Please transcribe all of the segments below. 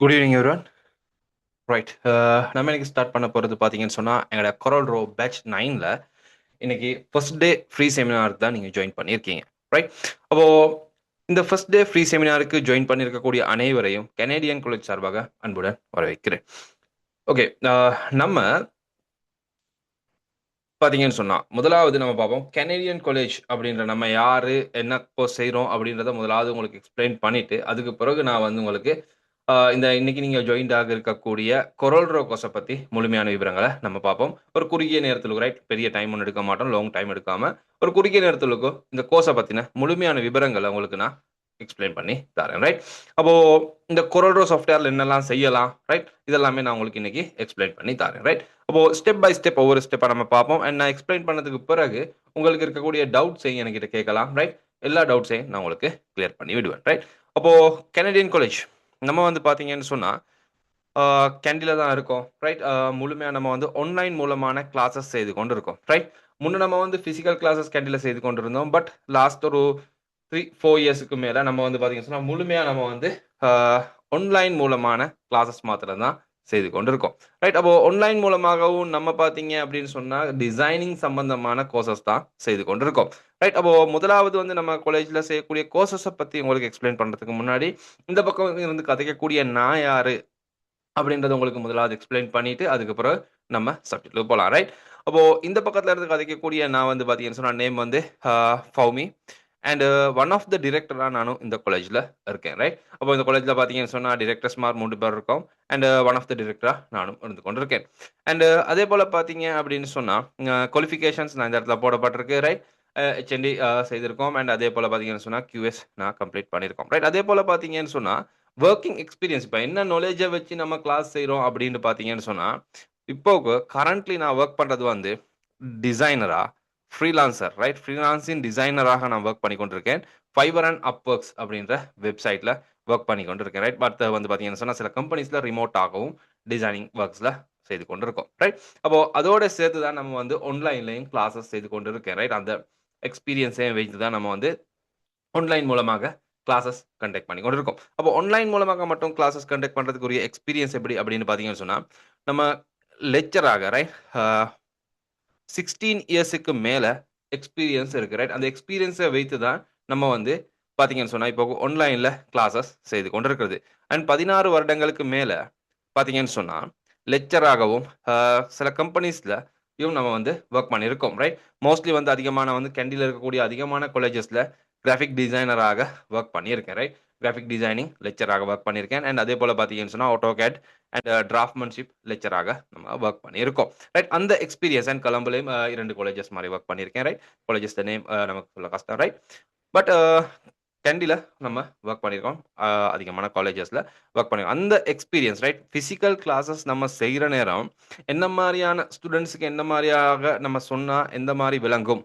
Good evening everyone. Right. நம்ம இன்னைக்கு start பண்ண போகிறது பார்த்தீங்கன்னு சொன்னால் எங்களோட கொரல் ரோ பேட்ச் 9ல் இன்னைக்கு ஃபர்ஸ்ட் டே ஃப்ரீ செமினாருக்கு தான் நீங்கள் ஜாயின் பண்ணியிருக்கீங்க. ரைட். அப்போது இந்த ஃபர்ஸ்ட் டே ஃப்ரீ செமினாருக்கு ஜாயின் பண்ணியிருக்கக்கூடிய அனைவரையும் கனேடியன் காலேஜ் சார்பாக அன்புடன் வரவேற்கிறேன். ஓகே. நம்ம பார்த்தீங்கன்னு சொன்னால் முதலாவது நம்ம பார்ப்போம் கனேடியன் காலேஜ் அப்படின்ற நம்ம யார் என்ன கோர்ஸ் செய்கிறோம் அப்படின்றத முதலாவது உங்களுக்கு எக்ஸ்பிளைன் பண்ணிவிட்டு அதுக்கு பிறகு நான் வந்து உங்களுக்கு இந்த இன்னைக்கு நீங்க ஜாயின்ட் ஆக இருக்கக்கூடிய கொரோல்ட்ரோ கோர்ஸை பத்தி முழுமையான விவரங்களை நம்ம பார்ப்போம். ஒரு குறுகிய நேரத்தில் ரைட், பெரிய டைம் ஒன்று எடுக்க மாட்டோம், லாங் டைம் எடுக்காம ஒரு குறுகிய நேரத்திலுக்கும் இந்த கோர்ஸை பத்தின முழுமையான விவரங்களை உங்களுக்கு நான் எக்ஸ்பிளைன் பண்ணி தரேன். ரைட். அப்போ இந்த கொரோல்ட்ரோ சாஃப்ட்வேர்ல என்னெல்லாம் செய்யலாம், ரைட், இதெல்லாமே நான் உங்களுக்கு இன்னைக்கு எக்ஸ்பிளைன் பண்ணி தரேன். ரைட். அப்போ ஸ்டெப் பை ஸ்டெப் ஒவ்வொரு ஸ்டெப்பா நம்ம பார்ப்போம். அண்ட் நான் எக்ஸ்பிளைன் பண்ணதுக்கு பிறகு உங்களுக்கு இருக்கக்கூடிய டவுட்ஸையும் என்கிட்ட கேட்கலாம். ரைட். எல்லா டவுட்ஸையும் நான் உங்களுக்கு கிளியர் பண்ணி விடுவேன். ரைட். அப்போ கனடியன் காலேஜ் நம்ம வந்து பார்த்தீங்கன்னு சொன்னால் கேண்டில தான் இருக்கோம். ரைட். முழுமையாக நம்ம வந்து ஆன்லைன் மூலமான கிளாஸஸ் செய்து கொண்டு இருக்கோம். ரைட். முன்ன நம்ம வந்து ஃபிசிக்கல் கிளாஸஸ் கேண்டில செய்து கொண்டு இருந்தோம். பட் லாஸ்ட் ஒரு 3-4 இயர்ஸுக்கு மேலே நம்ம வந்து பார்த்தீங்கன்னு சொன்னால் முழுமையாக நம்ம வந்து ஆன்லைன் மூலமான கிளாஸஸ் மாத்திரம் தான் செய்து கொண்டு இருக்கோம். ரைட். அப்போ ஆன்லைன் மூலமாகவும் நம்ம பார்த்தீங்க அப்படின்னு சொன்னால் டிசைனிங் சம்பந்தமான கோர்சஸ் தான் செய்து கொண்டு இருக்கோம். ரைட். அப்போ முதலாவது வந்து நம்ம காலேஜில் செய்யக்கூடிய கோர்சஸை பற்றி உங்களுக்கு எக்ஸ்பிளைன் பண்ணுறதுக்கு முன்னாடி இந்த பக்கம் இருந்து கதைக்கக்கூடிய நான் யாரு அப்படின்றத உங்களுக்கு முதலாவது எக்ஸ்பிளைன் பண்ணிட்டு அதுக்கப்புறம் நம்ம சப்ஜெக்ட்ல போகலாம். ரைட். அப்போ இந்த பக்கத்துல இருந்து கதைக்கக்கூடிய நான் வந்து பார்த்தீங்கன்னு சொன்னா நேம் வந்து ஃபௌமி. அண்ட் ஒன் ஆஃப் த டிரெக்டராக நானும் இந்த காலேஜில் இருக்கேன். ரைட். அப்போ இந்த காலேஜில் பார்த்தீங்கன்னு சொன்னால் டிரெக்டர்ஸ் மார் 3 பேர் இருக்கோம். அண்ட் ஒன் ஆஃப் த டிரெக்டராக நானும் இருந்து கொண்டிருக்கேன். அண்ட் அதே போல் பார்த்தீங்க அப்படின்னு சொன்னால் குவாலிஃபிகேஷன்ஸ் நான் இந்த இடத்துல போடப்பட்டிருக்கு. ரைட். ஹெச்என்டி செய்திருக்கோம். அண்ட் அதே போல் பார்த்தீங்கன்னு சொன்னால் QS நான் கம்ப்ளீட் பண்ணியிருக்கோம். ரைட். அதே போல் பார்த்தீங்கன்னு சொன்னால் ஒர்க்கிங் எக்ஸ்பீரியன்ஸ் இப்போ என்ன நாலேஜை வச்சு நம்ம கிளாஸ் செய்கிறோம் அப்படின்னு பார்த்தீங்கன்னு சொன்னால் இப்போ கரண்ட்லி நான் ஒர்க் பண்ணுறது வந்து டிசைனரா, ஃப்ரீலான்சர். ரைட். ஃப்ரீலான்சிங் டிசைனராக நான் ஒர்க் பண்ணி கொண்டிருக்கேன். ஃபைபர் அண்ட் அப்வொர்க்ஸ் அப்படின்ற வெப்சைட்டில் ஒர்க் பண்ணி கொண்டிருக்கேன். ரைட். பட் வந்து பார்த்தீங்கன்னு சொன்னால் சில கம்பெனிஸில் ரிமோட்டாகவும் டிசைனிங் ஒர்க்ஸில் செய்து கொண்டிருக்கோம். ரைட். அப்போ அதோட சேர்த்து தான் நம்ம வந்து ஆன்லைன்லையும் கிளாஸஸ் செய்து கொண்டு இருக்கேன். ரைட். அந்த எக்ஸ்பீரியன்ஸையும் வைத்து தான் நம்ம வந்து ஆன்லைன் மூலமாக கிளாஸஸ் கண்டக்ட் பண்ணி கொண்டிருக்கோம். அப்போ ஆன்லைன் மூலமாக மட்டும் கிளாஸஸ் கண்டக்ட் பண்ணுறதுக்குரிய எக்ஸ்பீரியன்ஸ் எப்படி அப்படின்னு பார்த்தீங்கன்னு சொன்னால் நம்ம லெக்சராக ரைட் 16 இயர்ஸுக்கு மேலே எக்ஸ்பீரியன்ஸ் இருக்கு. ரைட். அந்த எக்ஸ்பீரியன்ஸை வைத்து தான் நம்ம வந்து பார்த்தீங்கன்னு சொன்னால் இப்போ ஆன்லைனில் கிளாஸஸ் செய்து கொண்டிருக்கிறது. அண்ட் 16 வருடங்களுக்கு மேலே பார்த்தீங்கன்னு சொன்னால் லெக்சராகவும் சில கம்பெனிஸில் இவங்க நம்ம வந்து ஒர்க் பண்ணியிருக்கோம். ரைட். மோஸ்ட்லி வந்து அதிகமான வந்து கேண்டில் இருக்கக்கூடிய அதிகமான காலேஜஸில் கிராஃபிக் டிசைனராக ஒர்க் பண்ணியிருக்கேன். ரைட். கிராஃபிக் டிசைனிங் லெக்சராக ஒர்க் பண்ணியிருக்கேன். அண்ட் அதே போல் பார்த்தீங்கன்னு சொன்னால் ஆட்டோகேட் அண்ட் டிராஃப்ட்மேன்ஷிப் லெக்சராக நம்ம ஒர்க் பண்ணியிருக்கோம். ரைட். அந்த எக்ஸ்பீரியன்ஸ் அண்ட் கொலம்புலையும் 2 காலேஜஸ் மாதிரி ஒர்க் பண்ணியிருக்கேன். ரைட். காலேஜஸ் நேம் நமக்கு சொல்ல கஷ்டம். ரைட். பட் கேண்டில நம்ம ஒர்க் பண்ணியிருக்கோம். அதிகமான காலேஜஸில் ஒர்க் பண்ணியிருக்கோம். அந்த எக்ஸ்பீரியன்ஸ் ரைட் ஃபிசிக்கல் கிளாஸஸ் நம்ம செய்கிற நேரம் என்ன மாதிரியான ஸ்டூடெண்ட்ஸுக்கு என்ன மாதிரியாக நம்ம சொன்னால் எந்த மாதிரி விளங்கும்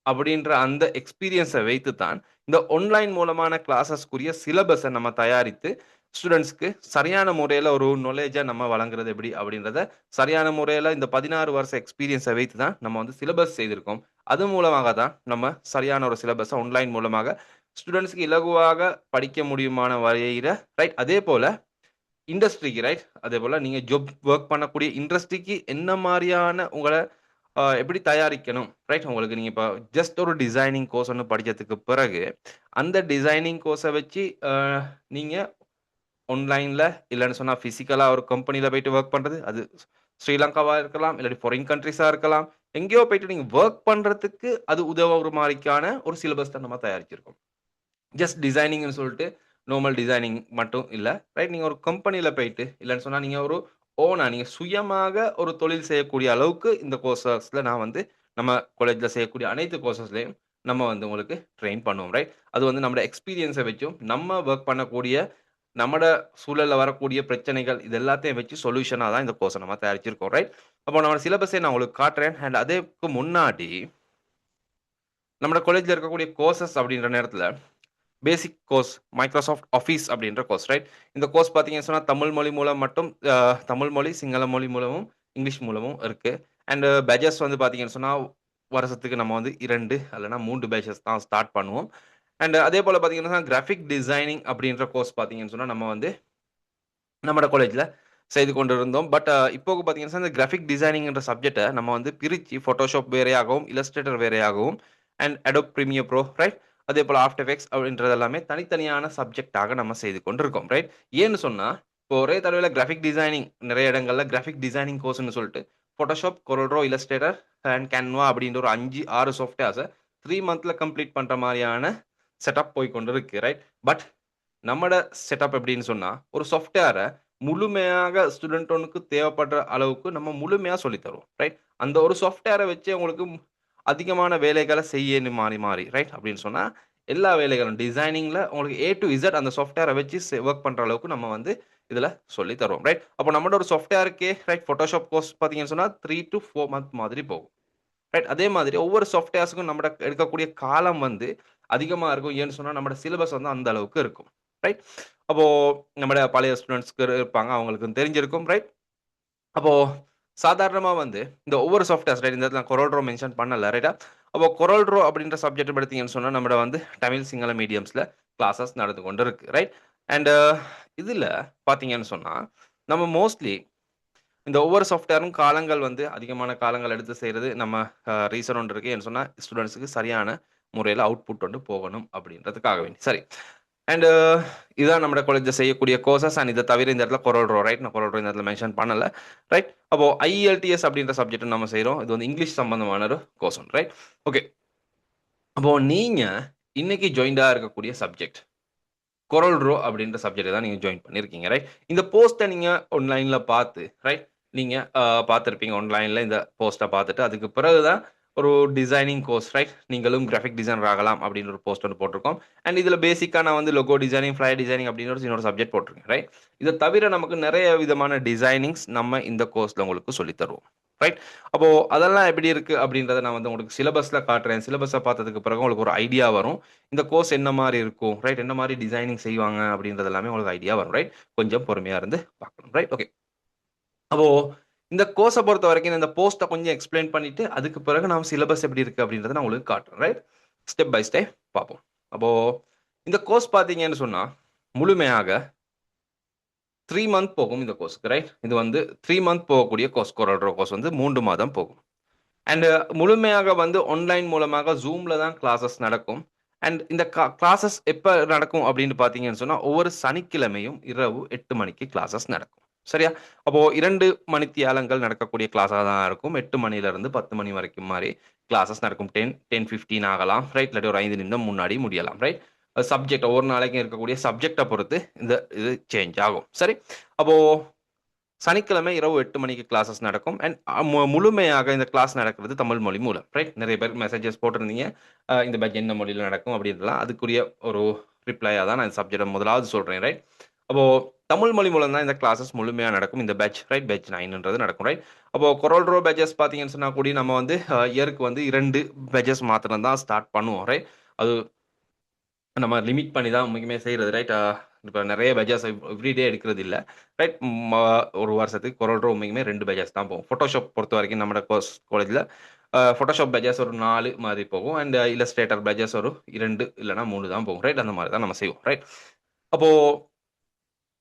அப்படின்ற அந்த எக்ஸ்பீரியன்ஸை வைத்து தான் இந்த ஆன்லைன் மூலமான கிளாஸஸ்க்குரிய சிலபஸை நம்ம தயாரித்து ஸ்டூடெண்ட்ஸ்க்கு சரியான முறையில் ஒரு நாலேஜை நம்ம வழங்குறது எப்படி அப்படின்றத சரியான முறையில் இந்த 16 வருஷ எக்ஸ்பீரியன்ஸை வைத்து தான் நம்ம வந்து சிலபஸ் செய்திருக்கோம். அது மூலமாக தான் நம்ம சரியான ஒரு சிலபஸை ஆன்லைன் மூலமாக ஸ்டூடெண்ட்ஸ்க்கு இலகுவாக படிக்க முடியுமான வகையில் ரைட். அதே போல் இண்டஸ்ட்ரிக்கு ரைட். அதே போல் நீங்கள் ஜாப் ஒர்க் பண்ணக்கூடிய இண்டஸ்ட்ரிக்கு என்ன மாதிரியான உங்களை எப்படி தயாரிக்கணும் ரைட். உங்களுக்கு நீங்கள் இப்போ ஜஸ்ட் ஒரு டிசைனிங் கோர்ஸ் ஒன்று படித்ததுக்கு பிறகு அந்த டிசைனிங் கோர்ஸை வச்சு நீங்கள் ஆன்லைனில் இல்லைன்னு சொன்னால் ஃபிசிக்கலாக ஒரு கம்பெனியில் போயிட்டு ஒர்க் பண்ணுறது அது ஸ்ரீலங்காவாக இருக்கலாம், இல்லாட்டி ஃபாரின் கண்ட்ரிஸாக இருக்கலாம். எங்கேயோ போயிட்டு நீங்கள் ஒர்க் பண்ணுறதுக்கு அது உதவுற மாதிரிக்கான ஒரு சிலபஸ் தான் நம்ம தயாரிச்சிருக்கோம். ஜஸ்ட் டிசைனிங்னு சொல்லிட்டு நார்மல் டிசைனிங் மட்டும் இல்லை ரைட். நீங்கள் ஒரு கம்பெனியில் போயிட்டு இல்லைன்னு சொன்னால் நீங்கள் ஒரு நீங்கள் சுயமாக ஒரு தொழில் செய்யக்கூடிய அளவுக்கு இந்த கோர்சஸில் நான் வந்து நம்ம காலேஜில் செய்யக்கூடிய அனைத்து கோர்சஸ்லையும் நம்ம வந்து உங்களுக்கு ட்ரெயின் பண்ணுவோம். ரைட். அது வந்து நம்மளோட எக்ஸ்பீரியன்ஸை வச்சும் நம்ம ஒர்க் பண்ணக்கூடிய நம்மட சூழலில் வரக்கூடிய பிரச்சனைகள் இது எல்லாத்தையும் வச்சு சொல்யூஷனாக தான் இந்த கோர்ஸை நம்ம தயாரிச்சிருக்கோம். ரைட். அப்போ நம்ம சிலபஸை நான் உங்களுக்கு காட்டுறேன். அண்ட் அதுக்கு முன்னாடி நம்ம காலேஜில் இருக்கக்கூடிய கோர்சஸ் அப்படின்ற நேரத்தில் பேசிக் கோர்ஸ் மைக்ரோசாஃப்ட் ஆஃபீஸ் அப்படின்ற கோர்ஸ் ரைட். இந்த கோர்ஸ் பார்த்தீங்கன்னு சொன்னால் தமிழ் மொழி மூலம் மட்டும் தமிழ் மொழி சிங்கள மொழி மூலமும் இங்கிலீஷ் மூலமும் இருக்குது. அண்ட் பேஜஸ் வந்து பார்த்தீங்கன்னு சொன்னால் வருஷத்துக்கு நம்ம வந்து 2 இல்லைனா 3 பேஜஸ் தான் ஸ்டார்ட் பண்ணுவோம். அண்ட் அதே போல் பார்த்தீங்கன்னா கிராஃபிக் டிசைனிங் அப்படின்ற கோர்ஸ் பார்த்தீங்கன்னு சொன்னால் நம்ம வந்து நம்மட காலேஜ்ல செய்து கொண்டிருந்தோம். பட் இப்போ பார்த்தீங்கன்னா, இந்த கிராஃபிக் டிசைனிங்ன்ற சப்ஜெக்ட்ட நம்ம வந்து பிரிச்சு Photoshop வேறையாகவும், Illustrator வேறையாகவும் and Adobe Premiere Pro right? அதேபோல After Effects அப்படின்றது எல்லாமே தனித்தனியான சப்ஜெக்ட்டாக நம்ம செய்து கொண்டிருக்கோம். ரைட்? ஏன்னு சொன்னா, இப்போ ஒரே தடவையில கிராஃபிக் டிசைனிங் நெறைய இடங்கள்ல கிராஃபிக் டிசைனிங் கோர்ஸ்ன்னு சொல்லிட்டு Photoshop, CorelDRAW, Illustrator and Canva அப்படின்ற ஒரு 5, 6 சாஃப்ட்வேர்ஸ 3 மந்த்ல கம்ப்ளீட் பண்ற மாரியான செட்டப் போய் கொண்டிருக்கு. ரைட்? பட் நம்மட செட்டப் எப்படின்னு சொன்னா, ஒரு சாஃப்ட்வேர முழுமையாக ஸ்டூடண்ட் ஒன்னுக்கு தேவைப்படுற அளவுக்கு நம்ம முழுமையா சொல்லி தருவோம். ரைட்? அந்த ஒரு சாஃப்ட்வேர வச்சே உங்களுக்கு அதிகமான வேலைகள செய்யணும் மாறி மாறி. ரைட்? அப்படின்னு சொன்னா, எல்லா வேலைகளும் டிசைனிங்ல உங்களுக்கு ஏ டூ இசட் அந்த சாஃப்ட்வேர வச்சு வொர்க் பண்ற அளவுக்கு நம்ம வந்து இதுல சொல்லி தருவோம். ரைட்? அப்போ நம்மளோட ஒரு சாஃப்ட்வேருக்கே ரைட் Photoshop கோர்ஸ் பார்த்தீங்கன்னு சொன்னா 3 டூ 4 மந்த் மாதிரி போகும். ரைட்? அதே மாதிரி ஒவ்வொரு சாஃப்ட்வேர்ஸ்க்கும் நம்மட எடுக்கக்கூடிய காலம் வந்து அதிகமா இருக்கும். ஏன்னு சொன்னா, நம்மட சிலபஸ் வந்து அந்த அளவுக்கு இருக்கும். ரைட்? அப்போ நம்மட பழைய ஸ்டூடண்ட்ஸ்க்கு இருப்பாங்க. அவங்களுக்கு தெரிஞ்சிருக்கும். ரைட்? அப்போ சாதாரணமா வந்து இந்த ஒவ்வொரு சாஃப்ட்வேர்ஸ் ரைட் இந்த இடத்துல நான் Corel Draw மென்ஷன் பண்ணல. ரைட்டா? அப்போ Corel Draw அப்படின்ற சப்ஜெக்ட் எடுத்தீங்கன்னு சொன்னா, நம்மட வந்து தமிழ், சிங்கள மீடியம்ஸ்ல கிளாஸஸ் நடந்து கொண்டு இருக்கு. ரைட்? அண்ட் இதுல பார்த்தீங்கன்னு சொன்னா, நம்ம மோஸ்ட்லி இந்த ஒவ்வொரு சாஃப்ட்வேரும் காலங்கள் வந்து அதிகமான காலங்கள் எடுத்து செய்றது நம்ம ரீசன் ஒன்று இருக்கு. ஏன்னு சொன்னா, ஸ்டூடண்ட்ஸ்க்கு சரியான முறையில அவுட்புட் வந்து போகணும் அப்படின்றதுக்காக வேண்டி. சரி. அண்ட் இதான் நம்மட காலேஜ்ல செய்யக்கூடிய கோர்சஸ் அண்ட் இத தவிர இந்த இடத்துல Corel Draw ரைட். நான் Corel Draw இந்த இடத்துல மென்ஷன் பண்ணல. ரைட். அப்போ IELTS அப்படின்ற சப்ஜெக்ட் நம்ம செய்றோம். இது வந்து இங்கிலீஷ் சம்பந்தமான ஒரு கோர்ஸ் ஒன்று. ரைட். ஓகே. அப்போ நீங்க இன்னைக்கு ஜாயின்டா இருக்கக்கூடிய சப்ஜெக்ட் Corel Draw அப்படின்ற சப்ஜெக்ட் தான் நீங்க ஜாயின் பண்ணியிருக்கீங்க. ரைட். இந்த போஸ்ட்ட நீங்க ஆன்லைன்ல பார்த்து ரைட். நீங்க பார்த்திருப்பீங்க ஆன்லைன்ல இந்த போஸ்ட்ட பார்த்துட்டு அதுக்கு பிறகு தான் ஒரு டிசைனிங் கோர்ஸ் ரைட். நீங்களும் கிராஃபிக் டிசைனர் ஆகலாம் அப்படின்னு ஒரு போஸ்ட் ஒண்ணு போட்டிருக்கோம். அண்ட் இதுல பேசிக்கா நான் வந்து லோகோ டிசைனிங், ஃபிளையர் டிசைனிங் அப்படின்னு ஒரு இன்னொரு சப்ஜெக்ட் போட்டிருக்கேன். ரைட். இத தவிர நமக்கு நிறைய விதமான டிசைனிங்ஸ் நம்ம இந்த கோர்ஸ்ல உங்களுக்கு சொல்லித் தருவோம். ரைட். அப்போ அதெல்லாம் எப்படி இருக்கு அப்படின்றத நான் வந்து உங்களுக்கு சிலபஸ்ல காட்டுறேன். சிலபஸ பார்த்ததுக்கு பிறகு உங்களுக்கு ஒரு ஐடியா வரும். இந்த கோர்ஸ் என்ன மாரி இருக்கும்? ரைட். என்ன மாரி டிசைனிங் செய்வாங்க? அப்படின்றது எல்லாமே உங்களுக்கு ஐடியா வரும். ரைட். கொஞ்சம் பொறுமையா இருந்து பார்க்கணும். ரைட். ஓகே. அப்போ இந்த கோர்ஸ பொறுத்தவரைக்கும் இந்த போஸ்ட்ட கொஞ்சம் எக்ஸ்ப்ளைன் பண்ணிட்டு, அதுக்கு பிறகு நான் சிலபஸ் எப்படி இருக்கு அப்படின்றத நான் உங்களுக்கு காட்டுறேன். ரைட். ஸ்டெப் பை ஸ்டெப் பார்ப்போம். அப்போ இந்த கோர்ஸ் பார்த்தீங்கன்னு சொன்னா, முழுமையாக 3 மந்த் போகும் இந்த கோர்ஸ்க்கு. ரைட். இது வந்து 3 மந்த் போகக்கூடிய கோர்ஸ். Corel Draw கோர்ஸ் வந்து 3 மாதம் போகும். அண்ட் முழுமையாக வந்து ஆன்லைன் மூலமாக Zoomல தான் கிளாஸஸ் நடக்கும். அண்ட் இந்த கிளாஸஸ் எப்ப நடக்கும் அப்படின்னு பார்த்தீங்கன்னு சொன்னா, ஒவ்வொரு சனிக்கிழமையும் இரவு 8 மணிக்கு கிளாஸஸ் நடக்கும். சரியா? அப்போ 2 மணித்தியாலங்கள் நடக்கக்கூடிய கிளாஸா தான் இருக்கும். 8 மணியிலிருந்து 10 மணி வரைக்கும் மாரி கிளாஸஸ் நடக்கும். 10:15 ஆகலாம். ரைட். இல்லாட்டி ஒரு 5 நிமிடம் முன்னாடி முடியலாம். ரைட். சப்ஜெக்ட் ஒவ்வொரு நாளைக்கும் இருக்கக்கூடிய சப்ஜெக்ட்ட பொறுத்து இந்த இது சேஞ்ச் ஆகும். சரி. அப்போ சனிக்கிழமை இரவு 8 மணிக்கு கிளாஸஸ் நடக்கும். அண்ட் முழுமையாக இந்த கிளாஸ் நடக்கிறது தமிழ் மொழி மூலம். ரைட். நிறைய பேர் மெசேஜஸ் போட்டிருந்தீங்க. இந்த பேட்ச் என்ன மொழியில நடக்கும் அப்படின்றலாம். அதுக்குரிய ஒரு ரிப்ளையா தான் நான் இந்த சப்ஜெக்ட்ட முதலாவது சொல்றேன். ரைட். அப்போ தமிழ் மொழி மூலம் தான் இந்த கிளாஸஸ் முழுமையா நடக்கும். இந்த பேட்ச் ரைட். பேட்ச் 9ன்றது நடக்கும். ரைட். அப்போ Corel Draw பேட்சஸ் பார்த்தீங்கன்னு சொன்னா கூடி நம்ம வந்து இயருக்கு வந்து 2 பேட்சஸ் மாத்திரம் தான் ஸ்டார்ட் பண்ணுவோம். ரைட். அது நம்ம லிமிட் பண்ணி தான் உண்மைக்குமே செய்றது. ரைட். இப்ப நெறைய பேட்சஸ் எவ்ரிடே எடுக்கிறது இல்ல. ரைட். ஒரு வருஷத்துக்கு Corel Draw உண்மைக்குமே 2 பேட்சஸ் தான் போகும். Photoshop பொறுத்தவரைக்கும் நம்மட காலேஜ்ல Photoshop பேட்சஸ் ஒரு 4 மாரி போகும். அண்ட் Illustrator பேட்சஸ் ஒரு 2 இல்லன்னா 3 தான் போகும். ரைட். அந்த மாரி தான் நம்ம செய்வோம். ரைட். அப்போ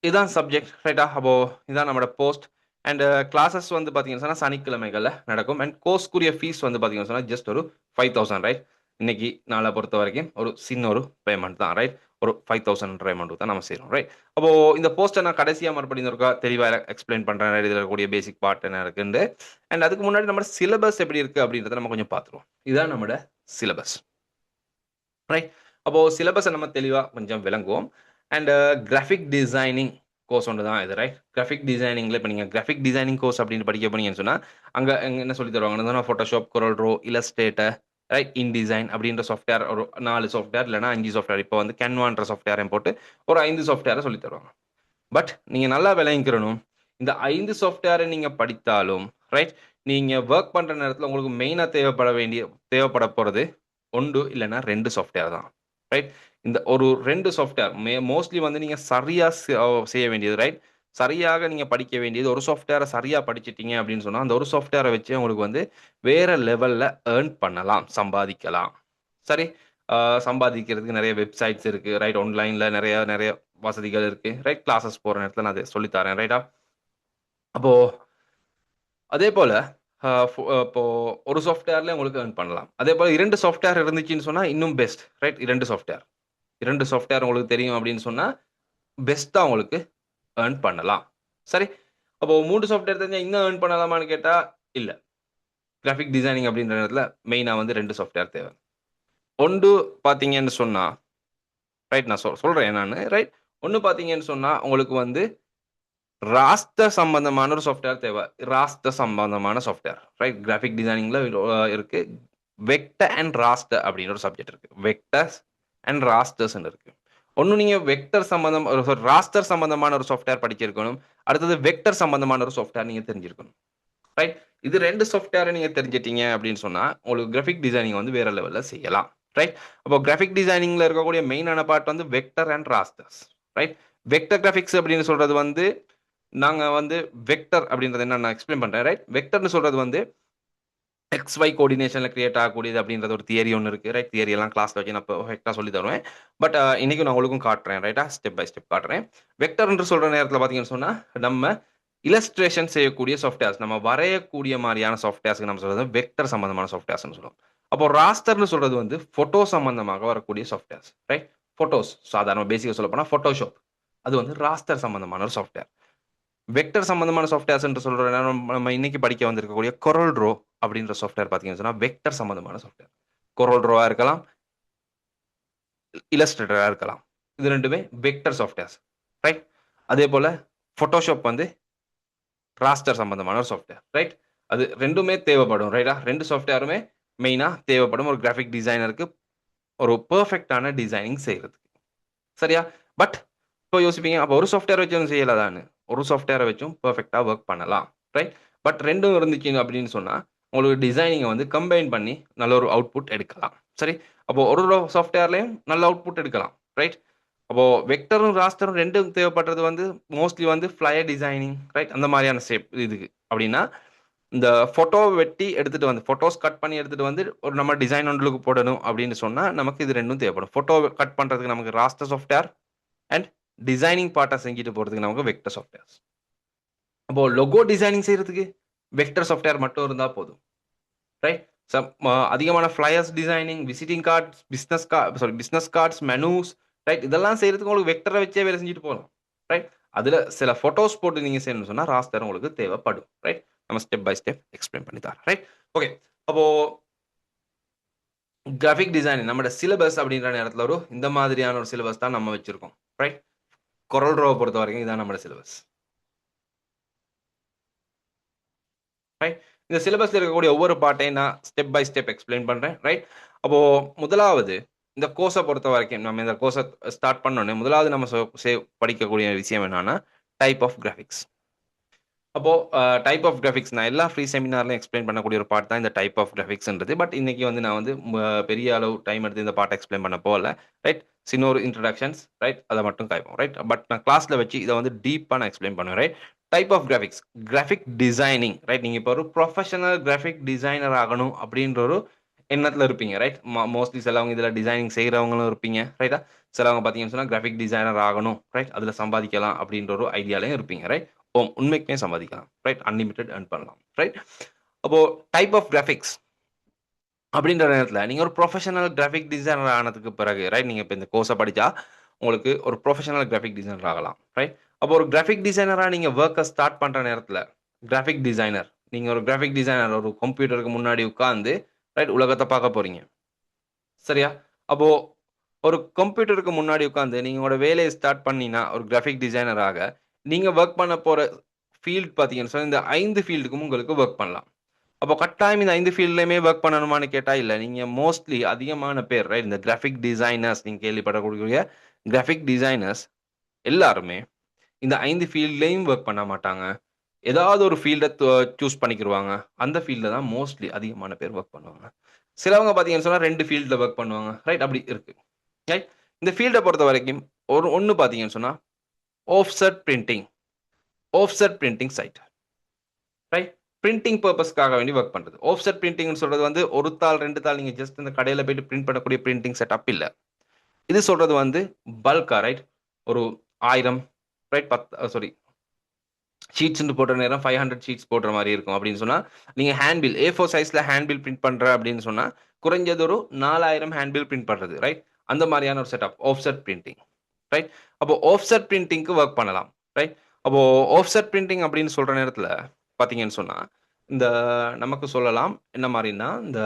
இதான் சப்ஜெக்ட். ரைட்டா? அப்போ இதான் நம்மோட போஸ்ட். அண்ட் கிளாஸஸ் வந்து பார்த்தீங்கன்னு சொன்னா, சனிக்கிழமைகள்ல நடக்கும். அண்ட் கோர்ஸ்க்குரிய ஃபீஸ் வந்து பார்த்தீங்கன்னு சொன்னா, ஜஸ்ட் ஒரு 5000 ரைட். இன்னைக்கு நாள பொறுத்தவரைக்கும் ஒரு சின்ன ஒரு பேமெண்ட் தான். ரைட். ஒரு 5000 அமௌண்ட் தான் நம்ம செய்றோம். ரைட். அப்போ இந்த போஸ்ட்ட நான் கடைசியா மறுபடியும் ஒருக்கா தெளிவா எக்ஸ்ப்ளைன் பண்றேன். இதுல இருக்கக்கூடிய பேசிக் பார்ட் என்ன இருக்குன்னு. அண்ட் அதுக்கு முன்னாடி நம்ம சிலபஸ் எப்படி இருக்கு அப்படின்றத நம்ம கொஞ்சம் பார்த்துருவோம். இதுதான் நம்மோட சிலபஸ். ரைட். அப்போ சிலபஸ நம்ம தெளிவா கொஞ்சம் விளங்குவோம். அண்ட் கிராஃபிக் டிசைனிங் கோர்ஸ் ஒன்று தான் இது. ரைட். கிராஃபிக் டிசைனிங்ல இப்ப நீங்க கிராஃபிக் டிசைனிங் கோர்ஸ் அப்படின்னு படிக்க போனீங்கன்னு சொன்னா, அங்க என்ன சொல்லி தருவாங்கன்னா, Photoshop, Corel Draw, Illustrator, right, InDesign அப்படின்ற சாஃப்ட்வேர் ஒரு 4 சாஃப்ட்வேர் இல்லன்னா 5 சாஃப்ட்வேர். இப்போ வந்து Canvaன்ற சாஃப்ட்வேரையும் போட்டு ஒரு 5 சாஃப்ட்வேர சொல்லி தருவாங்க. பட் நீங்க நல்லா விளங்கிக்கிறணும். இந்த 5 சாஃப்ட்வேர நீங்க படித்தாலும், ரைட், நீங்க வொர்க் பண்ற நேரத்துல உங்களுக்கு மெயினா தேவைப்பட போறது 1 இல்லன்னா 2 சாஃப்ட்வேர் தான். ரைட். இந்த ஒரு 2 சாஃப்ட்வேர் மோஸ்ட்லி வந்து நீங்க சரியா செய்ய வேண்டியது ரைட். சரியாக நீங்க படிக்க வேண்டியது ஒரு சாஃப்ட்வேர சரியா படிச்சுட்டீங்க அப்படின்னு சொன்னா, அந்த ஒரு சாஃப்ட்வேர வச்சு உங்களுக்கு வந்து வேற லெவல்ல ஏர்ன் பண்ணலாம், சம்பாதிக்கலாம். சரி. சம்பாதிக்கிறதுக்கு நிறைய வெப்சைட்ஸ் இருக்கு, ரைட்? ஆன்லைன்ல நிறைய நிறைய வசதிகள் இருக்கு, ரைட்? கிளாஸஸ் போற நேரத்துல நான் அதை சொல்லித்தரேன், ரைட்டா? அப்போ அதே போல இப்போ ஒரு சாஃப்ட்வேர்ல உங்களுக்கு earn பண்ணலாம். அதே போல 2 சாஃப்ட்வேர் இருந்துச்சுன்னு சொன்னா இன்னும் பெஸ்ட், ரைட்? 2 சாஃப்ட்வேர் உங்களுக்கு தெரியும் அப்படின்னு சொன்னா பெஸ்ட்டா உங்களுக்கு earn பண்ணலாம். சரி. அப்போ 3 சாஃப்ட்வேர் தெரிஞ்சா இன்னும் earn பண்ணலாமான்னு கேட்டா இல்ல. கிராஃபிக் டிசைனிங் அப்படின்ற இடத்துல மெயினா வந்து 2 சாஃப்ட்வேர் தேவை. ஒன்று பார்த்தீங்கன்னு சொன்னா, ரைட்? நான் சொல்றேன் என்னான்னு, ரைட்? ஒண்ணு பார்த்தீங்கன்னு சொன்னா உங்களுக்கு வந்து ராஸ்டர் சம்பந்தமான ஒரு சாஃப்ட்வேர் தேவை. ராஸ்டர் சம்பந்தமான சாஃப்ட்வேர், ரைட்? கிராஃபிக் டிசைனிங்ல இருக்கு. வெக்டர் அண்ட் ராஸ்டர் அப்படின்னு ஒரு சப்ஜெக்ட் இருக்கு. வெக்டர்ஸ் அண்ட் ராஸ்டர்ஸ்ன்னு இருக்கு. ஒண்ணு நீங்க வெக்டர் சம்பந்தம் ராஸ்டர் சம்பந்தமான ஒரு சாஃப்ட்வேர் படிச்சிருக்கணும். அடுத்தது வெக்டர் சம்பந்தமான ஒரு சாஃப்ட்வேர் நீங்க தெரிஞ்சிருக்கணும், ரைட்? இது 2 சாஃப்ட்வேரை நீங்க தெரிஞ்சிட்டீங்க அப்படின்னு சொன்னா உங்களுக்கு கிராஃபிக் டிசைனிங் வந்து வேற லெவல்ல செய்யலாம், ரைட்? அப்போ கிராஃபிக் டிசைனிங்ல இருக்கக்கூடிய மெயினான பார்ட் வந்து vector and rasters, right? Vector graphics அப்படின்னு சொல்றது வந்து நாங்க வந்து வெக்டர் அப்படின்றது என்ன நான் எக்ஸ்பிளைன் பண்றேன், ரைட்? வெக்டர்னு சொல்றது வந்து எக்ஸ் ஒய் கோஆர்டினேஷன்ல கிரியேட் ஆகக்கூடியது அப்படின்றது ஒரு தியரி ஒன்று இருக்கு, ரைட்? தியரி எல்லாம் கிளாஸ்ல வச்சு நான் பெர்ஃபெக்ட்டா சொல்லி தருவேன். பட் இன்னைக்கு நான் உங்களுக்கும் காட்டுறேன், ரைட்டா? ஸ்டெப் பை ஸ்டெப் காட்டுறேன். வெக்டர் என்று சொல்ற நேரத்தில் பார்த்தீங்கன்னு சொன்னா நம்ம இல்லஸ்ட்ரேஷன் செய்யக்கூடிய சாஃப்ட்வேர்ஸ், நம்ம வரையக்கூடிய மாதிரியான சாஃப்ட்வேர்ஸ்க்கு நம்ம சொல்றது வெக்டர் சம்பந்தமான சாஃப்ட்வேர்ஸ்னு சொல்லுவோம். அப்போ ராஸ்டர்னு சொல்றது வந்து போட்டோ சம்பந்தமாக வரக்கூடிய சாஃப்ட்வேர்ஸ், ரைட்? போட்டோஸ் சாதாரண பேசிக்கா சொல்ல போனா போட்டோஷாப், அது வந்து ராஸ்டர் சம்பந்தமான ஒரு சாஃப்ட்வேர். வெக்டர் சம்பந்தமான சாஃப்ட்வேர்ஸ் என்று சொல்ற நேரம் நம்ம இன்னைக்கு படிக்க வந்திருக்கக்கூடிய கொரல் ட்ரோ அப்படின்ற சாஃப்ட்வேர் பார்த்தீங்கன்னு சொன்னா வெக்டர் சம்பந்தமான சாஃப்ட்வேர். கொரல் ட்ரோவா இருக்கலாம், இல்லஸ்ட்ரேட்டரா இருக்கலாம். இது ரெண்டுமே வெக்டர் சாஃப்ட்வேர்ஸ், ரைட்? அதே போல போட்டோஷாப் வந்து ராஸ்டர் சம்பந்தமான ஒரு சாஃப்ட்வேர், ரைட்? அது ரெண்டுமே தேவைப்படும், ரைட்டா? 2 சாஃப்ட்வேருமே மெயினா தேவைப்படும் ஒரு கிராஃபிக் டிசைனருக்கு ஒரு பெர்ஃபெக்ட்டான டிசைனிங் செய்யறதுக்கு. சரியா? பட் இப்போ யோசிப்பீங்க, அப்போ ஒரு சாஃப்ட்வேர் வச்சும் செய்யலாதான்னு? ஒரு சாஃப்ட்வேரை வச்சும் பெர்ஃபெக்ட்டா ஒர்க் பண்ணலாம், ரைட்? பட் 2ம் இருந்துச்சு அப்படின்னு சொன்னா உங்களுக்கு டிசைனிங்கை வந்து கம்பைன் பண்ணி நல்ல ஒரு அவுட்புட் எடுக்கலாம். சரி. அப்போ ஒரு சாஃப்ட்வேர்லயும் நல்ல அவுட்புட் எடுக்கலாம், ரைட்? அப்போ வெக்டரும் ராஸ்டரும் 2ம் தேவைப்படுறது வந்து மோஸ்ட்லி வந்து ஃபிளயர் டிசைனிங், ரைட்? அந்த மாதிரியான ஷேப் இதுக்கு அப்படின்னா இந்த ஃபோட்டோ வெட்டி எடுத்துட்டு வந்து ஃபோட்டோஸ் கட் பண்ணி எடுத்துட்டு வந்து ஒரு நம்ம டிசைன் ஒன்றுக்கு போடணும் அப்படின்னு சொன்னா நமக்கு இது 2ம் தேவைப்படும். ஃபோட்டோ கட் பண்றதுக்கு நமக்கு ராஸ்டர் சாஃப்ட்வேர் அண்ட் டிசைனிங் பார்ட்டை செஞ்சுட்டு போறதுக்கு நமக்கு வெக்டர் சாஃப்ட்வேர்ஸ். அப்போ லோகோ டிசைனிங் செய்யறதுக்கு வெக்டர் சாஃப்ட்வேர் மட்டும் இருந்தா போதும், ரைட்? அதிகமான flyers designing, visiting cards, business cards, menus, right? இதெல்லாம் செய்யறதுக்கு உங்களுக்கு வெக்டரை வச்சே வேலை செஞ்சுட்டு போகலாம், ரைட்? அதுல சில போட்டோஸ் போட்டு நீங்க செய்யணும்னு சொன்னா ராஸ்டர் உங்களுக்கு தேவைப்படும், ரைட்? நம்ம ஸ்டெப் பை ஸ்டெப் எக்ஸ்பிளைன் பண்ணி தரோம், ரைட்? ஓகே. அப்போ கிராஃபிக் டிசைன் நம்மளோட சிலபஸ் அப்படின்ற நேரத்தில் இந்த மாதிரியான ஒரு சிலபஸ் தான் நம்ம வச்சிருக்கோம், ரைட்? கொரல் ட்ரோவை பொறுத்த வரைக்கும் இதான் நம்மளோட சிலபஸ், ரைட்? இந்த சிலபஸ்ல இருக்கக்கூடிய ஒவ்வொரு பார்ட்டையும் நான் ஸ்டெப் பை ஸ்டெப் எக்ஸ்பிளைன் பண்றேன், ரைட்? அப்போ முதலாவது இந்த கோர்ஸை பொறுத்த வரைக்கும் நம்ம இந்த கோர்ஸை ஸ்டார்ட் பண்ணோன்னே முதலாவது நம்ம படிக்கக்கூடிய விஷயம் என்னன்னா டைப் ஆஃப் கிராஃபிக்ஸ். அப்போ டைப் ஆஃப் கிராஃபிக்ஸ் நான் எல்லா ஃப்ரீ செமினார்லையும் எக்ஸ்பிளைன் பண்ணக்கூடிய ஒரு பார்ட் தான் இந்த டைப் ஆஃப் கிராஃபிக்ஸ்ன்றது. பட் இன்னைக்கு வந்து நான் வந்து பெரிய அளவு டைம் எடுத்து இந்த பார்ட் எக்ஸ்பிளைன் பண்ண போகல, ரைட்? சின்ன ஒரு இன்ட்ரடக்ஷன்ஸ், ரைட்? அதை மட்டும் காய்ப்போம், ரைட்? பட் நான் கிளாஸ்ல வச்சு இதை வந்து டீப்பாக நான் எக்ஸ்பிளைன் பண்ணுவேன், right? Type of graphics, graphic designing, right? நீங்கள் இப்போ ஒரு ப்ரொஃபஷனல் கிராஃபிக் டிசைனர் ஆகணும் அப்படின்ற ஒரு எண்ணத்தில் இருப்பீங்க, ரைட்? மோஸ்ட்லி சிலவங்க இதில் டிசைனிங் செய்கிறவங்களும் இருப்பீங்க, ரைட்டா? சிலவங்க பார்த்தீங்கன்னு சொன்னால் கிராஃபிக் டிசைனர் ஆகணும், ரைட்? அதில் சம்பாதிக்கலாம் அப்படின்ற ஒரு ஐடியாலையும் இருப்பீங்க, ரைட்? உண்மைக்குமே சம்பாதிக்கலாம், ரைட்? அன்லிமிட்டெட் earn பண்ணலாம், ரைட்? அப்போ டைப் ஆஃப் கிராஃபிக்ஸ் அப்படின்ற நேரத்தில் நீங்க ஒரு ப்ரொஃபஷனல் கிராஃபிக் டிசைனர் ஆனதுக்கு பிறகு, ரைட்? நீங்க இப்போ இந்த கோர்ஸை படிச்சா உங்களுக்கு ஒரு ப்ரொஃபஷனல் கிராஃபிக் டிசைனர் ஆகலாம், ரைட்? அப்போ ஒரு கிராஃபிக் டிசைனரா நீங்க ஒர்க்கை ஸ்டார்ட் பண்ற நேரத்தில் கிராஃபிக் டிசைனர், நீங்க ஒரு கிராஃபிக் டிசைனர் ஒரு கம்ப்யூட்டருக்கு முன்னாடி உட்கார்ந்து, ரைட்? உலகத்தை பார்க்க போறீங்க, சரியா? அப்போ ஒரு கம்ப்யூட்டருக்கு முன்னாடி உட்கார்ந்து நீங்க உங்களோட வேலையை ஸ்டார்ட் பண்ணீங்கன்னா ஒரு கிராஃபிக் டிசைனராக நீங்க ஒர்க் பண்ண போற ஃபீல்ட் பார்த்தீங்கன்னு சொன்னா இந்த 5 ஃபீல்டுக்கும் உங்களுக்கு ஒர்க் பண்ணலாம். அப்போ கட்டாயம் இந்த 5 ஃபீல்ட்லயுமே ஒர்க் பண்ணணுமான்னு கேட்டா இல்ல. நீங்க மோஸ்ட்லி அதிகமான பேர், ரைட்? இந்த கிராஃபிக் டிசைனர்ஸ் நீங்க கேள்விப்படக்கூடிய கிராஃபிக் டிசைனர்ஸ் எல்லாருமே இந்த 5 ஃபீல்ட்லயும் ஒர்க் பண்ண மாட்டாங்க. ஏதாவது ஒரு ஃபீல்ட சூஸ் பண்ணிக்கிருவாங்க. அந்த ஃபீல்ட்ல தான் மோஸ்ட்லி அதிகமான பேர் ஒர்க் பண்ணுவாங்க. சிலவங்க பார்த்தீங்கன்னு சொன்னா 2 ஃபீல்ட்ல ஒர்க் பண்ணுவாங்க, ரைட்? அப்படி இருக்கு, ரைட்? இந்த ஃபீல்ட பொறுத்தவரைக்கும் ஒண்ணு பார்த்தீங்கன்னு சொன்னா offset printing, offset printing side, right? Printing பர்பஸ்க்காக வேண்டி ஒர்க் பண்றது. ஆஃப்செட் பிரிண்டிங்னு சொல்றது வந்து ஒரு தாள், 2 தாள் நீங்க ஜஸ்ட் இந்த கடையில போயிட்டு பிரிண்ட் பண்ணக்கூடிய பிரிண்டிங் செட்டப் இல்ல. இது சொல்றது வந்து பல்கா ரைட். ஒரு 1000 ரைட் 10 சாரி ஷீட்ஸ்ன்னு போடுற நேரம் 500 ஷீட்ஸ் போடுற மாரி இருக்கும் அப்படின்னு சொன்னா, நீங்க ஹேண்ட் பில் A4 சைஸ்ல ஹேண்ட் பில் பிரிண்ட் பண்றேன் அப்படின்னு சொன்னா, குறைஞ்சது ஒரு 4000 ஹேண்ட் பில் பிரிண்ட் பண்றது ரைட். அந்த மாரியான ஒரு செட்டப் ஆஃப்செட் பிரிண்டிங் ரைட். அப்போ ஆஃப்செட் பிரிண்டிங்க்கு வொர்க் பண்ணலாம் ரைட். அப்போ ஆஃப்செட் பிரிண்டிங் அப்படின்னு சொல்ற நேரத்துல பார்த்தீங்கன்னு சொன்னா, இந்த நமக்கு சொல்லலாம் என்ன மாரின்னா, இந்த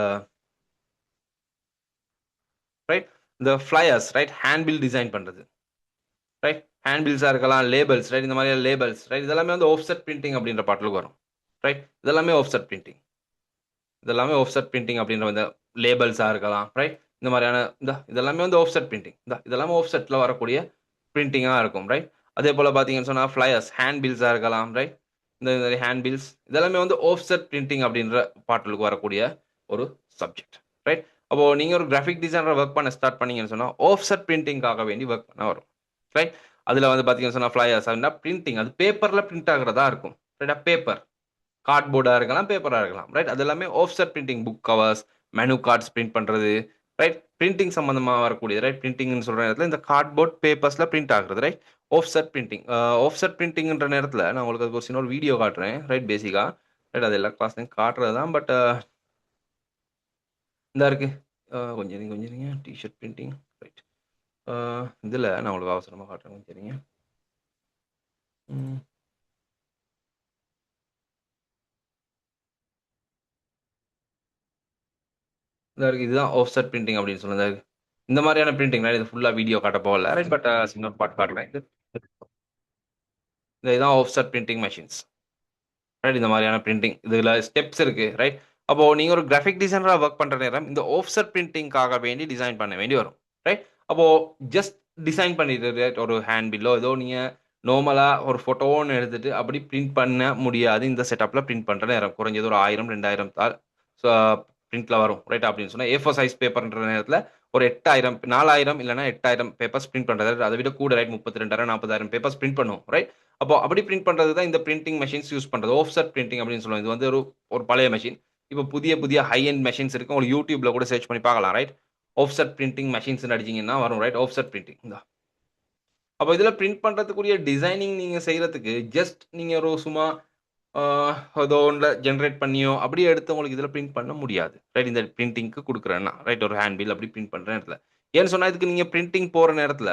ரைட் இந்த flyers right hand bill design பண்றது. ரைட். ஹேண்ட் பில்ஸா இருக்கலாம், லேபல்ஸ் ரைட் இந்த மாரியான லேபல்ஸ் ரைட். இதெல்லாமே வந்து ஆஃப்செட் பிரிண்டிங் அப்படின்ற பாட்டுலுக்கு வரும். ரைட். இதெல்லாமே ஆஃப்செட் பிரிண்டிங். இதெல்லாமே ஆஃப்செட் பிரிண்டிங் அப்படின்ற இந்த லேபல்ஸா இருக்கலாம். ரைட். இந்த மாரியான இதெல்லாமே வந்து ஆஃப்செட் பிரிண்டிங். இதெல்லாமே ஆஃப்செட்ல வரக்கூடிய பிரிண்டிங்கா இருக்கும். ரைட். அதேபோல பார்த்தீங்கன்னு சொன்னா ஃப்ளையர்ஸ், ஹேண்ட் பில்ஸா இருக்கலாம். ரைட். இந்த ஹேண்ட் பில்ஸ் இதெல்லாமே வந்து ஆஃப்செட் பிரிண்டிங் அப்படின்ற பாட்டுலுக்கு வரக்கூடிய ஒரு சப்ஜெக்ட். ரைட். அப்போ நீங்க ஒரு கிராஃபிக் டிசைனரா வொர்க் பண்ண ஸ்டார்ட் பண்ணீங்கன்னு சொன்னா, ஆஃப்செட் பிரிண்டிங்காக வேண்டி வொர்க் பண்ண வரும். ரைட். அதுல வந்து பார்த்தீங்கன்னு சொன்னா ஃப்ளையர்ஸ் அப்படின்னா பிரிண்டிங். அது பேப்பர்ல பிரிண்ட் ஆகுறதா இருக்கும். ரைட்டா பேப்பர். கார்ட்போர்டா இருக்கலாம், பேப்பரா இருக்கலாம். ரைட். அது எல்லாமே offset printing. Book covers, menu cards print பண்றது. ரைட். பிரிண்டிங் சம்பந்தமா வரக்கூடியது. ரைட். பிரிண்டிங்னு சொல்ற நேரத்துல இந்த கார்ட்போர்ட், பேப்பர்ஸ்ல பிரிண்ட் ஆகுறது. ரைட். Offset printing. ஆஃப்செட் பிரிண்டிங்ன்ற நேரத்துல நான் உங்களுக்கு அதுக்கு ஒரு சின்ன ஒரு வீடியோ காட்டுறேன். ரைட் பேசிக்கா. ரைட். அது எல்லா கிளாஸ்லயும் காட்டுறது தான். பட் இந்தா இருக்கு. கொஞ்சம் இருங்க, கொஞ்சம் இருங்க. Tea shirt printing. ரைட். அ இதுல நான் உங்களுக்கு அவசரமா காட்டுறேன். கொஞ்சம் இருங்க. ம். இதா இருக்கு. இதுதான் ஆஃப்செட் பிரிண்டிங் அப்படின்னு சொல்லுது. இந்த மாதிரியான பிரிண்டிங் இது ஃபுல்லா வீடியோ காட்ட போகல. ரைட். பட் சின்ன பார்ட் காட்டுறேன். இதுதான் ஆஃப்செட் பிரிண்டிங் மெஷின்ஸ். ரைட். இந்த மாதிரியான பிரிண்டிங். இதுல ஸ்டெப்ஸ் இருக்கு. ரைட். அப்போ நீங்க ஒரு கிராஃபிக் டிசைனரா ஒர்க் பண்ற நேரம் இந்த ஆஃப்செட் பிரிண்டிங்காக வேண்டி டிசைன் பண்ண வேண்டி வரும். ரைட். அப்போ ஜஸ்ட் டிசைன் பண்ணிட்டு ரைட் ஒரு ஹேண்ட் பில்லோ ஏதோ நீங்க நார்மலா ஒரு ஃபோட்டோன்னு எடுத்துட்டு அப்படி பிரிண்ட் பண்ண முடியாது. இந்த செட்டப்ல பிரிண்ட் பண்ற நேரம். குறைஞ்சது ஒரு 1000, 2000 தாள் ஸோ பிரிண்ட்ல வரும். ரைட் அப்படின்னு சொன்னா A4 சைஸ் பேப்பர்ன்ற நேரத்துல ஒரு 8000, 4000 இல்லன்னா 8000 பேப்பர்ஸ் பிரிண்ட் பண்றது. அதை விட கூட ரைட் 32,000, 40,000 பேப்பர்ஸ் பிரிண்ட் பண்ணும். ரைட். அப்போ அப்படி பிரிண்ட் பண்றது தான் இந்த பிரிண்டிங் மெஷின்ஸ் யூஸ் பண்றது. ஆஃப்செட் பிரிண்டிங் அப்படின்னு சொல்லுவாங்க. இது வந்து ஒரு ஒரு பழைய மெஷின். இப்போ புதிய புதிய ஹை எண்ட் மெஷின்ஸ் இருக்கு. உங்களுக்கு YouTubeல கூட சர்ச் பண்ணி பார்க்கலாம். ரைட். ஆஃப்செட் பிரிண்டிங் மெஷின்ஸ்ன்னு அடிச்சீங்கன்னா வரும். ரைட். Offset printing. அப்போ இதுல பிரிண்ட் பண்றதுக்குரிய டிசைனிங் நீங்க செய்யறதுக்கு ஜஸ்ட் நீங்க ஒரு சும்மா ஆ ஏதோ ஒண்ணுல ஜெனரேட் பண்ணியோ அப்படியே எடுத்து உங்களுக்கு இதுல பிரிண்ட் பண்ண முடியாது. ரைட். இந்த பிரிண்டிங்க்கு குடுக்குறேன்னா. ரைட். ஒரு ஹேண்ட் பில் அப்படி பிரிண்ட் பண்ற நேரத்துல. ஏன்னு சொன்னா இதுக்கு நீங்க பிரிண்டிங் போற நேரத்துல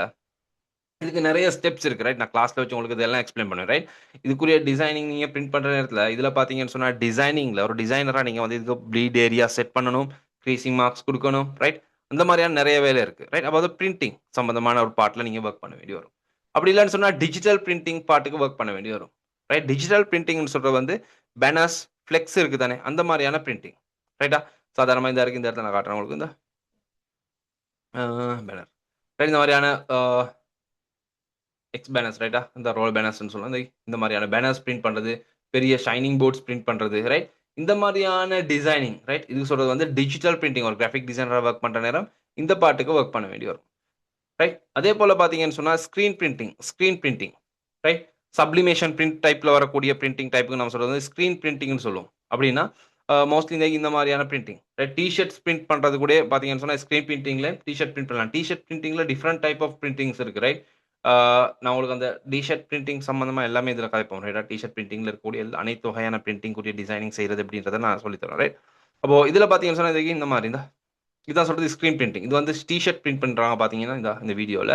இதுக்கு நெறைய ஸ்டெப்ஸ் இருக்கு. ரைட். நான் கிளாஸ்ல வச்சு உங்களுக்கு இதெல்லாம் எக்ஸ்ப்ளைன் பண்ணுவேன். ரைட். இதுக்குரிய டிசைனிங் நீங்க பிரிண்ட் பண்ற நேரத்துல, இதுல பார்த்தீங்கன்னு சொன்னா, டிசைனிங்ல ஒரு டிசைனரா நீங்க வந்து இதுக்கு ப்ளீட் ஏரியா செட் பண்ணணும். க்ரீசிங் மார்க்ஸ் குடுக்கணும். ரைட். அந்த மாரியான நெறைய வேலை இருக்கு. ரைட். அப்ப அது பிரிண்டிங் சம்பந்தமான ஒரு பார்ட்ல நீங்க வொர்க் பண்ண வேண்டி வரும். அப்படி இல்லன்னு சொன்னா, டிஜிட்டல் பிரிண்டிங் பார்ட்டுக்கு வொர்க் பண்ண வேண்டி வரும். ரைட். டிஜிட்டல் பிரிண்டிங்ன்னு சொல்றது வந்து பேனர்ஸ், ஃப்ளெக்ஸ் இருக்கு தானே, அந்த மாரியான பிரிண்டிங். ரைட்டா? சாதாரணமா இந்த இருக்கு. இந்த இடத்துல நான் காட்டுறேன் உங்களுக்கு. இந்த அ பேனர். ரைட். இந்த மாரியான அ எக்ஸ் பேனர்ஸ் ரைட்டா? இந்த ரோல் பேனர்ஸ்ன்னு சொல்லுவோம். இந்த மாரியான பேனர்ஸ் பிரிண்ட் பண்றது, பெரிய ஷைனிங் போர்ட்ஸ் பிரிண்ட் பண்றது, ரைட்? இந்த மாரியான டிசைனிங், ரைட்? இதுக்கு சொல்றது வந்து டிஜிட்டல் பிரிண்டிங். ஒரு கிராபிக் டிசைனரா வொர்க் பண்ற நேரம், இந்த பார்ட்டுக்கு வொர்க் பண்ண வேண்டி வரும். ரைட்? அதே போல பார்த்தீங்கன்னு சொன்னா, screen printing, right? Sublimation print டைப்ல வரக்கூடிய பிரிண்டிங் டைப்க்கு நம்ம சொல்றது வந்து ஸ்கிரீன் பிரிண்டிங்ன்னு சொல்லுவோம். அப்படின்னா, மோஸ்ட்லி இந்த மாரியான printing. Right? T shirts print பண்றது கூட பார்த்தீங்கன்னு சொன்னா, ஸ்கிரீன் பிரிண்டிங்ல டீ ஷர்ட் பிரிண்ட் பண்ணலாம். டீ ஷர்ட் பிரிண்டிங்ல டிஃபரெண்ட் டைப் ஆஃப் பிரிண்டிங்ஸ் இருக்கு, ரைட்? ஆ நான் உங்களுக்கு அந்த டீ ஷர்ட் பிரிண்டிங் சம்மந்தமா எல்லாமே இதில கதைப்போம். ரைட்டா? டீ ஷர்ட் பிரிண்டிங்ல இருக்கக்கூடிய அனைத்து வகையான பிரிண்டிங் கூடிய டிசைனிங் செய்றது எப்படின்றத நான் சொல்லி தரேன், ரைட்? அப்போ இதில பார்த்தீங்கன்னு சொன்னா, இந்த மாரி இதான் சொல்றது ஸ்கிரீன் பிரிண்டிங். இது வந்து டீ ஷர்ட் பிரிண்ட் பண்றாங்க பார்த்தீங்கன்னா, இந்த வீடியோல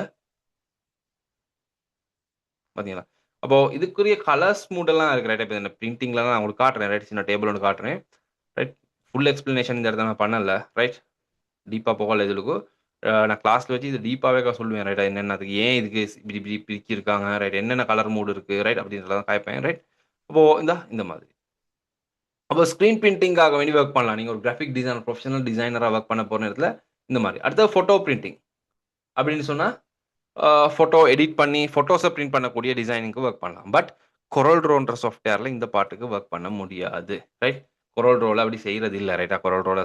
பார்த்தீங்களா? அப்போ இதுக்குரிய கலர்ஸ் மூடெல்லாம் இருக்கு, ரைட்டா? இப்ப இந்த பிரிண்டிங்ல நான் உங்களுக்கு காட்டுறேன், ரைட்? சின்ன டேபிள் ஒண்ணு காட்டுறேன். ரைட்? ஃபுல் எக்ஸ்ப்ளனேஷன் இந்த இடத்துல நான் பண்ணல, ரைட்? டீப்பா போகல இதுலுக்கு. நான் கிளாஸ்ல வச்சு இது டீப்பாவே சொல்லுவேன், ரைட்டா? என்னென்ன அதுக்கு ஏன் இதுக்கு இப்படி இப்படி பிரிக்கியிருக்காங்க, ரைட்? என்னென்ன கலர் மோடு இருக்கு, ரைட்? அப்படின்றதெல்லாம் காய்ப்பேன், ரைட்? அப்போ இந்த மாதிரி. அப்போ ஸ்க்ரீன் பிரிண்டிங்காக வேண்டி வொர்க் பண்ணலாம். நீங்க ஒரு கிராபிக் டிசைனர், ப்ரொஃபஷனல் டிசைனரா வொர்க் பண்ண போற நேரத்துல இந்த மாரி. அடுத்தது ஃபோட்டோ பிரிண்டிங் அப்படின்னு சொன்னா ஃபோட்டோ எடிட் பண்ணி, ஃபோட்டோஸ பிரிண்ட் பண்ணக்கூடிய டிசைனிங்க்கு வொர்க் பண்ணலாம். பட் Corel Drowன்ற சாஃப்ட்வேர்ல இந்த பார்ட்டுக்கு வொர்க் பண்ண முடியாது. ரைட்? Corel Drowல அப்படி செய்றது இல்ல. ரைட்டா? Corel Drowல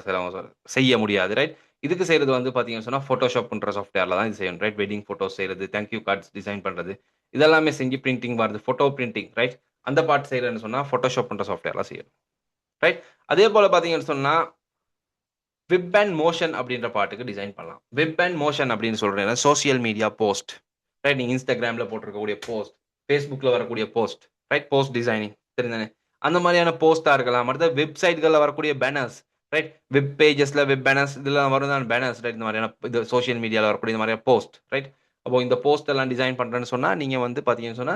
செய்ய முடியாது. ரைட்? இதுக்கு செய்றது வந்து பார்த்தீங்கன்னு சொன்னா, Photoshopன்ற சாஃப்ட்வேர்ல தான் இது செய்யணும். ரைட்? வெட்டிங் ஃபோட்டோஸ் செய்றது, தேங்க் யூ கார்ட்ஸ் டிசைன் பண்றது. இதெல்லாமே செஞ்சு பிரிண்டிங் வரது. Photo printing right? அந்த பார்ட் செய்றேன்னு சொன்னா, Photoshopன்ற சாஃப்ட்வேர்ல செய்யணும். ரைட்? அதே போல பார்த்தீங்கன்னு சொன்னா, வெப் அண்ட் மோஷன் அப்படின்ற பாட்டுக்கு டிசைன் பண்ணலாம். வெப் அண்ட் மோஷன் அப்படின்னு சொல்றேன்னா, சோசியல் மீடியா போஸ்ட். ரைட்? நீங்க Instagramல போட்டிருக்கக்கூடிய போஸ்ட், Facebookல வரக்கூடிய போஸ்ட், ரைட்? போஸ்ட் டிசைனிங் சரிதானே? அந்த மாரியான போஸ்ட்டா இருக்கலாம். அடுத்தது வெப்சைட்கள்ல வரக்கூடிய பேனர்ஸ், ரைட்? வெப் பேஜஸ்ல வெப் பேனர்ஸ் இதெல்லாம் வரும் தான் பேனர்ஸ், ரைட்? இந்த மாரியான இது சோசியல் மீடியால வரக்கூடிய இந்த மாரியான போஸ்ட், ரைட்? அப்போ இந்த போஸ்ட் எல்லாம் டிசைன் பண்றேன்னு சொன்னா, நீங்க வந்து பார்த்தீங்கன்னு சொன்னா,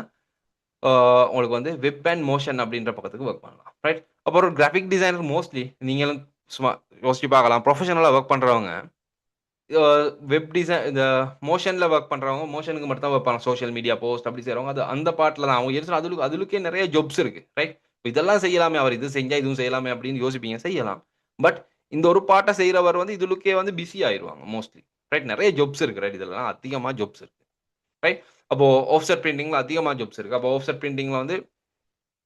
ஆ உங்களுக்கு வந்து வெப் அண்ட் மோஷன் அப்படின்ற பக்கத்துக்கு வொர்க் பண்ணலாம். ரைட்? அப்புறம் கிராபிக் டிசைனர் மோஸ்ட்லி நீங்களும் சும்மா யோசிச்சு பார்க்கலாம். ப்ரொஃபஷனலா வொர்க் பண்றவங்க, அ வெப் டிசைன் இந்த மோஷன்ல வொர்க் பண்றவங்க, மோஷனுக்கு மட்டும் தான் வைப்பாங்க. சோசியல் மீடியா போஸ்ட் அப்படி செய்றவங்க, அது அந்த பார்ட்ல தான். அவங்க எரிச்சல் அதுலுக்கே நெறைய ஜாப்ஸ் இருக்கு. ரைட்? இதெல்லாம் செய்யலாமே, அவர் இது செஞ்சா இதுவும் செய்யலாமே அப்படின்னு யோசிப்பீங்க. செய்யலாம். பட் இந்த ஒரு பார்ட்ட செய்றவர் வந்து இதுலுக்கே வந்து பிஸி ஆயிருவாங்க மோஸ்ட்லி. ரைட்? நெறைய ஜாப்ஸ் இருக்கு. ரைட்? இதெல்லாம் அதிகமா ஜாப்ஸ் இருக்கு. ரைட்? அப்போ ஆஃப்செட் பிரிண்டிங்ல அதிகமா ஜாப்ஸ் இருக்கு. அப்போ ஆஃப்செட் பிரிண்டிங்ல வந்து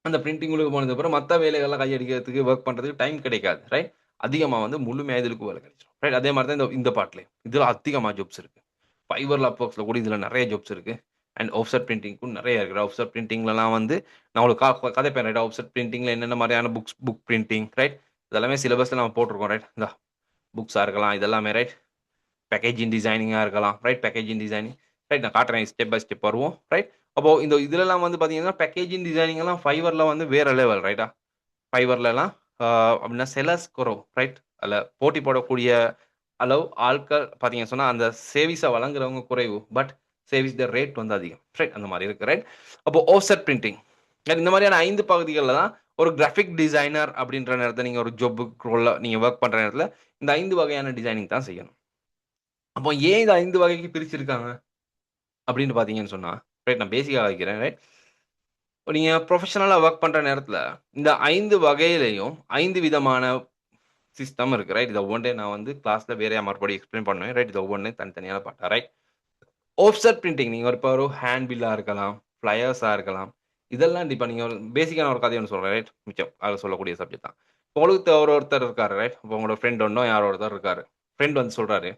அந்த பிரிண்டிங் உள்ள போனதுக்கப்புறம் மத்த வேலைகள்லாம் கையடிக்கிறதுக்கு, வொர்க் பண்றதுக்கு டைம் கிடைக்காது. ரைட்? அதிகமா வந்து முழுமையா இதுலுக்கு வேலை கிடைச்சிரும். ரைட்? அதே மாரி தான் இந்த பார்ட்லயும். இதுல அதிகமா ஜாப்ஸ் இருக்கு. Fiverrல, Upworkஸ்ல கூட இதுல நெறைய ஜாப்ஸ் இருக்கு. அண்ட் ஆஃப்செட் பிரிண்டிங்க்கும் நெறைய இருக்கு. ஆஃப்செட் பிரிண்டிங்லலாம் வந்து நான் உங்களுக்கு கதைப்பேன். ரைட்? ஆஃப்செட் பிரிண்டிங்ல என்னென்ன மாரியான புக் பிரிண்டிங், ரைட்? இதெல்லாமே சிலபஸ்ல நம்ம போட்டுருக்கோம். ரைட்? இந்தா புக்ஸா இருக்கலாம். இதெல்லாமே ரைட்? பேக்கேஜிங் டிசைனிங்கா இருக்கலாம். ரைட்? Packaging designing. ரைட்? நான் காட்டுறேன். ஸ்டெப் பை ஸ்டெப் வருவோம். ரைட்? அப்போ இந்த இதுலலாம் வந்து பார்த்தீங்கன்னா, பேக்கேஜிங் டிசைனிங்லாம் Fiverrல வந்து வேற லெவல். ரைட்டா? Fiverrலலாம் அப்படின்னா செல்லர்ஸ் குறைவு. ரைட்? அதுல போட்டி போடக்கூடிய அளவு ஆட்கள் பார்த்தீங்கன்னு சொன்னா, அந்த சர்வீஸ வழங்குறவங்க குறைவு. பட் சர்வீஸ் ரேட் வந்து அதிகம். ரைட்? அந்த மாரி இருக்கு. ரைட்? அப்போ ஆஃப்செட் பிரிண்டிங். இந்த மாரியான 5 பகுதிகள்ல தான் ஒரு கிராபிக் டிசைனர் அப்படின்ற நேரத்துல நீங்க ஒரு ஜாப்க்குள்ள நீங்க வொர்க் பண்ற நேரத்துல, இந்த 5 வகையான டிசைனிங் தான் செய்யணும். அப்போ ஏன் இத 5 வகைக்கு பிரிச்சிருக்காங்க? அப்படின்னு பார்த்தீங்கன்னு சொன்னா, ரைட் நான் பேசிக்கா வைக்கிறேன். ரைட். நீங்க புரொஃபஷனலா வொர்க் பண்ற நேரத்துல, இந்த 5 வகையிலயும் 5 விதமான சிஸ்டம் இருக்கு. ரைட். இத ஒவ்வொன்றையும் நான் வந்து கிளாஸ்ல வேறையா மறுபடியும் எக்ஸ்பிளைன் பண்ணுவேன். ரைட். இது ஒவ்வொன்னையும் தனித்தனியா பார்ட்டா. ரைட். ஆஃப்செட் பிரிண்டிங் நீங்க இப்போ ஒரு ஹேண்ட் பில்லா இருக்கலாம், ஃப்ளையர்ஸா இருக்கலாம். இதெல்லாம் இப்ப நீங்க ஒரு பேசிக்கான ஒரு கதை ஒண்ணு சொல்றேன். ரைட். மிச்சம் அதுல சொல்லக்கூடிய சப்ஜெக்ட் தான். இப்போ உங்களுக்கு ஒருத்தர் இருக்காரு. ரைட். இப்போ உங்களோட ஃப்ரெண்ட் ஒண்ணோ யாரோ ஒருத்தர் இருக்காரு. ஃப்ரெண்ட் வந்து சொல்றாரு,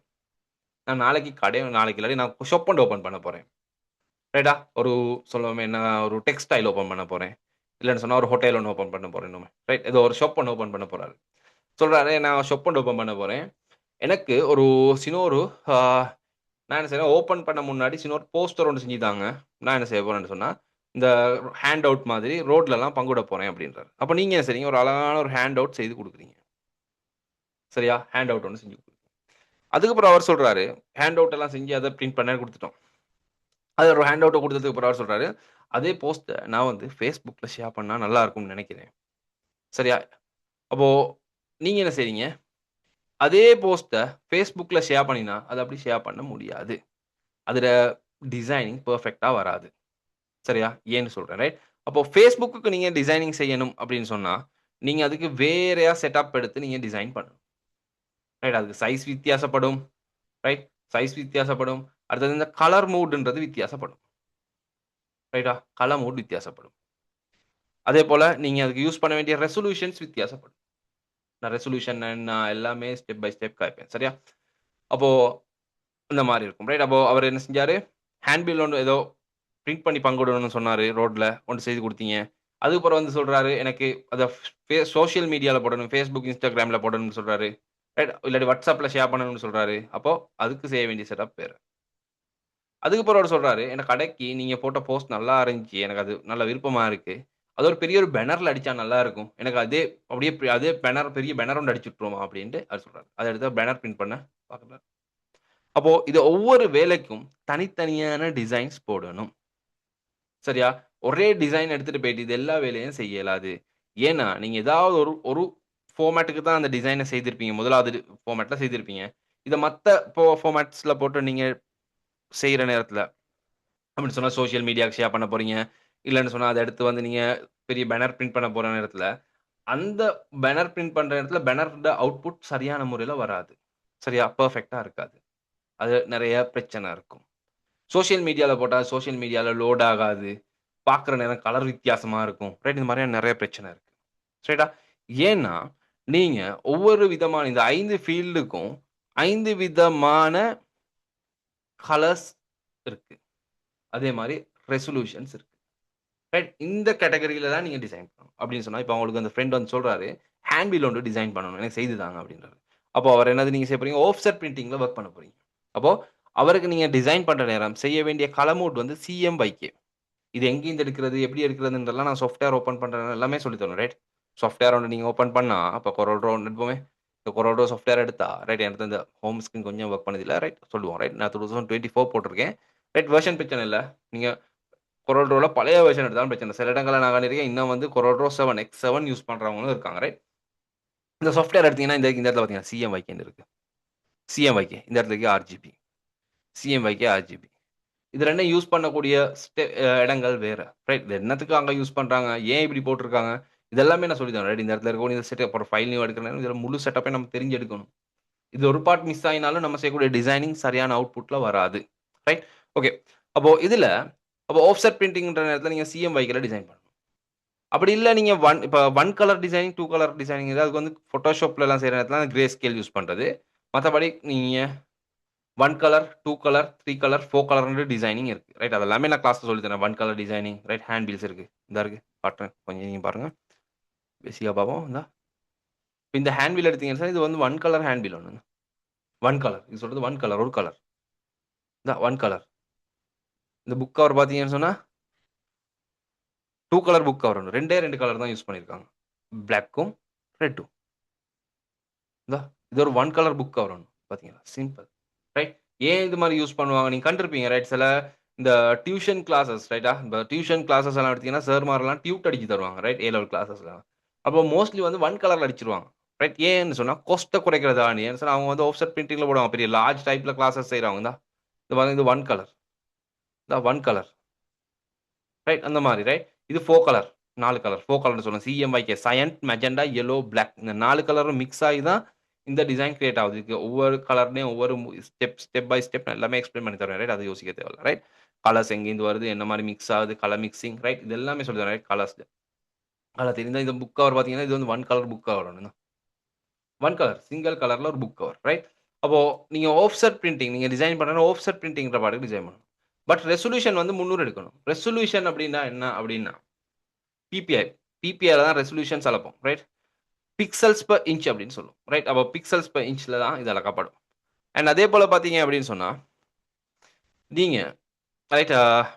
"நான் நாளைக்கு நாளைக்கு இல்லாட்டி நான் ஷாப் அண்ட் ஓப்பன் பண்ண போறேன்." ரைட்டா? ஒரு சொல்லுவோமே என்ன ஒரு டெக்ஸ்டைல் ஓப்பன் பண்ண போறேன். இல்லன்னு சொன்னா ஒரு ஹோட்டல் ஒண்ணு ஓப்பன் பண்ண போறேன்னுமே. ரைட். ஏதோ ஒரு ஷாப் ஒண்ணு ஓப்பன் பண்ண போறாரு. சொல்றாரு, "நான் ஷாப் ஒண்ணு ஓப்பன் பண்ண போறேன். எனக்கு ஒரு சின்ன ஒரு ஆ நான் என்ன செய்றேன், ஓப்பன் பண்ண முன்னாடி சின்ன ஒரு போஸ்டர் ஒண்ணு செஞ்சு தாங்க. நான் என்ன செய்ய போறேன்னு சொன்னா, இந்த ஹேண்ட் அவுட் மாதிரி ரோட்லலாம் பங்கிட போறேன்" அப்படின்றாரு. அப்ப நீங்க என்ன செய்றீங்க, ஒரு அழகான ஒரு ஹேண்ட் அவுட் செய்து குடுக்குறீங்க. சரியா? ஹேண்ட் அவுட் ஒண்ணு செஞ்சு குடுக்குறீங்க. அதுக்கப்புறம் அவர் சொல்றாரு, ஹேண்ட் அவுட் எல்லாம் செஞ்சு அத பிரிண்ட் பண்ண குடுத்துட்டோம். அது ஒரு ஹேண்ட் அவுட்ட குடுத்ததுக்கு அப்புறம் அவரு சொல்றாரு, "அதே போஸ்ட்ட நான் வந்து Facebookல ஷேர் பண்ணா நல்லா இருக்கும்னு நெனைக்கிறேன்." சரியா? அப்போ நீங்க என்ன செய்றீங்க? அதே போஸ்ட்ட Facebookல ஷேர் பண்ணினா, அத அப்படி ஷேர் பண்ண முடியாது. அதுல டிசைனிங் பெர்ஃபெக்ட்டா வராது. சரியா? ஏன்னு சொல்றேன். ரைட்? அப்போ Facebookக்கு நீங்க டிசைனிங் செய்யணும் அப்படின்னு சொன்னா, நீங்க அதுக்கு வேறையா செட்டப் எடுத்து நீங்க டிசைன் பண்ணணும். ரைட்? அதுக்கு சைஸ் வித்தியாசப்படும். ரைட்? சைஸ் வித்தியாசப்படும். அடுத்தது இந்த கலர் மோடுன்றது வித்தியாசப்படும். ரைட்டா? கலர் மோட் வித்தியாசப்படும். அதேபோல நீங்க அதுக்கு யூஸ் பண்ண வேண்டிய ரெசல்யூஷன்ஸ் வித்தியாசப்படும். நான் ரெசல்யூஷன் நான் எல்லாமே ஸ்டெப் பை ஸ்டெப் காய்ப்பேன். சரியா? அப்போ இந்த மாரி இருக்கும். ரைட். அப்போ அவரு என்ன செஞ்சாரு, ஹேண்ட் பில் ஒண்ணு ஏதோ பிரிண்ட் பண்ணி பங்கிடணும்னு சொன்னாரு ரோட்ல. கொண்டு செய்து குடுத்தீங்க. அதுக்கப்புறம் வந்து சொல்றாரு, எனக்கு அத சோசியல் மீடியால போடணும். Facebook, Instagramல போடணும்னு சொல்றாரு. ரைட். இல்லாட்டி WhatsAppல ஷேர் பண்ணணும்னு சொல்றாரு. அப்போ அதுக்கு செய்ய வேண்டிய செட்டப் வேற. அதுக்கப்புறம் அவரு சொல்றாரு, "எனக்கு கடைக்கு நீங்க போட்ட போஸ்ட் நல்லா இருந்துச்சு. எனக்கு அது நல்ல விருப்பமா இருக்கு. அது ஒரு பெரிய ஒரு பேனர்ல அடிச்சா நல்லா இருக்கும். எனக்கு அதே அப்படியே அதே பேனர் பெரிய பேனர் ஒண்ணு அடிச்சு விட்டுருவோமா?" அப்படின்ட்டு அவரு சொல்றாரு. அத எடுத்து பேனர் பிரிண்ட் பண்ண பாக்குறாரு. அப்போ இது ஒவ்வொரு வேலைக்கும் தனித்தனியான டிசைன்ஸ் போடணும். சரியா? ஒரே டிசைன் எடுத்துட்டு போயிட்டு இது எல்லா வேலையும் செய்ய இயலாது. ஏன்னா, நீங்க ஏதாவது ஒரு ஒரு ஃபார்மேட்டுக்கு தான் அந்த டிசைன செய்திருப்பீங்க. முதலாவது ஃபார்மேட்ல செய்திருப்பீங்க. இத மத்த ஃபார்மேட்ஸ்ல போட்டு நீங்க செய்ற நேரத்துல அப்படின்னு சொன்னா சோசியல் மீடியாக்கு ஷேர் பண்ண போறீங்க. இல்லன்னு சொன்னா அத எடுத்து வந்து நீங்க பெரிய பேனர் பிரிண்ட் பண்ண போற நேரத்துல, அந்த பேனர் பிரிண்ட் பண்ற நேரத்துல பேனரோட அவுட்புட் சரியான முறையில வராது. சரியா? பெர்ஃபெக்ட்டா இருக்காது. அது நெறைய பிரச்சனை இருக்கும். சோசியல் மீடியால போட்டா சோசியல் மீடியால லோட் ஆகாது. பார்க்குற நேரம் கலர் வித்தியாசமா இருக்கும். ரைட் இந்த மாரியான நெறைய பிரச்சனை இருக்கு. ஸ்ட்ரெய்ட்டா? ஏன்னா, நீங்க ஒவ்வொரு விதமான இந்த 5 ஃபீல்டுக்கும் 5 விதமான கலர்ஸ் இருக்கு. அதே மாரி ரெசல்யூஷன்ஸ் இருக்கு. ரைட். இந்த கேட்டகரில தான் நீங்க டிசைன் பண்ணணும். அப்படின்னு சொன்னா, இப்ப அவங்களுக்கு அந்த ஃப்ரெண்ட் வந்து சொல்றாரு. ஹேண்ட் வீல் ஒன்று டிசைன் பண்ணணும். எனக்கு செய்து தாங்க அப்படின்றாரு. அப்போ அவர் என்னது நீங்க செய்ய போறீங்க? ஆஃப்செட் பிரிண்டிங்ல வொர்க் பண்ண போறீங்க. அப்போ அவருக்கு நீங்க டிசைன் பண்ற நேரம் செய்ய வேண்டிய கலர் மோட் வந்து சிஎம்/கே. இது எங்கேருந்து எடுக்கிறது, எப்படி எடுக்கிறதுன்றதெல்லாம் நான் சாஃப்ட்வேர் ஓப்பன் பண்றேன் எல்லாமே சொல்லி தரணும். ரைட்? சாஃப்ட்வேர் ஒண்ணு நீங்க ஓப்பன் பண்ணா, அப்ப Corel Draw எப்பவுமே இந்த Corel Draw சாஃப்ட்வேர் எடுத்தா, ரைட் எனக்கு இந்த ஹோம் ஸ்க்ரீன் கொஞ்சம் வொர்க் பண்ணதில்ல. ரைட் சொல்லுவோம். ரைட் நான் 2024 போட்டிருக்கேன். ரைட் வெர்ஷன் பிரச்சனை இல்ல. நீங்க Corel Drawல பழைய வெர்ஷன் எடுத்தாலும் பிரச்சனை இல்ல. சில இடங்கள்ல நான் காணியிருக்கேன். இன்னும் வந்து Corel Draw 7 X7 யூஸ் பண்றவங்களும் இருக்காங்க. ரைட்? இந்த சாஃப்ட்வேர் எடுத்தீங்கன்னா, இந்த இடத்துல பார்த்தீங்கன்னா, சிஎம்/வைகேன்னு இருக்கு. சிஎம்/வைகே இந்த இடத்துல இருக்கு ஆர்ஜிபி. சிஎம்/வைகே, ஆர்ஜிபி. இது 2ம் யூஸ் பண்ணக்கூடிய இடங்கள் வேற. ரைட்? இது என்னத்துக்கு அங்க யூஸ் பண்றாங்க? ஏன் இப்படி போட்டுருக்காங்க? இது எல்லாமே நான் சொல்லி தரேன். ரைட்? இந்த இடத்துல இருக்கக்கூடிய இந்த செட்டப் அப்புறம் ஃபைல் நியூ எடுக்கணும். இதுல முழு செட்டப்பையும் நம்ம தெரிஞ்சு எடுக்கணும். இது ஒரு பார்ட் மிஸ் ஆயினாலும் நம்ம செய்யக்கூடிய டிசைனிங் சரியான அவுட்புட்ல வராது. ரைட்? ஓகே. அப்போ இதுல ஆஃப்செட் பிரிண்டிங்ன்ற நேரத்துல நீங்க சிஎம்/வைகேல டிசைன் பண்ணணும். அப்படி இல்ல நீங்க இப்ப 1 கலர் டிசைனிங், 2 கலர் டிசைனிங் அதுக்கு வந்து Photoshopலலாம் செய்ற நேரத்துல கிரே ஸ்கேல் யூஸ் பண்றது. மத்தபடி நீங்க 1 கலர், 2 கலர், 3 கலர், 4 கலர்ன்ற டிசைனிங் இருக்கு. ரைட்? அது எல்லாமே நான் கிளாஸ்ல சொல்லி தரேன். 1 colour designing, right hand wheels இருக்கு. இந்தா இருக்கு. காட்டுறேன். கொஞ்சம் நீங்க பாருங்க. பேசிக்கா பார்ப்போம். இந்தா. இந்த ஹேண்ட் வீல் எடுத்தீங்கன்னா சார் இது வந்து 1 கலர் ஹேண்ட் வீல் ஒண்ணுங்க. 1 கலர். இது சொல்றது 1 கலர், ஒரு கலர். இந்தா 1 கலர். இந்த புக் கவர் பார்த்தீங்கன்னு சொன்னா 2 கலர் புக் கவர் ஒண்ணு. 2 கலர் தான் யூஸ் பண்ணியிருக்காங்க. பிளாக்கும், ரெட்டும். இந்தா இது ஒரு 1 கலர் புக் கவர் ஒண்ணு. பார்த்தீங்களா? சிம்பிள். ரைட்? ஏன் இது மாரி யூஸ் பண்ணுவாங்க? நீங்க கண்டிருப்பீங்க. ரைட்? சில இந்த டியூஷன் கிளாஸஸ் ரைட்டா? இந்த டியூஷன் கிளாஸஸ் எல்லாம் எடுத்தீங்கன்னா, சார்மாரெல்லாம் டியூட் அடிச்சு தருவாங்க. ரைட்? ஏ லெவல் கிளாஸஸ்லாம். அப்போ மோஸ்ட்லி வந்து 1 கலர்ல அடிச்சுருவாங்க. ரைட்? ஏன்னு சொன்னா, காஸ்ட்ட குறைக்கிறதுக்காண்டி. ஏன்னு சொன்னா, அவங்க வந்து ஆஃப்செட் பிரிண்டிங்ல போடுவாங்க. பெரிய லார்ஜ் டைப்ல கிளாஸஸ் செய்றவங்க தான். இது பாருங்க இது 1 கலர். இந்தா 1 கலர். ரைட்? அந்த மாரி ரைட்? இது 4 கலர். 4 கலர். 4 கலர்ன்னு சொல்லுவேன். CMYK cyan, magenta, yellow, black. இந்த 4 கலரும் மிக்ஸ் ஆகி தான் இந்த டிசைன் கிரியேட் ஆகுது. இதுக்கு ஒவ்வொரு கலர்லயும் ஒவ்வொரு ஸ்டெப் பை ஸ்டெப் நான் எல்லாமே எக்ஸ்பிளைன் பண்ணி தருவேன். ரைட்? அது யோசிக்க தேவையில்ல. ரைட்? கலர்ஸ் எங்கேருந்து வருது? என்ன மாரி மிக்ஸ் ஆகுது? Colour mixing. ரைட்? இது எல்லாமே சொல்லி தரேன். ரைட்? கலர்ஸ். கலர் தெரியுதா? இந்த புக் கவர் பார்த்தீங்கன்னா, இது வந்து 1 கலர் புக் கவர் ஒண்ணு. 1 கலர். சிங்கிள் கலர்ல ஒரு புக் கவர். ரைட்? அப்போ நீங்க ஆஃப்செட் பிரிண்டிங் நீங்க டிசைன் பண்ணனும் ஆஃப்செட் பிரிண்டிங்ன்ற பாட்டுக்கு டிசைன் பண்ணணும். பட் ரெசல்யூஷன் வந்து 300 எடுக்கணும். ரெசல்யூஷன் அப்டின்னா என்ன அப்டின்னா, பிபிஐ. பிபிஐல தான் ரெசல்யூஷன்ஸ் அளப்போம். ரைட்? பிக்சல்ஸ் பெர் இன்ச் அப்டின்னு சொல்லுவோம். ரைட்? அப்போ பிக்சல்ஸ் பெர் இன்ச்ல தான் இது அளக்கப்படும். அண்ட் அதே போல பார்த்தீங்க அப்டின்னு சொன்னா, நீங்க ரைட்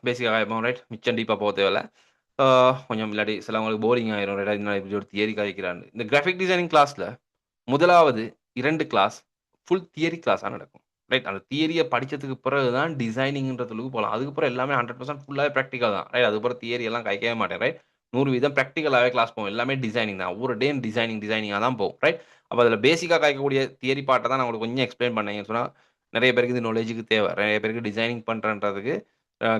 பேசிக்கா ஆயிப்போம். ரைட்? மிச்சம் டீப்பா போக தேவையில்ல. ஆ கொஞ்சம் இல்லாட்டி சிலவங்களுக்கு போரிங் ஆயிரும். ரைட்டா? என்னடா இப்படி ஒரு தியரி கதைக்கிறான்னு. இந்த கிராஃபிக் டிசைனிங் கிளாஸ்ல முதலாவது 2 கிளாஸ் ஃபுல் தியரி கிளாஸா நடக்கும். ரைட்? அந்த தியரிய படிச்சதுக்கு பிறகு தான் டிசைனிங்ன்றதுக்கு போலாம். அதுக்கப்புறம் எல்லாமே 100% ஃபுல்லாவே பிராக்டிகல் தான். ரைட்? அதுக்கப்புறம் தியரி எல்லாம் கதைக்கவே மாட்டேன். ரைட்? 100% பிராக்டிகலாவே கிளாஸ் போகும். எல்லாமே டிசைனிங் தான். ஒவ்வொரு டேயும் டிசைனிங்கா தான் போகும். ரைட்? அப்ப அதுல பேசிக்கா கதைக்கக்கூடிய தியரி பார்ட்ட தான் நான் உங்களுக்கு கொஞ்சம் எக்ஸ்பிளைன் பண்ணேன்னு சொன்னா, நெறைய பேருக்கு இது நாலேட்ஜ்க்கு தேவை. நெறைய பேருக்கு டிசைனிங் பண்றன்றதுக்கு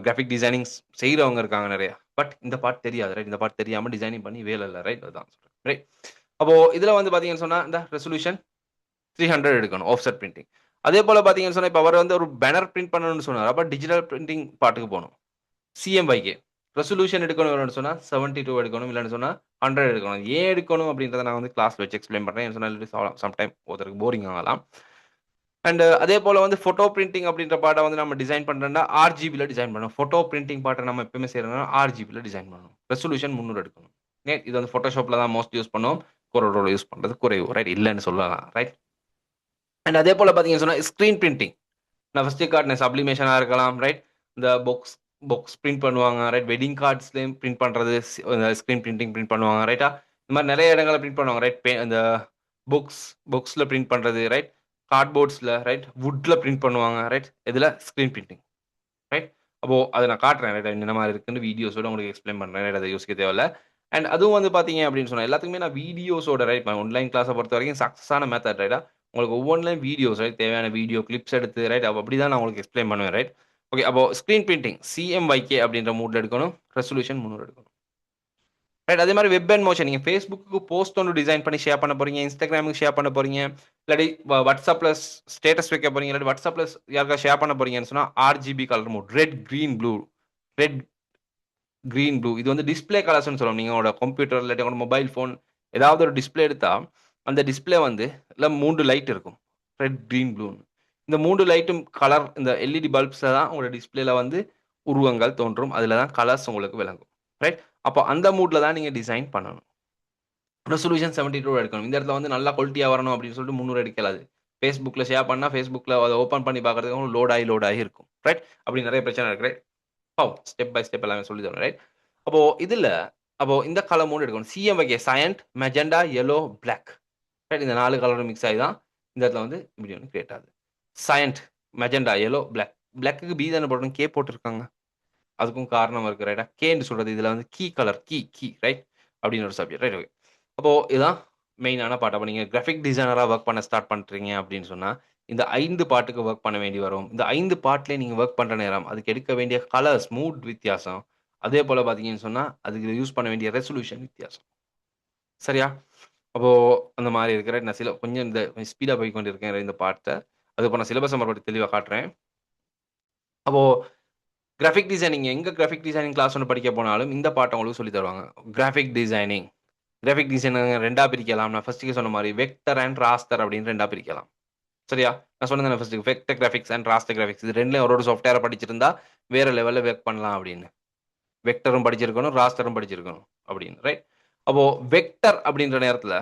கிராஃபிக் டிசைனிங் செய்றவங்க இருக்காங்க நெறைய. பட் இந்த பார்ட் தெரியாது. ரைட்? இந்த பார்ட் தெரியாம டிசைனிங் பண்ணி வேலை இல்ல. ரைட்? அதுதான் சொல்றேன். ரைட்? அப்போ இதுல வந்து பார்த்தீங்கன்னு சொன்னா, இந்த ரெசல்யூஷன் 300 எடுக்கணும். Offset printing. அதே போல பார்த்தீங்கன்னு சொன்னா, இப்ப அவர் வந்து ஒரு பேனர் பிரிண்ட் பண்ணணும்னு சொன்னாரு. அப்ப டிஜிட்டல் பிரிண்டிங் பார்ட்டுக்கு போணும். சிஎம்ஒய்கே. ரெசல்யூஷன் எடுக்கணும்னு சொன்னா 72 எடுக்கணும். இல்லன்னு சொன்னா 100 எடுக்கணும். ஏன் எடுக்கணும் அப்படின்றத நான் வந்து கிளாஸ்ல வச்சு எக்ஸ்பிளைன் பண்றேன். ஏன்னு சொன்னா சம்டைம் ஒருத்தருக்கு போரிங் ஆகலாம். அண்ட் அதே போல வந்து ஃபோட்டோ பிரிண்டிங் அப்படின்ற பார்ட்ட வந்து நம்ம டிசைன் பண்றோம்னா ஆர்ஜிபில டிசைன் பண்ணணும். ஃபோட்டோ பிரிண்டிங் பார்ட்ட நம்ம எப்பவுமே செய்றோம்னா ஆர்ஜிபில டிசைன் பண்ணணும். ரெசல்யூஷன் 300 எடுக்கணும். இது வந்து Photoshopல தான் மோஸ்ட்லி யூஸ் பண்ணுவோம். Corel Draw யூஸ் பண்றது குறைவு. ரைட்? இல்லன்னு சொல்லலாம். ரைட்? அண்ட் அதே போல பார்த்தீங்கன்னு சொன்னா, ஸ்க்ரீன் பிரிண்டிங். நான் ஃபர்ஸ்ட்டே காட்டினேன். சப்ளிமேஷனா இருக்கலாம். ரைட்? இந்த பாக்ஸ் பாக்ஸ் பிரிண்ட் பண்ணுவாங்க. ரைட்? வெட்டிங் கார்ட்ஸ்லயும் பிரிண்ட் பண்றது. இந்த ஸ்க்ரீன் பிரிண்டிங் பிரிண்ட் பண்ணுவாங்க. ரைட்டா? இந்த மாரி நெறைய இடங்கள்ல பிரிண்ட் பண்ணுவாங்க. ரைட்? இந்த புக்ஸ்ல பிரிண்ட் பண்றது. ரைட்? கார்ட்போர்ட்ஸ்ல. ரைட்? வுட்ல பிரிண்ட் பண்ணுவாங்க. ரைட்? இதுல ஸ்க்ரீன் பிரிண்டிங். ரைட்? அப்போ அத நான் காட்டுறேன். ரைட்? என்னென்ன மாரி இருக்குன்னு வீடியோஸோட உங்களுக்கு எக்ஸ்பிளைன் பண்றேன். ரைட்? அத யோசிக்க தேவையில்ல. அண்ட் அதுவும் வந்து பார்த்தீங்க அப்படின்னு சொன்னா, எல்லாத்துக்குமே நான் வீடியோஸோட ரைட் ஆன்லைன் கிளாஸ பொறுத்தவரைக்கும் சக்ஸஸான மெத்தட் ரைட்டா? உங்களுக்கு ஒவ்வொன்லயும் வீடியோஸ் ரைட்? தேவையான வீடியோ கிளிப்ஸ் எடுத்து ரைட்? அப்படி தான் நான் உங்களுக்கு எக்ஸ்பிளைன் பண்ணுவேன். ரைட்? ஓகே. அப்போ ஸ்க்ரீன் பிரிண்டிங் சிஎம்ஒய்கே அப்படின்ற மோட்ல எடுக்கணும். ரெசல்யூஷன் 300 எடுக்கணும். ரைட்? அதே மாரி வெப் அண்ட் மோஷன் நீங்க Facebookக்கு போஸ்ட் ஒண்ணு டிசைன் பண்ணி ஷேர் பண்ண போறீங்க. Instagramக்கு ஷேர் பண்ண போறீங்க. இல்லாட்டி WhatsAppல ஸ்டேட்டஸ் வைக்க போறீங்க. இல்லாட்டி WhatsAppல யாருக்காவது ஷேர் பண்ண போறீங்கன்னு சொன்னா, RGB colour mode. Red, green, blue. Red, green, blue. இது வந்து டிஸ்ப்ளே கலர்ஸ்ன்னு சொல்லுவோம். நீங்க உங்களோட கம்ப்யூட்டர் இல்லாட்டி உங்களோட மொபைல் ஃபோன் ஏதாவது ஒரு டிஸ்ப்ளே எடுத்தா, அந்த டிஸ்ப்ளே வந்து 3 லைட் இருக்கும். ரெட், கிரீன், ப்ளூன்னு. இந்த 3 லைட்டும் கலர் இந்த எல்இடி பல்ப்ஸ்ல தான் உங்களோட டிஸ்ப்ளேல வந்து உருவங்கள் தோன்றும். அதுல தான் கலர்ஸ் உங்களுக்கு விளங்கும். ரைட்? அப்போ அந்த மூட்ல தான் நீங்க டிசைன் பண்ணணும். ரெசல்யூஷன் 72 எடுக்கணும். இந்த இடத்துல வந்து நல்லா குவாலிட்டியா வரணும் அப்படின்னு சொல்லிட்டு 300 எடுக்கலாது. Facebookல ஷேர் பண்ணா Facebookல அத ஓப்பன் பண்ணி பார்க்கறதுக்கு லோட் ஆகி இருக்கும். ரைட்? அப்படி நெறைய பிரச்சனை இருக்கு. ரைட்? ஸ்டெப் பை ஸ்டெப் எல்லாமே சொல்லி தரோம். ரைட்? அப்போ இதுல இந்த கலர் 3 எடுக்கணும். CMYK cyan, magenta, yellow, black. Right? இந்த 4 கலரும் மிக்ஸ் ஆகி தான் இந்த இடத்துல வந்து இப்படி ஒண்ணு கிரியேட் ஆகுது. சயன்ட், மெஜெண்டா, yellow, black. blackக்கு பி தானே போடணும். கே போட்டுருக்காங்க. அதுக்கும் காரணம் இருக்கு. ரைட்டா? கேன்னு சொல்றது இதுல வந்து கீ ரைட்? அப்படின்னு ஒரு சப்ஜெக்ட். ரைட்? ஓகே. அப்போ இதுதான் மெயினான பார்ட். அப்ப நீங்க கிராஃபிக் டிசைனரா வொர்க் பண்ண ஸ்டார்ட் பண்றீங்க அப்படின்னு சொன்னா, இந்த 5 பார்ட்டுக்கு வொர்க் பண்ண வேண்டி வரும். இந்த 5 பார்ட்லயே நீங்க வொர்க் பண்ற நேரம், அதுக்கு எடுக்க வேண்டிய கலர்ஸ், மூட் வித்தியாசம். அதே போல பார்த்தீங்கன்னு சொன்னா, அதுக்கு யூஸ் பண்ண வேண்டிய ரெசல்யூஷன் வித்தியாசம். சரியா? அப்போ அந்த மாரி இருக்கு. ரைட். நான் கொஞ்சம் இந்த ஸ்பீடா போய் கொண்டிருக்கேன் இந்த பார்ட்ட. அதுக்கப்புறம் நான் சிலபஸ மறுபடியும் தெளிவா காட்டுறேன். அப்போ கிராஃபிக் டிசைனிங் எங்க கிராஃபிக் டிசைனிங் கிளாஸ் ஒண்ணு படிக்க போனாலும், இந்த பார்ட்ட உங்களுக்கு சொல்லி தருவாங்க. Graphic designing. கிராஃபிக் டிசைன 2ஆ பிரிக்கலாம். நான் ஃபர்ஸ்ட்டுக்கு சொன்ன மாரி வெக்டர் அண்ட் ராஸ்டர் அப்படின்னு 2ஆ பிரிக்கலாம். சரியா? நான் சொன்னேன் தானே first vector graphics and raster graphics. இது 2லயும் ஒரு சாஃப்ட்வேர படிச்சிருந்தா, வேற லெவல்ல வொர்க் பண்ணலாம் அப்படின்னு. வெக்டரும் படிச்சிருக்கணும், ராஸ்டரும் படிச்சிருக்கணும் அப்படின்னு. ரைட்? அப்போ வெக்டர் அப்படின்ற நேரத்துல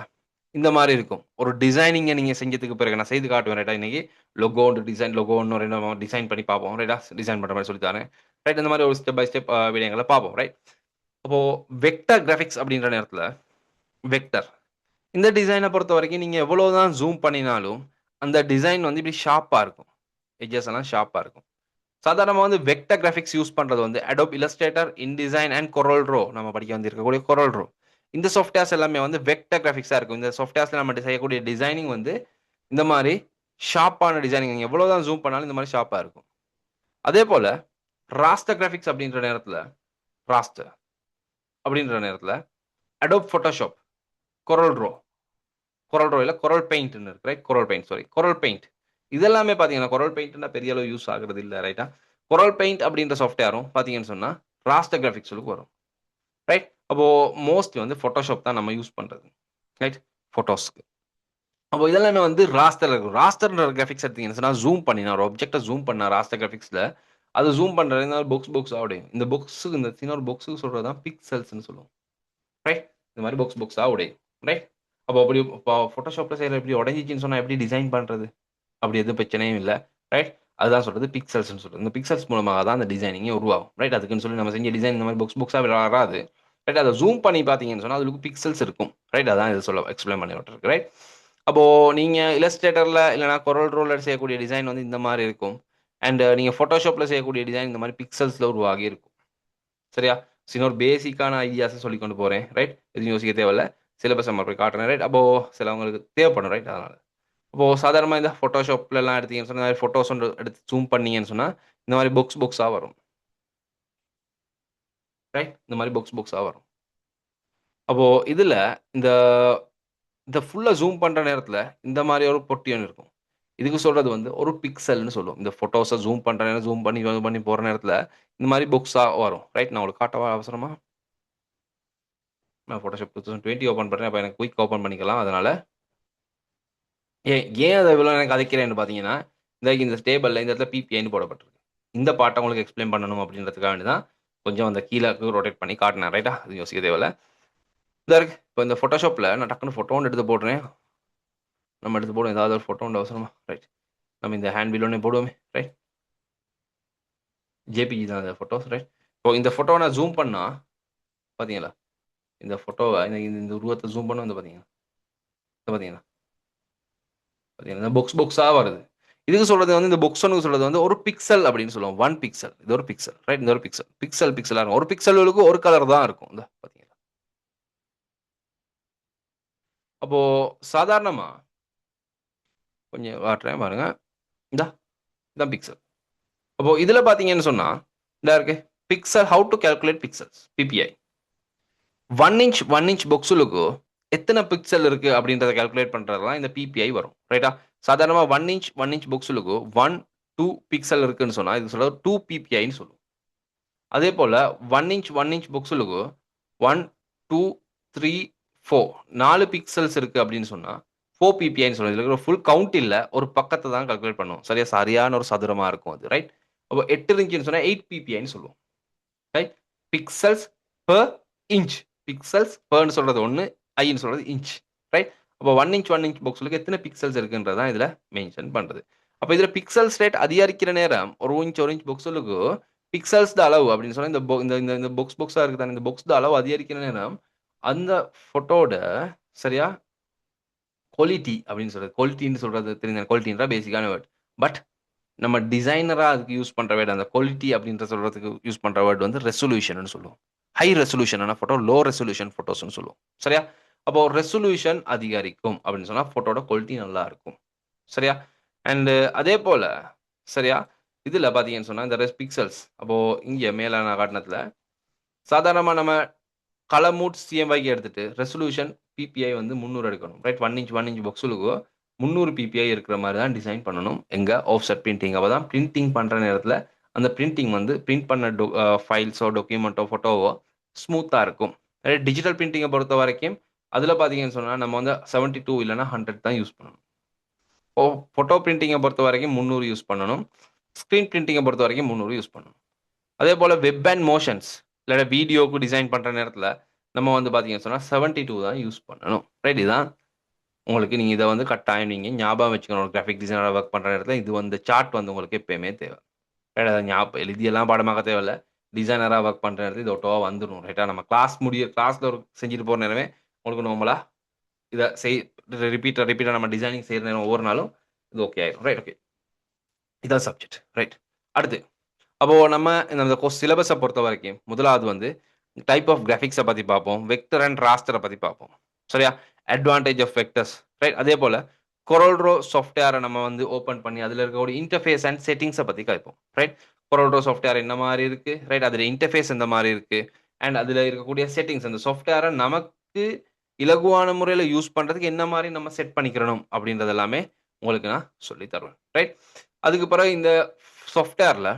இந்த மாரி இருக்கும். ஒரு டிசைனிங்க நீங்க செஞ்சதுக்கு பிறகு நான் செய்து காட்டுவேன். ரைட்டா? இன்னைக்கு லோகோ இன்னும் 2 டிசைன் பண்ணி பார்ப்போம். ரைட்டா? டிசைன் பண்ற மாரி சொல்லி தரேன். ரைட்? இந்த மாரி ஒரு ஸ்டெப் பை ஸ்டெப் விடயங்கள பார்ப்போம். ரைட்? அப்போ வெக்டர் கிராபிக்ஸ் அப்படின்ற நேரத்துல வெக்டர். இந்த டிசைன பொறுத்தவரைக்கும் நீங்க எவ்வளவுதான் ஜூம் பண்ணினாலும், அந்த டிசைன் வந்து இப்படி ஷார்ப்பா இருக்கும். எட்ஜஸ் எல்லாம் ஷார்ப்பா இருக்கும். சாதாரணமா வந்து வெக்டர் கிராபிக்ஸ் யூஸ் பண்றது வந்து Adobe Illustrator, InDesign and Corel Draw நம்ம படிக்க வந்திருக்கக்கூடிய Corel Draw. இந்த சாஃப்ட்வேர்ஸ் எல்லாமே வந்து வெக்டர் கிராபிக்ஸா இருக்கும். இந்த சாஃப்ட்வேர்ஸ்ல நம்ம செய்யக்கூடிய டிசைனிங் வந்து இந்த மாரி ஷார்ப்பான டிசைனிங். நீங்க எவ்வளவுதான் ஜூம் பண்ணாலும் இந்த மாரி ஷார்ப்பா இருக்கும். அதே போல ராஸ்டர் கிராபிக்ஸ் அப்படின்ற நேரத்துல ராஸ்டர் அப்படின்ற நேரத்துல Adobe Photoshop, Corel Draw இல்ல Corel Paintன்னு இருக்கு. ரைட்? Corel Paint. இதெல்லாமே பார்த்தீங்கன்னா, Corel Paintன்னா பெரிய அளவு யூஸ் ஆகுறது இல்ல. ரைட்டா? Corel Paint அப்படின்ற சாஃப்ட்வேரும் பார்த்தீங்கன்னு சொன்னா, ராஸ்டர் கிராபிக்ஸ்க்கு வரும். ரைட்? அப்போ மோஸ்ட்லி வந்து Photoshop தான் நம்ம யூஸ் பண்றது. ரைட்? ஃபோட்டோஸ்க்கு. அப்போ இதெல்லாமே வந்து ராஸ்டர்ல இருக்கும். ராஸ்டர்ன்ற கிராபிக்ஸ் எடுத்தீங்கன்னு சொன்னா, ஜூம் பண்ணினா ஒரு ஆப்ஜெக்ட்ட ஜூம் பண்ணா ராஸ்டர் கிராபிக்ஸ்ல, அது ஜூம் பண்றதுனால பாக்ஸா உடையும். இந்த இந்த சின்ன ஒரு பாக்ஸுக்கு சொல்றது தான் பிக்சல்ஸ்ன்னு சொல்லுவோம். ரைட்? இந்த மாரி பாக்ஸா உடையும். ரைட்? அப்போ Photoshopல செய்ற இப்படி உடைஞ்சிச்சுன்னு சொன்னா எப்படி டிசைன் பண்றது? அப்படி எதுவும் பிரச்சனையும் இல்ல. ரைட்? அதுதான் சொல்றது பிக்சல்ஸ்ன்னு சொல்றது. இந்த பிக்சல்ஸ் மூலமாக தான் அந்த டிசைனிங்கே உருவாகும். ரைட்? அதுக்குன்னு சொல்லி நம்ம செஞ்ச டிசைன் இந்த மாரி பாக்ஸா வராது. ரைட்? அத ஜூம் பண்ணி பார்த்தீங்கன்னு சொன்னா, அதுக்கு பிக்சல்ஸ் இருக்கும். ரைட்? அதான் இது எக்ஸ்ப்ளைன் பண்ணி விட்டுருக்கு. ரைட்? அப்போ நீங்க இல்லஸ்ட்ரேட்டர்ல இல்லன்னா Corel Drawல செய்யக்கூடிய டிசைன் வந்து இந்த மாரி இருக்கும். அண்ட் நீங்க Photoshopல செய்யக்கூடிய டிசைன் இந்த மாரி பிக்சல்ஸ்ல உருவாகி இருக்கும். சரியா? இன்னொரு பேசிக்கான ஐடியாஸ சொல்லிக் கொண்டு போறேன். ரைட்? எதுவும் யோசிக்க தேவையில்ல. சிலபஸ மறுபடியும் காட்டுறேன். ரைட்? அப்போ சிலவங்களுக்கு தேவைப்படும். ரைட்? அதனால. அப்போ சாதாரணமா இந்த Photoshopலலாம் எடுத்தீங்கன்னு சொன்னா, ஃபோட்டோஸ் ஒன்று எடுத்து ஜூம் பண்ணீங்கன்னு சொன்னா, இந்த மாரி பாக்ஸா வரும். ரைட்? இந்த மாரி பாக்ஸா வரும். அப்போ இதுல இந்த இந்த ஃபுல்லா ஜூம் பண்ற நேரத்துல இந்த மாரி ஒரு பொட்டி ஒண்ணு இருக்கும். இதுக்கு சொல்றது வந்து ஒரு பிக்சல்ன்னு சொல்லுவோம். இந்த ஃபோட்டோஸ ஜூம் பண்ற நேரம் ஜூம் பண்ணி போற நேரத்துல இந்த மாரி பாக்ஸா வரும். ரைட்? நான் உங்களுக்கு காட்டவா அவசரமா? நான் Photoshop 2020 ஓப்பன் பண்றேன். அப்ப எனக்கு குயிக் ஓப்பன் பண்ணிக்கலாம். அதனால ஏன் அத இவ்வளோ நேரம் கதைக்கிறேன்னு பார்த்தீங்கன்னா, இந்த டேபிள்ல இந்த இடத்துல பிபிஐன்னு போடப்பட்டிருக்கு. இந்த பார்ட்ட உங்களுக்கு எக்ஸ்ப்ளைன் பண்ணணும் அப்படின்றதுக்காக வேண்டி தான், கொஞ்சம் அந்த கீழ ரொட்டேட் பண்ணி காட்டினேன். ரைட்டா? அது யோசிக்க தேவையில்ல. இதா இருக்கு. இப்ப இந்த Photoshopல நான் டக்குனு ஃபோட்டோ ஒண்ணு எடுத்து போடுறேன். நம்ம எடுத்து போடுவோம். ஏதாவது ஒரு ஃபோட்டோ ஒண்ணு அவசரமா. ரைட். நம்ம இந்த ஹேண்ட் பில் ஒண்ணே போடுவோமே. ரைட். ஜேபிஜி தான் அந்த ஃபோட்டோஸ். ரைட். இப்போ இந்த ஃபோட்டோவ நான் ஜூம் பண்ணா, பார்த்தீங்களா? இந்த ஃபோட்டோவ இந்த உருவத்த ஜூம் பண்ணா வந்து பார்த்தீங்களா? பார்த்தீங்களா? பார்த்தீங்கன்னா, பாக்ஸா வருது. இதுக்கு சொல்றது வந்து இந்த பாக்ஸ்ன்னு சொல்றது வந்து ஒரு பிக்சல் அப்படின்னு சொல்லுவோம். 1 பிக்சல். இது ஒரு பிக்சல். ரைட்? இந்த ஒரு பிக்சல். பிக்சலா இருக்கும். ஒரு பிக்சலுக்கு ஒரு கலர் தான் இருக்கும். இந்தா பார்த்தீங்களா? அப்போ சாதாரணமா கொஞ்சம் காட்டுறேன் பாருங்க. இந்தா இதான் பிக்சல். அப்போ இதுல பார்த்தீங்கன்னு சொன்னா, இந்தா இருக்கு. Pixel how to calculate pixels. PPI. 1 inch பாக்ஸுலுக்கு எத்தனை பிக்சல் இருக்கு அப்படின்றத கால்குலேட் பண்றது தான் இந்த பிபிஐ வரும். ரைட்டா? சாதாரணமா 1 இன்ச் பாக்ஸுலுக்கு 1, 2 பிக்சல் இருக்குன்னு சொன்னா, இதுக்கு சொல்றது 2 பிபிஐன்னு சொல்லுவோம். அதே போல 1 இன்ச் புக்ஸுலுக்கு 1, 2, 3, 4 4 பிக்சல்ஸ் இருக்கு அப்படின்னு சொன்னா 4 பிபிஐன்னு சொல்லுவோம். இதுல இருக்கிற ஃபுல் கவுண்ட் இல்ல. ஒரு பக்கத்த தான் கால்குலேட் பண்ணுவோம். சரியான ஒரு சதுரமா இருக்கும் அது. ரைட்? அப்போ 8 இருந்துச்சுன்னு சொன்னா 8 பிபிஐன்னு சொல்லுவோம். Right? Pixels per inch. Pixels பெர்ன்னு சொல்றது 1, ஐன்னு சொல்றது இன்ச், ரைட்? அப்போ 1 இன்ச் 1 இன்ச் பாக்ஸுக்கு எத்தனை பிக்சல்ஸ் இருக்குன்றதான் இதுல மென்ஷன் பண்றது. அப்போ இதுல பிக்சல்ஸ் ரேட் அதிகரிக்கிற நேரம் 1 இன்ச் பாக்ஸுக்கு பிக்சல்ஸ் அளவு அப்படின்னு சொன்னா இந்த இந்த இந்த இந்த பாக்ஸா இருக்கு தானே, இந்த பாக்ஸ் அளவு அதிகரிக்கிற நேரம் அந்த போட்டோட சரியா குவாலிட்டி அப்படின்னு சொல்றது, குவாலிட்டின்னு சொல்றது தெரியுங்க, குவாலிட்டின்ற பேசிக்கான வேர்ட். பட் நம்ம டிசைனரா அதுக்கு யூஸ் பண்ற வேர்டு, அந்த குவாலிட்டி அப்படின்ற சொல்றதுக்கு யூஸ் பண்ற வேர்டு வந்து ரெசல்யூஷன் சொல்லுவோம். ஹை ரெசல்யூஷனான போட்டோ லோ ரெசல்யூஷன் போட்டோஸ்னு சொல்லுவோம். சரியா? அப்போ ரெசல்யூஷன் அதிகரிக்கும் அப்படின்னு சொன்னா போட்டோட குவாலிட்டி நல்லா இருக்கும். சரியா? அண்ட் அதே போல சரியா இதுல பாத்தீங்கன்னு சொன்னா இந்த பிக்சல்ஸ், அப்போ இங்க மேல நான் காட்டினதுல சாதாரணமா நம்ம கலர் மூட் சிஎம்வைக்கு எடுத்துட்டு ரெசல்யூஷன் பிபிஐ வந்து 300 எடுக்கணும், ரைட்? 1 இன்ச் பாக்ஸுக்கு 300 பிபிஐ இருக்கிற மாதிரி தான் டிசைன் பண்ணணும் எங்க ஆஃப்செட் பிரிண்டிங். அப்போ தான் பிரிண்டிங் பண்ற நேரத்தில் அந்த பிரிண்டிங் வந்து பிரிண்ட் பண்ண ஃபைல்ஸோ டாக்குமெண்ட்டோ ஃபோட்டோவோ ஸ்மூத்தாக இருக்கும். டிஜிட்டல் பிரிண்டிங்கை பொறுத்த வரைக்கும் அதில் பார்த்தீங்கன்னு சொன்னால் நம்ம வந்து 72 இல்லைனா 100 தான் யூஸ் பண்ணணும். ஃபோட்டோ பிரிண்டிங்கை பொறுத்த வரைக்கும் 300 யூஸ் பண்ணணும். ஸ்க்ரீன் பிரிண்டிங்கை பொறுத்த வரைக்கும் 300 யூஸ் பண்ணணும். அதே போல் வெப் அண்ட் மோஷன்ஸ் இல்லை வீடியோக்கு டிசைன் பண்ணுற நேரத்தில் நம்ம வந்து பார்த்தீங்கன்னு சொன்னால் 72 தான் யூஸ் பண்ணணும், ரைட்? இதுதான் உங்களுக்கு நீங்கள் இதை வந்து கட்டாயம் நீங்கள் ஞாபகம் வச்சுக்கணும். ஒரு கிராஃபிக் டிசைனராக ஒர்க் பண்ணுற இடத்துல இது வந்து சார்ட் வந்து உங்களுக்கு எப்பயுமே தேவை, ரைட்? அதை ஞாபகம் எழுதியெல்லாம் பாடமாக தேவையில்லை. டிசைனராக ஒர்க் பண்ணுற இடத்துல இது ஒட்டோவாக வந்துடும், ரைட்டாக? நம்ம கிளாஸில் ஒரு செஞ்சுட்டு போகிற நேரமே உங்களுக்கு நார்மலாக இதை ரிப்பீட்டாக நம்ம டிசைனிங் செய்கிற நேரம் ஒவ்வொரு நாளும் இது ஓகே ஆயிடும், ரைட்? ஓகே, இதான் சப்ஜெக்ட், ரைட்? அடுத்து அப்போது நம்ம இந்த சிலபஸை பொறுத்த வரைக்கும் முதலாவது வந்து டைப் ஆஃப் கிராஃபிக்ஸை பற்றி பார்ப்போம், வெக்டர் அண்ட் ராஸ்டரை பற்றி பார்ப்போம். சரியா? Advantage of vectors, right? அதே போல் கொரோல்ட்ரோ சாஃப்ட்வேரை நம்ம வந்து ஓப்பன் பண்ணி அதில் இருக்கக்கூடிய இன்டர்ஃபேஸ் அண்ட் செட்டிங்ஸை பற்றி கதைப்போம், ரைட்? கொரோல்ட்ரோ சாஃப்ட்வேர் என்ன மாதிரி இருக்குது, ரைட்? அதில் இன்டர்ஃபேஸ் எந்த மாதிரி இருக்குது, அண்ட் அதில் இருக்கக்கூடிய செட்டிங்ஸ், அந்த சாஃப்ட்வேரை நமக்கு இலகுவான முறையில் யூஸ் பண்ணுறதுக்கு என்ன மாதிரி நம்ம செட் பண்ணிக்கிறணும் அப்படின்றது எல்லாமே உங்களுக்கு நான் சொல்லி தருவேன், ரைட்? அதுக்கு பிறகு இந்த சாஃப்ட்வேரில்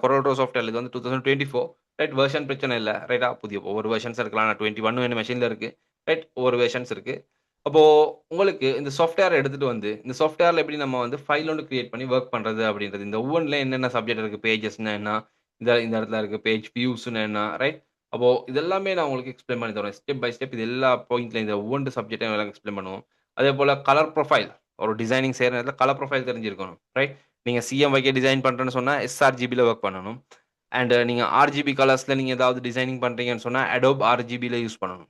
கொரோல்ட்ரோ சாஃப்ட்வேர் இது வந்து 2024, ரைட்? வெர்ஷன் பிரச்சனை இல்லை, ரைட்டா? புதிய ஒவ்வொரு வெர்ஷன்ஸ் இருக்கலாம். நான் 21 வேணும் மெஷினில் இருக்குது, ரைட்? ஒவ்வொரு வெர்ஷன்ஸ் இருக்குது. அப்போது உங்களுக்கு இந்த சாஃப்ட்வேர் எடுத்துகிட்டு வந்து இந்த சாஃப்ட்வேரில் எப்படி நம்ம வந்து ஃபைல் ஒன்று கிரியேட் பண்ணி ஒர்க் பண்ணுறது அப்படின்றது, இந்த ஒவ்வொன்றில் என்னென்ன சப்ஜெக்ட் இருக்குது, பேஜஸ்னா என்ன, இந்த இடத்துல இருக்குது பேஜ் வியூஸ்னு என்ன, ரைட்? அப்போது இதெல்லாமே நான் உங்களுக்கு எக்ஸ்பிளைன் பண்ணி தருவேன் ஸ்டெப் பை ஸ்டெப். இது எல்லா பாயிண்ட்ல இந்த ஒவ்வொரு சப்ஜெக்டையும் எல்லாம் எக்ஸ்பிளைன் பண்ணுவோம். அதே போல் கலர் ப்ரொஃபைல், ஒரு டிசைனிங் செய்கிற நேரத்தில் கலர் ப்ரொஃபைல் தெரிஞ்சிருக்கணும், ரைட்? நீங்கள் சிஎம்வைக்கே டிசைன் பண்ணுறேன்னு சொன்னால் எஸ்ஆர்ஜிபியில் ஒர்க் பண்ணணும். அண்ட் நீங்கள் ஆர்ஜிபி கலர்ஸில் நீங்கள் ஏதாவது டிசைனிங் பண்ணுறீங்கன்னு சொன்னால் அடோப் ஆர்ஜிபியில் யூஸ் பண்ணணும்.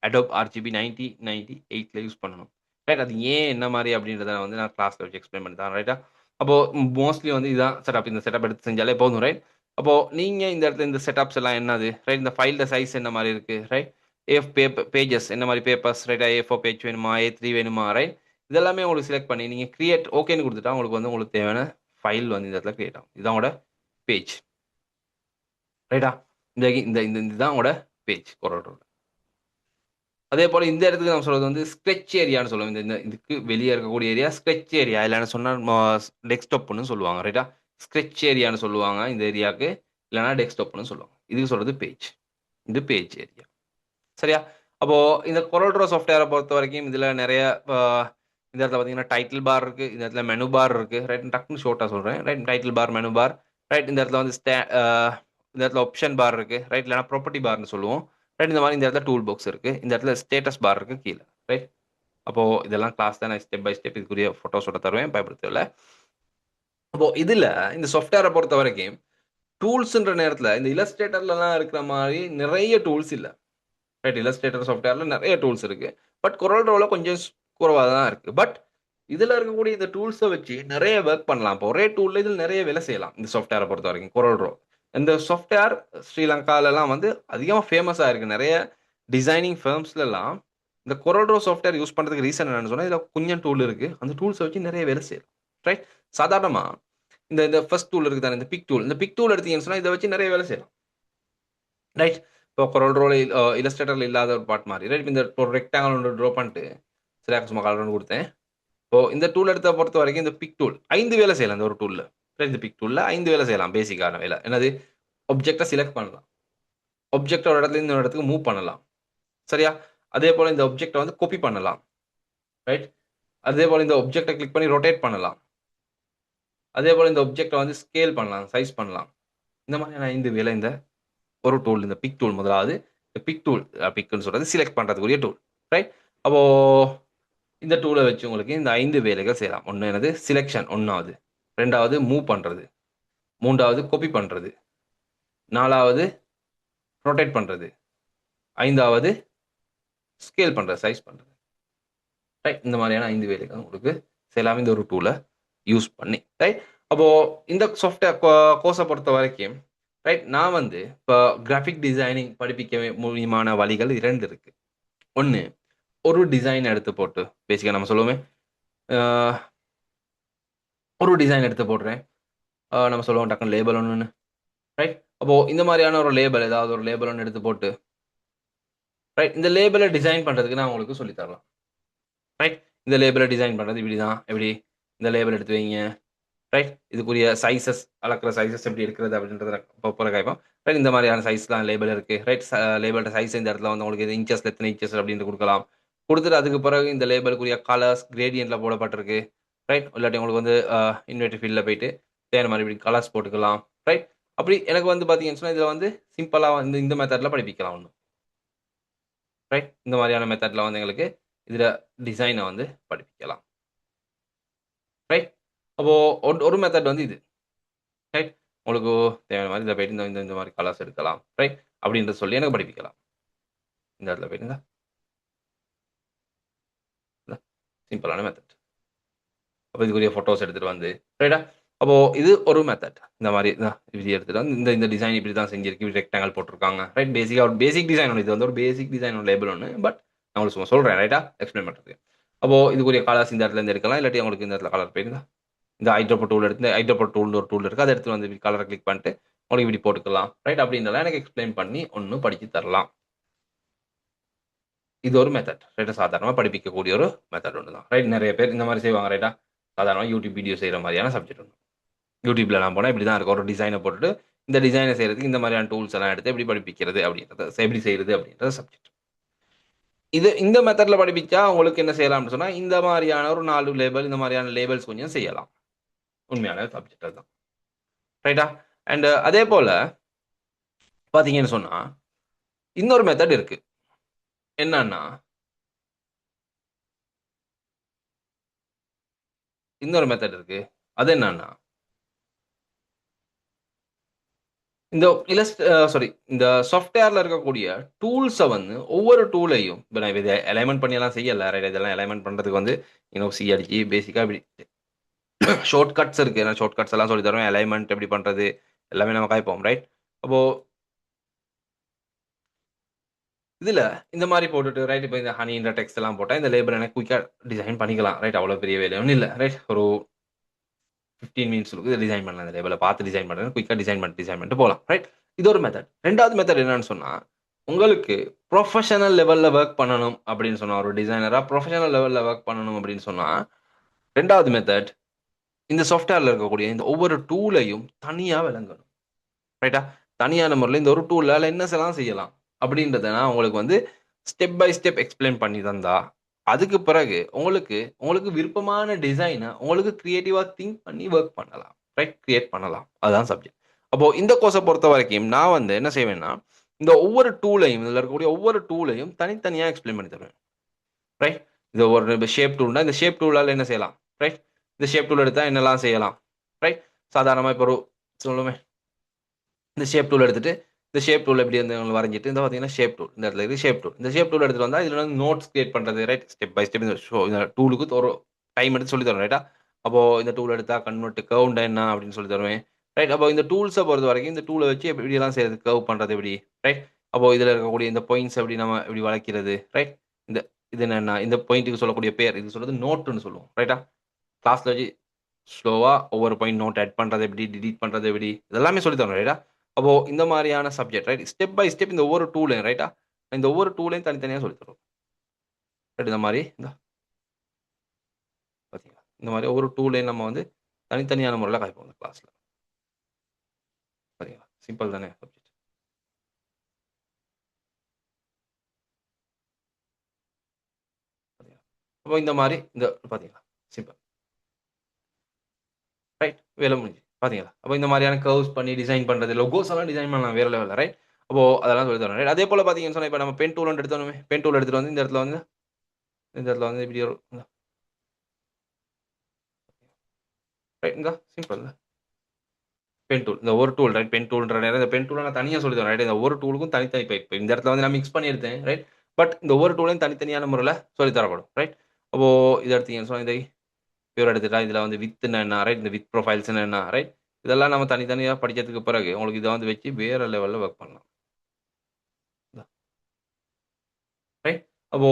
அடோப் ஆர்ஜிபி 9098ல யூஸ் பண்ணணும், ரைட்? அது ஏன் என்ன மாதிரி அப்படின்றத வந்து நான் கிளாஸில் வச்சு எக்ஸ்பிளைன் பண்ணி தரேன், ரைட்டா? அப்போது மோஸ்ட்லி வந்து இதுதான் செட்டப். இந்த செட்டப் எடுத்து செஞ்சாலே போதும், ரைட்? அப்போது நீங்கள் இந்த இடத்துல இந்த செட்டப்ஸ் எல்லாம் என்னது, ரைட்? இந்த ஃபைலோட சைஸ் என்ன மாதிரி இருக்குது, ரைட்? பேஜஸ் என்ன மாதிரி பேப்பர்ஸ், ரைட்டா? A4 பேஜ் வேணுமா, A3 வேணுமா, ரைட்? இதெல்லாமே உங்களுக்கு செலக்ட் பண்ணி நீங்கள் கிரியேட் ஓகேன்னு கொடுத்துட்டா உங்களுக்கு வந்து உங்களுக்கு தேவையான ஃபைல் வந்து இந்த இடத்துல கிரியேட் ஆகும். இதுதான் உங்களோட பேஜ், ரைட்டா? இந்த இந்த இந்த இதுதான் உங்களோட பேஜ் கொரோட்டோட. அதே போல் இந்த இடத்துக்கு நம்ம சொல்றது வந்து ஸ்கெட்ச் ஏரியான்னு சொல்லுவோம். இந்த இதுக்கு வெளியே இருக்கக்கூடிய ஏரியா ஸ்கெட்ச் ஏரியா, இல்லைன்னு சொன்னால் டெஸ்க்டாப்னு சொல்லுவாங்க, ரைட்டா? ஸ்கெட்ச் ஏரியான்னு சொல்லுவாங்க இந்த ஏரியாவுக்கு, இல்லைனா டெஸ்க்டாப்னு சொல்லுவாங்க. இதுக்கு சொல்றது பேஜ், இது பேஜ் ஏரியா. சரியா? அப்போ இந்த கொரோல்ட்ரோ சாஃப்ட்வேரை பொறுத்த வரைக்கும் இதுல நிறைய இந்த இடத்துல பார்த்தீங்கன்னா டைட்டில் பார் இருக்கு, இந்த இடத்துல மெனு பார் இருக்கு, ரைட்? டக்குன்னு ஷோர்ட்டா சொல்றேன், ரைட்? டைட்டில் பார், மெனு பார், ரைட்? இந்த இடத்துல வந்து இந்த இடத்துல ஆப்ஷன் பார் இருக்கு, ரைட்? இல்லைனா ப்ராப்பர்ட்டி பார்னு சொல்லுவோம், ரைட்? இந்த மாதிரி இந்த இடத்துல டூல் பாக்ஸ் இருக்கு, இந்த இடத்துல ஸ்டேட்டஸ் பார் இருக்கு கீழே, ரைட்? அப்போ இதெல்லாம் கிளாஸ் தான், நான் ஸ்டெப் பை ஸ்டெப் இதுக்குரிய போட்டோஸோட தருவேன், பயப்படுத்தல. அப்போ இதுல இந்த சாஃப்ட்வேரை பொறுத்த வரைக்கும் டூல்ஸ்ன்ற நேரத்துல இந்த இல்லஸ்ட்ரேட்டர்லாம் இருக்கிற மாதிரி நிறைய டூல்ஸ் இல்லை, ரைட்? இல்லஸ்ட்ரேட்டர் சாஃப்ட்வேர்ல நிறைய டூல்ஸ் இருக்கு, பட் கொரோல்ட்ரோல கொஞ்சம் குறைவாக தான் இருக்கு. பட் இதுல இருக்கக்கூடிய இந்த டூல்ஸை வச்சு நிறைய ஒர்க் பண்ணலாம். இப்போ ஒரே டூல்ல இதில் நிறைய வேலை செய்யலாம். இந்த சாஃப்ட்வேரை பொறுத்த வரைக்கும் கொரோல்ட்ரோ இந்த சாஃப்ட்வேர் ஸ்ரீலங்காலலாம் வந்து அதிகமாக ஃபேமஸாக இருக்கு. நிறைய டிசைனிங் ஃபேர்ம்ஸ்லாம் இந்த கொரோல்ட்ரோ சாஃப்ட்வேர் யூஸ் பண்ணுறதுக்கு ரீசன் என்னன்னு சொன்னால் இதில் கொஞ்சம் டூல் இருக்கு, அந்த டூல்ஸை வச்சு நிறைய வேலை செய்யலாம், ரைட்? சாதாரணமாக இந்த இந்த ஃபர்ஸ்ட் டூல் இருக்கு தானே, இந்த பிக் டூல் எடுத்தீங்கன்னு சொன்னால் இதை வச்சு நிறைய வேலை செய்யலாம், ரைட்? இப்போ கொரோல்ட்ரோல இல்லஸ்ட்ரேட்டர்ல இல்லாத ஒரு பார்ட் மாதிரி, ரைட்? இந்த ஒரு ரெக்டாங்கல் ஒன்று ட்ரா பண்ணிட்டு சரியாக சும்மா கலர் ஒன்று கொடுத்தேன். இப்போ இந்த டூல் எடுத்த பொறுத்த வரைக்கும் இந்த பிக் டூல் 5 வேலை செய்யலாம். இந்த ஒரு டூல்ல, இந்த பிக் டூல்ல 5 வேலை செய்யலாம். பேசிக்கான வேலை என்னது? ஆப்ஜெக்டை செலக்ட் பண்ணலாம், ஆப்ஜெக்ட் ஒரு இடத்துல இந்த இடத்துக்கு மூவ் பண்ணலாம், சரியா? அதே போல இந்த ஆப்ஜெக்டை வந்து காப்பி பண்ணலாம், ரைட்? அதே போல இந்த ஆப்ஜெக்டை கிளிக் பண்ணி ரொட்டேட் பண்ணலாம், அதே போல இந்த ஆப்ஜெக்டை வந்து ஸ்கேல் பண்ணலாம், சைஸ் பண்ணலாம். இந்த மாதிரியான 5 வேலை இந்த ஒரு டூல், இந்த பிக் டூல் முதலாவது. Pick tool. பிக்னு சொல்றது செலக்ட் பண்றதுக்குரிய டூல். ரைட்? அப்போ இந்த டூல வச்சு உங்களுக்கு இந்த 5 வேலைகள் செய்யலாம். ஒண்ணு என்னது? செலக்ஷன் 1வது. 2வது மூவ் பண்றது. 3வது காப்பி பண்றது. 4வது ரொட்டேட் பண்றது. 5வது ஸ்கேல் பண்றது, சைஸ் பண்றது. ரைட்? இந்த மாதிரியான 5 வேலைகள் உங்களுக்கு செய்யலாம் இந்த ஒரு டூல யூஸ் பண்ணி. ரைட்? அப்போ இந்த சாஃப்ட்வேர் கோர்ஸ பொறுத்த வரைக்கும், ரைட், நான் வந்து இப்போ கிராஃபிக் டிசைனிங் படிப்பிக்க முடியுமான வழிகள் 2 இருக்கு. 1, ஒரு டிசைன் எடுத்து போட்டு, பேசிக்கா நம்ம சொல்லுவோமே, அ ஒரு டிசைன் எடுத்து போடுறேன். நம்ம சொல்லுவோம் டக்குனு லேபல் ஒண்ணுன்னு. ரைட்? அப்போ இந்த மாதிரியான ஒரு லேபல், ஏதாவது ஒரு லேபல் ஒண்ணு எடுத்து போட்டு, ரைட், இந்த லேபல டிசைன் பண்றதுக்கு நான் உங்களுக்கு சொல்லி தரலாம். ரைட்? இந்த லேபல டிசைன் பண்றது இப்படிதான். எப்படி? இந்த லேபல் எடுத்து வைங்க. ரைட்? இதுக்குரிய சைஸஸ், அளக்குற சைஸஸ் எப்படி எடுக்கிறது அப்படின்றத போற கேட்போம். ரைட்? இந்த மாதிரியான சைஸ்லாம் லேபல் இருக்கு. ரைட்? லேபலோட சைஸ் இந்த இடத்துல வந்து உங்களுக்கு இது இன்ச்சஸ்ல எத்தனை இன்ச்சஸ் அப்படின்னு குடுக்கலாம். குடுத்துட்டு அதுக்கு பிறகு இந்த லேபலுக்குரிய கலர்ஸ் கிரேடியன்ட்ல போடப்பட்டிருக்கு. ரைட்? இல்லாட்டி உங்களுக்கு வந்து இன்வெர்டிவ் ஃபீல்ட்ல போயிட்டு தேவையான மாதிரி இப்படி கலர்ஸ் போட்டுக்கலாம். ரைட்? அப்படி எனக்கு வந்து பார்த்தீங்கன்னு சொன்னா, இதுல வந்து சிம்பிளா வந்து இந்த மெத்தட்ல படிப்பிக்கலாம் ஒண்ணு. ரைட்? இந்த மாதிரியான மெத்தட்ல வந்து எங்களுக்கு இதுல டிசைன வந்து படிப்பிக்கலாம். ரைட்? அப்போ ஒரு மெத்தட் வந்து இது. ரைட்? உங்களுக்கு தேவையான மாரி இதில போயிட்டு இந்த இந்த இந்த மாரி கலர்ஸ் எடுக்கலாம். ரைட்? அப்படின்றது சொல்லி எனக்கு படிப்பிக்கலாம். இந்த இடத்துல போயிட்டுங்க. சிம்பிளான மெத்தட். அப்ப இதுக்குரிய ஃபோட்டோஸ் எடுத்துட்டு வந்து, ரைட்டா? அப்போ இது ஒரு மெத்தட். இந்த மாரி இப்படி எடுத்துட்டு வந்து இந்த இந்த டிசைன் இப்படி தான் செஞ்சிருக்கு. இப்படி ரெக்டாங்கிள் போட்டுருக்காங்க. ரைட்? பேசிக்கா ஒரு பேசிக் டிசைன் ஒண்ணு. இது வந்து ஒரு பேசிக் டிசைன் ஒண்ணு லேபிள் ஒண்ணு. பட் நான் உங்களுக்கு சும்மா சொல்றேன். ரைட்டா? எக்ஸ்பிளைன் பண்றதுக்கு. அப்போ இதுக்குரிய கலர்ஸ் இந்த இடத்துல இருந்து எடுக்கலாம். இல்லாட்டி உங்களுக்கு இந்த இடத்துல கலர் போயிருந்தா, இந்த ஐட்ரோபோ டூல் எடுத்து, இந்த ஐட்ரோபோ டூல்னு ஒரு டூல் இருக்கு. அத எடுத்துட்டு வந்து கலர கிளிக் பண்ணிட்டு, உங்களுக்கு இப்படி போட்டுக்கலாம். ரைட்? அப்படின்றலாம் எனக்கு எக்ஸ்பிளைன் பண்ணி ஒண்ணு படிச்சு தரலாம். இது ஒரு மெத்தட். ரைட்டா? சாதாரணமா படிப்பிக்கக்கூடிய ஒரு மெத்தட் ஒண்ணு தான். ரைட்? நெறைய பேர் இந்த மாரி செய்வாங்க. ரைட்டா? சாதாரணமா யூடியூப் வீடியோ செய்ற மாரியான சப்ஜெக்ட் ஒண்ணு. யூடியூப்ல நான் போனா இப்படி தான் இருக்கும். ஒரு டிசைன போட்டுட்டு, இந்த டிசைன செய்றதுக்கு இந்த மாரியான டூல்ஸ் எல்லாம் எடுத்து எப்படி படிப்பிக்கிறது அப்படின்றத, எப்படி செய்றது அப்படின்ற சப்ஜெக்ட். இது இந்த மெத்தட்ல படிப்பிச்சா உங்களுக்கு என்ன செய்யலாம்னு சொன்னா, இந்த மாரியான ஒரு 4 லேபல், இந்த மாரியான லேபல்ஸ் கொஞ்சம் செய்யலாம். உண்மையான சப்ஜெக்ட் அதுதான். ரைட்டா? அண்ட் அதே போல பார்த்தீங்கன்னு சொன்னா, இன்னொரு மெத்தட் இருக்கு. என்னன்னா, இன்னொரு மெத்தட் இருக்கு. அது என்னன்னா, இந்த சாரி, இந்த சாஃப்ட்வேர்ல இருக்கக்கூடிய டூல்ஸ வந்து ஒவ்வொரு டூலையும் இப்ப நான் இத அலைன்மென்ட் பண்ணியெல்லாம் செய்யல. ரைட்? இதெல்லாம் அலைன்மென்ட் பண்றதுக்கு வந்து சி அடிச்சு பேசிக்கா இப்படி ஷார்ட் கட்ஸ் இருக்கு. நான் ஷார்ட் கட்ஸ் எல்லாம் சொல்லி தருவேன். அலைன்மென்ட் எப்படி பண்றது எல்லாமே நம்ம காய்ப்போம். ரைட்? அப்போ இதுல இந்த மாரி போட்டுட்டு, ரைட், இப்ப இந்த ஹனின்ற டெக்ஸ்ட் எல்லாம் போட்டா இந்த லேபல் எனக்கு குயிக்கா டிசைன் பண்ணிக்கலாம். ரைட்? அவ்வளவு பெரிய வேலை ஒண்ணும் இல்ல. ரைட்? ஒரு 15 மினிட்ஸ்க்கு இத டிசைன் பண்ணலாம். இந்த லேபல பார்த்து டிசைன் பண்றது. குயிக்கா டிசைன் பண்ணிட்டு போலாம். ரைட்? இது ஒரு மெத்தட். 2வது மெத்தட் என்னன்னு சொன்னா, உங்களுக்கு புரொஃபஷனல் லெவல்ல வொர்க் பண்ணணும் அப்படின்னு சொன்னா, ஒரு டிசைனரா புரொஃபஷனல் லெவல்ல வொர்க் பண்ணணும் அப்படின்னு சொன்னா, 2வது மெத்தட் இந்த சாஃப்ட்வேர்ல இருக்கக்கூடிய இந்த ஒவ்வொரு டூலையும் தனியா விளங்கணும். ரைட்டா? தனியான முறையில இந்த ஒரு டூலால என்னலாம் செய்யலாம் அப்படின்றத நான் உங்களுக்கு வந்து ஸ்டெப் பை ஸ்டெப் எக்ஸ்ப்ளைன் பண்ணி தந்தா, அதுக்கு பிறகு உங்களுக்கு உங்களுக்கு விருப்பமான டிசைன உங்களுக்கு கிரியேட்டிவா திங்க் பண்ணி வொர்க் பண்ணலாம். ரைட்? கிரியேட் பண்ணலாம். அதுதான் சப்ஜெக்ட். அப்போ இந்த கோர்ஸ பொறுத்தவரைக்கும் நான் வந்து என்ன செய்வேன்னா, இந்த ஒவ்வொரு டூலையும், இதுல இருக்கக்கூடிய ஒவ்வொரு டூலையும் தனித்தனியா எக்ஸ்ப்ளைன் பண்ணி தருவேன். ரைட்? இது ஒரு ஷேப் டூல்னா, இந்த ஷேப் டூலால என்ன செய்யலாம்? ரைட்? இந்த ஷேப் டூல் எடுத்தா என்னலாம் செய்யலாம்? ரைட்? சாதாரணமா இப்போ ஒரு சொல்லுவோமே, இந்த ஷேப் டூல் எடுத்துட்டு, இந்த ஷேப் டூல் எப்படி வந்து வரைஞ்சிட்டு, இந்த பார்த்தீங்கன்னா ஷேப் டூல். இந்த இடத்துல இருக்கு ஷேப் டூல். இந்த ஷேப் டூல் எடுத்துட்டு வந்தா, இதுல வந்து நோட்ஸ் கிரியேட் பண்றது, ரைட்? ஸ்டெப் பை ஸ்டெப் இந்த டூலுக்கு ஒரு டைம் எடுத்து சொல்லி தருவேன். ரைட்டா? அப்போ இந்த டூல் எடுத்தா கன்வெர்ட் கர்வ்னா என்ன அப்படின்னு சொல்லி தருவேன். ரைட்? அப்போ இந்த டூல்ஸ பொறுத்தவரைக்கும் இந்த டூல வச்சு எப்படியெல்லாம் செய்றது? கர்வ் பண்றது எப்படி? ரைட்? அப்போ இதுல இருக்கக்கூடிய இந்த பாயிண்ட்ஸ் எப்படி நம்ம எப்படி வளைக்கிறது? ரைட்? இந்த இது என்னன்னா, இந்த பாயிண்ட்க்கு சொல்லக்கூடிய பேர். இது சொல்றது நோட்ன்னு சொல்லுவோம். ரைட்டா? கிளாஸ்ல வச்சு ஸ்லோவா ஒவ்வொரு பாயிண்ட் நோட் ஆட் பண்றது எப்படி? டிலீட் பண்றது எப்படி? இதெல்லாமே சொல்லி தரணும். ரைட்டா? அப்போ இந்த மாரியான subject, right? Step by step இந்த ஒவ்வொரு டூலையும், ரைட்டா? இந்த ஒவ்வொரு டூலையும் தனித்தனியா சொல்லி தருவோம். ரைட்? இந்த மாரி பார்த்தீங்களா? இந்த மாரி ஒவ்வொரு டூலையும் நம்ம வந்து தனித்தனியான முறையில காய்ப்போம் இந்த கிளாஸ்ல. பார்த்தீங்களா? சிம்பிள் தானே சப்ஜெக்ட். பார்த்தீங்களா? அப்போ இந்த மாரி பார்த்தீங்களா? சிம்பிள். ரைட்? வேலை முடிஞ்சுது. பார்த்தீங்களா? அப்போ இந்த மாரியான கர்வ்ஸ் பண்ணி டிசைன் பண்றது, லோகோஸ் எல்லாம் டிசைன் பண்ணலாம் வேற லெவல்ல. ரைட்? அப்போ அதெல்லாம் சொல்லி தரோம் ரைட். அதே போல் பார்த்தீங்கன்னு சொன்னால் இப்போ நம்ம பென் டூல் எடுத்தோமே, பென் டூல் எடுத்துகிட்டு வந்து இந்த இடத்துல வந்து இப்படி ஒரு ரைட் இந்த சிம்பிள் பென் டூல் இந்த ஒரு டூல் ரைட். பென் டூல்ன்ற நேரம் இந்த பென் டூலை நான் தனியாக சொல்லி தரேன் ரைட். இந்த ஒரு டூலுக்கும் தனித்தனி பைப் இந்த இடத்துல வந்து நான் மிக்ஸ் பண்ணி எடுத்தேன் ரைட். பட் இந்த ஒரு டூலையும் தனித்தனியான முறையில் சொல்லி தரப்படும் ரைட். அப்போ இதை எடுத்தீங்கன்னு சொன்னால் இதை பியூர் எடுத்துட்டா இதில் வந்து வித்துன்னு என்ன ரைட், இந்த வித் ப்ரொஃபைல்ஸ்னு என்ன ரைட். இதெல்லாம் நம்ம தனித்தனியாக படிக்கிறதுக்கு பிறகு உங்களுக்கு இதை வந்து வச்சு வேறு லெவலில் ஒர்க் பண்ணலாம் ரைட். அப்போ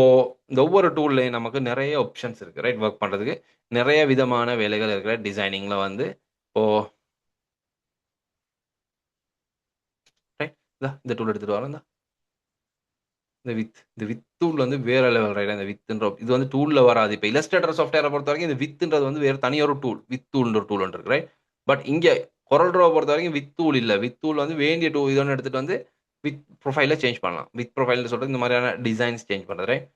இந்த ஒவ்வொரு டூல்லையும் நமக்கு நிறைய ஆப்ஷன்ஸ் இருக்கு ரைட். ஒர்க் பண்ணுறதுக்கு நிறைய விதமான வேலைகள் இருக்கிற டிசைனிங்கில் வந்து இப்போ ரைட் இந்த டூல் எடுத்துகிட்டு வரோம். இந்த வித் டூல் வந்து வேற லெவல் ரைட். இந்த வித்ன்ற இது வந்து டூல்ல வராது. இப்போ இல்லஸ்ட்ரேட்டர் சாஃப்ட்வேரை பொறுத்த வரைக்கும் இந்த வித்ன்றது வந்து வேற தனியாக ஒரு டூல், வித் டூல்ன்ற ஒரு டூல் இருக்கு ரைட். பட் இங்கே கொரல் ட்ரோ பொறுத்த வரைக்கும் வித் டூல் இல்லை. வித் டூல் வந்து வேண்டிய டூல் இதொன்று எடுத்துட்டு வந்து வித் ப்ரொஃபைல சேஞ்ச் பண்ணலாம். வித் ப்ரொஃபைல்னு சொல்றது இந்த மாதிரியான டிசைன்ஸ் சேஞ்ச் பண்ணுறது ரைட்.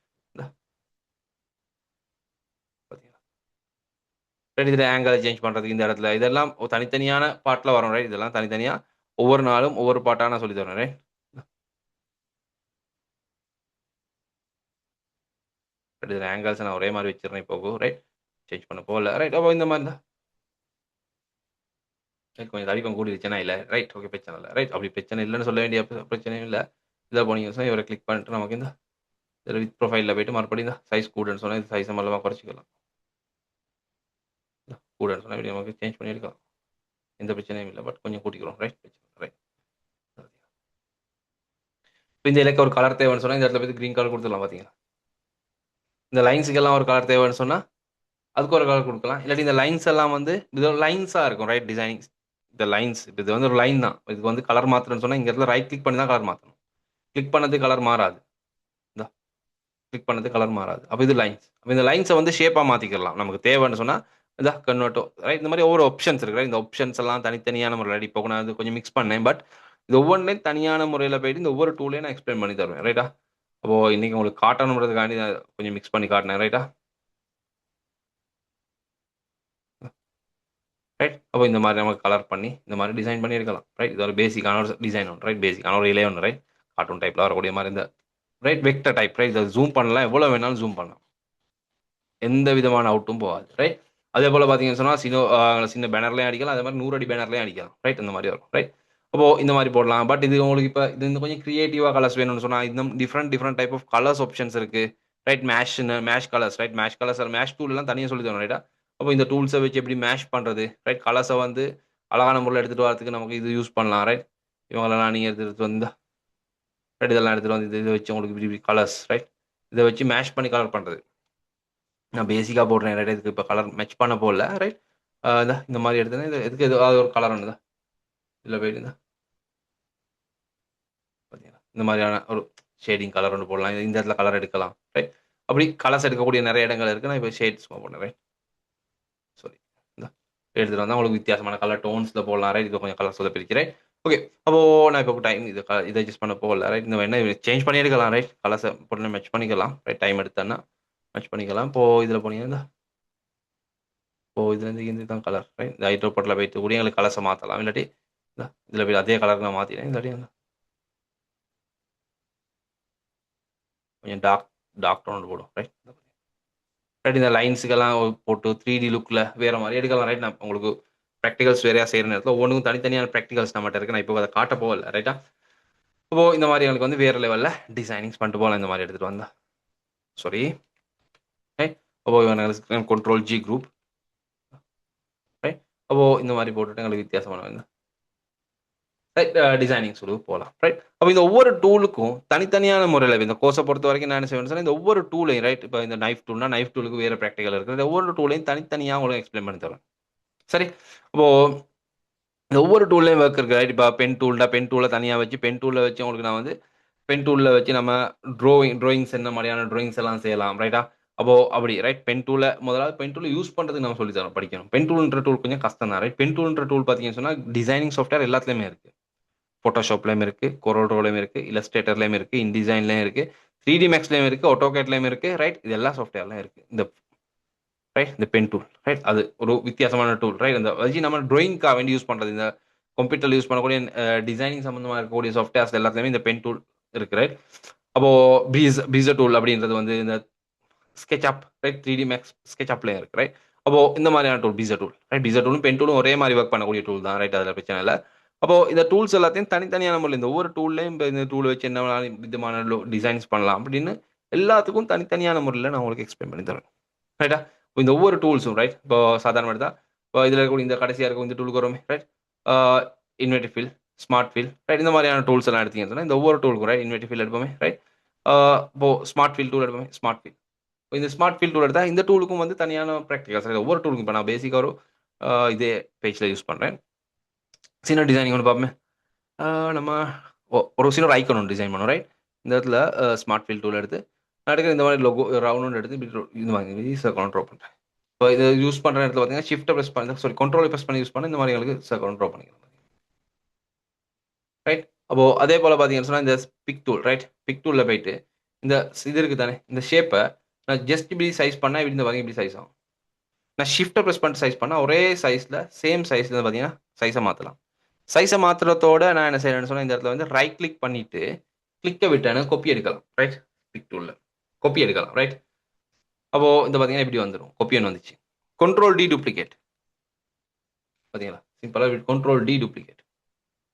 ரைட் இதில் ஆங்கிள் சேஞ்ச் பண்ணுறதுக்கு இந்த இடத்துல இதெல்லாம் தனித்தனியான பாட்டில் வரும் ரைட். இதெல்லாம் தனித்தனியாக ஒவ்வொரு நாளும் ஒவ்வொரு பாட்டாக நான் சொல்லி தரேன் ரைட். இதில் ஆங்கிள்ஸ் நான் ஒரே மாதிரி வச்சிடறேன் இப்போ ரைட். சேஞ்ச் பண்ண போகல ரைட். அப்போ இந்த மாதிரி தான் கொஞ்சம் தடிப்பம் கூடிடுச்சுன்னா இல்லை ரைட். ஓகே பிரச்சனை இல்லை ரைட். அப்படி பிரச்சனை இல்லைன்னு சொல்ல வேண்டிய பிரச்சனையும் இல்லை. இதில் போனீங்க சொன்னால் இவரை கிளிக் பண்ணிட்டு நமக்கு இந்த இதில் வித் ப்ரொஃபைலில் போயிட்டு மறுபடியும் இந்த சைஸ் கூடுன்னு சொன்னால் இது சைஸை மூலமாக குறைச்சிக்கலாம். கூடுன்னு சொன்னால் இப்படி நமக்கு சேஞ்ச் பண்ணி எடுக்கலாம். எந்த பிரச்சனையும் இல்லை. பட் கொஞ்சம் கூட்டிக்கிறோம் ரைட். பிரச்சனை ரைட். இப்போ இந்த இலக்க ஒரு கலர் தேவைன்னு சொன்னால் இந்த இடத்துல போய் க்ரீன் கலர் கொடுத்துடலாம். பார்த்தீங்களா இந்த லைன்ஸுக்கெல்லாம் ஒரு கலர் தேவைன்னு சொன்னால் அதுக்கு ஒரு கலர் கொடுக்கலாம். இல்லாட்டி இந்த லைன்ஸ் எல்லாம் வந்து இது லைன்ஸாக இருக்கும் ரைட். டிசைனிங் இந்த லைன்ஸ் இப்போ இது வந்து ஒரு லைன் தான். இதுக்கு வந்து கலர் மாற்றணும்னு சொன்னால் இங்கே இடத்துல ரைட் கிளிக் பண்ணி தான் கலர் மாற்றணும். கிளிக் பண்ணது கலர் மாறாது. இந்த கிளிக் பண்ணது கலர் மாறாது. அப்போ இது லைன்ஸ். அப்போ இந்த லைன்ஸை வந்து ஷேப்பாக மாற்றிக்கலாம் நமக்கு தேவைன்னு சொன்னால் இந்த கன்வெர்ட்டோ ரைட். இந்த மாதிரி ஒவ்வொரு ஆப்ஷன்ஸ் இருக்கு. இந்த ஆப்ஷன்ஸ் எல்லாம் தனித்தனியான முறையில் இப்போ நான் அது கொஞ்சம் மிக்ஸ் பண்ணேன். பட் இது ஒவ்வொன்றையும் தனியான முறையில் போயிட்டு இந்த ஒவ்வொரு டூலையும் நான் எக்ஸ்பிளைன் பண்ணி தருவேன் ரைட்டா. அப்போது இன்றைக்கி உங்களுக்கு காட்டணுன்றதுக்காண்டி நான் கொஞ்சம் மிக்ஸ் பண்ணி காட்டினேன் ரைட்டா ரைட். அப்போ இந்த மாதிரி நமக்கு கலர் பண்ணி இந்த மாதிரி டிசைன் பண்ணி எடுக்கலாம் ரைட். இது ஒரு பேசிக்கான ஒரு டிசைன் ஒன்று ரைட். பேசிக்கான ஒரு இலைய ஒன்று ரைட். கார்ட்டூன் டைப்பில் வரக்கூடிய மாதிரி இந்த ரைட் வெக்டர் டைப் ரைட். இதை ஜூம் பண்ணலாம், எவ்வளோ வேணாலும் ஜூம் பண்ணலாம், எந்த விதமான அவுட்டும் போகாது ரைட். அதே போல் பார்த்தீங்கன்னு சொன்னால் சின்ன பேனர்லேயும் அடிக்கலாம், அதே மாதிரி 100 அடி பேனர்லேயும் அடிக்கலாம் ரைட். இந்த மாதிரி வரும் ரைட். அப்போது இந்த மாதிரி போடலாம். பட் இது உங்களுக்கு இப்போ இது இந்த கொஞ்சம் க்ரியேட்டிவாக கலர்ஸ் வேணும்னு சொன்னால் இன்னும் different type of colours options இருக்குது right. Mesh colours right. Mesh டூல்லாம் தனியாக சொல்லி தரோம் ரைட்டா. அப்போ இந்த டூல்ஸை வச்சு எப்படி மேஷ் பண்ணுறது ரைட். கலர்ஸை வந்து அழகான முறையில் எடுத்துகிட்டு வரதுக்கு நமக்கு இது யூஸ் பண்ணலாம் ரைட். இவங்களெல்லாம் நீங்கள் எடுத்துகிட்டு வந்து ரைட் இதெல்லாம் எடுத்துகிட்டு வந்து இதை வச்சு உங்களுக்கு இப்படி கலர்ஸ் ரைட். இதை வச்சு மேஷ் பண்ணி கலர் பண்ணுறது நான் பேசிக்காக போடுறேன் ரைட். இதுக்கு இப்போ கலர் மேட்ச் பண்ண போடல ரைட். இந்த மாதிரி எடுத்தேன்னா இது எதுக்கு எதுவாக ஒரு கலர் ஒன்று தான் இதில் போயிட்டு பார்த்தீங்களா இந்த மாதிரியான ஒரு ஷேடிங் கலர் ஒன்று போடலாம். இந்த இடத்துல கலர் எடுக்கலாம் ரைட். அப்படி கலர்ஸ் எடுக்கக்கூடிய நிறைய இடங்கள் இருக்குது. நான் இப்போ ஷேட்ஸ் போடுறேன் ரைட். சாரி இந்த எடுத்துகிட்டு வந்தால் உங்களுக்கு வித்தியாசமான கலர் டோன்ஸில் போடலாம் ரைட். இது கொஞ்சம் கலர்ஸில் பிரிக்கிறேன் ஓகே. அப்போது நான் இப்போ டைம் இதை அட்ஜஸ்ட் பண்ண போகல ரைட். இந்த என்ன சேஞ்ச் பண்ணி எடுக்கலாம் ரைட். கலர்ஸை போட்டு மேட்ச் பண்ணிக்கலாம் ரைட். டைம் எடுத்தேன்னா மேட்ச் பண்ணிக்கலாம். இப்போது இதில் போனீங்கன்னா இப்போது இதுலேருந்து இந்த தான் கலர் ரைட். இந்த ஹைட்ரோ போட்டில் போயிட்டு கூட எங்களுக்கு கலர்ஸை மாற்றலாம். இல்லாட்டி இதில் போய் அதே கலருக்கு நான் மாற்றினேன். இல்லாட்டி கொஞ்சம் டார்க் டோன் போடும் ரைட். ரைட் இந்த லைன்ஸுக்கெல்லாம் போட்டு 3D லுக்கில் வேறு மாதிரி எடுக்கலாம் ரைட். நான் உங்களுக்கு ப்ராக்டிகல்ஸ் வேறையாக செய்கிற நேரத்தில் ஒவ்வொன்றுக்கும் தனித்தனியான ப்ராக்டிகல்ஸ் நம்மகிட்ட இருக்குது. நான் இப்போ அதை காட்ட போகல ரைட்டா. அப்போது இந்த மாதிரி எங்களுக்கு வந்து வேறு லெவலில் டிசைனிங்ஸ் பண்ணிட்டு போகலாம் இந்த மாதிரி எடுத்துகிட்டு வந்தா சாரி ரைட். அப்போது கண்ட்ரோல் G குரூப் ரைட். அப்போது இந்த மாதிரி போட்டுட்டு எங்களுக்கு வித்தியாசமான ரைட் டிசைனிங் சொல்லி போகலாம் ரைட். அப்போ இந்த ஒவ்வொரு டூலுக்கும் தனித்தனியான முறையில் இந்த கோர்ஸை பொறுத்த வரைக்கும் நான் என்ன செய்வேன் சொன்னால் இந்த ஒவ்வொரு டூலையும் ரைட். இப்போ இந்த நைஃப் டூல்னா நைஃப் டூலுக்கு வேறு ப்ராக்டிகல் இருக்குது. இந்த ஒவ்வொரு டூலையும் தனித்தனியாக உங்களுக்கு எக்ஸ்பிளைன் பண்ணி தருவேன் சரி. அப்போது இந்த ஒவ்வொரு டூல்லையும் ஒர்க் இருக்குது ரைட். இப்போ பென் டூலை தனியாக வச்சு பென் டூலில் வச்சு உங்களுக்கு நான் வந்து பென் டூலில் வச்சு நம்ம ட்ராயிங்ஸ் என்ன மாதிரியான ட்ராயிங்ஸ் எல்லாம் செய்யலாம் ரைட்டா. அப்போது அப்படி ரைட். முதலாவது பென் டூலை யூஸ் பண்ணுறதுக்கு நம்ம சொல்லி தரோம் படிக்கணும். பென் டூல்ன்ற டூல் கொஞ்சம் கஷ்டம் தான் ரைட். பென் டூல்ன்ற டூல் பார்த்தீங்கன்னு சொன்னால் டிசைனிங் சாஃப்ட்வேர் எல்லாத்துலேயுமே இருக்குது. ஃபோட்டோஷாப்லேயும் இருக்குது, கொரோடோலையும் இருக்குது, இல்லஸ்ட்ரேட்டர்லேயும் இருக்குது, இன்டிசைன்லேயும் இருக்குது, 3D மேக்ஸ்லேயும் இருக்குது, ஆட்டோகேட்லேயும் இருக்குது ரைட். இது எல்லா சாஃப்ட்வேர்லாம் இருக்குது இந்த ரைட். இந்த பென் டூல் ரைட். அது ஒரு வித்தியாசமான டூல் ரைட். இந்த வச்சு நம்ம ட்ராயிங்காக வேண்டி யூஸ் பண்ணுறது இந்த கம்ப்யூட்டர்ல யூஸ் பண்ணக்கூடிய டிசைனிங் சம்மந்தமா இருக்கக்கூடிய சாஃப்ட்வேர்ஸ் எல்லாத்துலயுமே இந்த பென் டூல் இருக்கு, ரைட்? அப்போ ப்ரீசர் டூல் அப்படின்றது வந்து இந்த ஸ்கெட்ச்அப், ரைட்? 3D மேக்ஸ் ஸ்கெட்ச்அப்லயும் இருக்கு, ரைட்? அப்போ இந்த மாதிரியான டூல் பீசர் டூல், ரைட்? பீசர் டூலும் பென் டூலும் ஒரே மாதிரி ஒர்க் பண்ணக்கூடிய டூல் தான், ரைட்? அதில் பிரச்சனை இல்லை. அப்போ இந்த டூல்ஸ் எல்லாத்தையும் தனித்தனியான முறையில் இந்த ஒவ்வொரு டூல்லையும் இந்த டூல் வச்சு என்ன விதமான டிசைன்ஸ் பண்ணலாம் அப்படின்னு எல்லாத்துக்கும் தனித்தனியான முறையில் நான் உங்களுக்கு எக்ஸ்பிளைன் பண்ணி தரேன், ரைட்டா? இந்த ஒவ்வொரு டூல்ஸும், ரைட்? இப்போ சாதாரண தான் இப்போ இதில் இருக்கக்கூடிய இந்த கடைசியாக இருக்கும் இந்த டூலுக்கு வருமே, ரைட்? இன்வெர்டிவ் ஃபீல், ஸ்மார்ட் ஃபீல், ரைட்? இந்த மாதிரியான டூல்ஸ் எல்லாம் எடுத்தீங்கன்னு சொன்னால் இந்த ஒவ்வொரு டூலுக்கும், ரைட்? இன்வெர்டிவ் ஃபீல் எடுப்போமே, ரைட்? இப்போ ஸ்மார்ட் ஃபீல் டூல் எடுப்போமே, ஸ்மார்ட் ஃபீல். இந்த ஸ்மார்ட் ஃபீல் டூல் எடுத்தால் இந்த டூலுக்கும் வந்து தனியான ப்ராக்டிகல்ஸ், ஒவ்வொரு டூலுக்கும் இப்போ நான் பேசிக்காக ஒரு இதே பேஜில் யூஸ் பண்ணுறேன். சின்ன டிசைனிங் ஒன்று பார்ப்போமே. நம்ம ஒரு சின்ன ஒரு ஐக்கன் ஒன்று டிசைன் பண்ணோம், ரைட்? இந்த இடத்துல ஸ்மார்ட் ஃபீல் டூல் எடுத்து நான் எடுக்கிற இந்த மாதிரி லோகோ ரவுண்ட் எடுத்து இப்படி இது வாங்கி ஈஸியாக கண்ட்ரோல் பண்ணுறேன். இப்போ இதை யூஸ் பண்ணுற இடத்துல பார்த்தீங்கன்னா ஷிஃப்ட்டை ப்ரெஸ் பண்ணி கண்ட்ரோலை ப்ரெஸ் பண்ணி யூஸ் பண்ணி இந்த மாதிரி எங்களுக்கு கண்ட்ரோல் பண்ணிக்கலாம், ரைட்? அப்போ அதே போல் பார்த்தீங்கன்னு சொன்னால் இந்த பிக் டூல், ரைட்? பிக் டூலில் போயிட்டு இந்த இது இருக்குது தானே, இந்த ஷேப்பை நான் ஜஸ்ட் இப்படி சைஸ் பண்ணால் இப்படி இந்த பார்த்தீங்க இப்படி சைஸ் ஆகும். நான் ஷிஃப்ட்டை ப்ரெஸ் பண்ணிட்டு சைஸ் பண்ணால் ஒரே சைஸில் சேம் சைஸில் பார்த்தீங்கன்னா சைஸை மாற்றலாம். சைஸை மாற்றுறதோட நான் என்ன செய்யறேன்னு சொன்னால் இந்த இடத்துல வந்து ரைட் கிளிக் பண்ணிட்டு கிளிக்கை விட்டேன்னு கொப்பி எடுக்கலாம், ரைட்? பிக் டூலில் கொப்பி எடுக்கலாம், ரைட்? அப்போ இந்த பார்த்தீங்கன்னா இப்படி வந்துடும், கொப்பியன் வந்துச்சு. கண்ட்ரோல் டி டூப்ளிகேட், பார்த்தீங்களா? சிம்பிளாக கண்ட்ரோல் டி டூப்ளிகேட்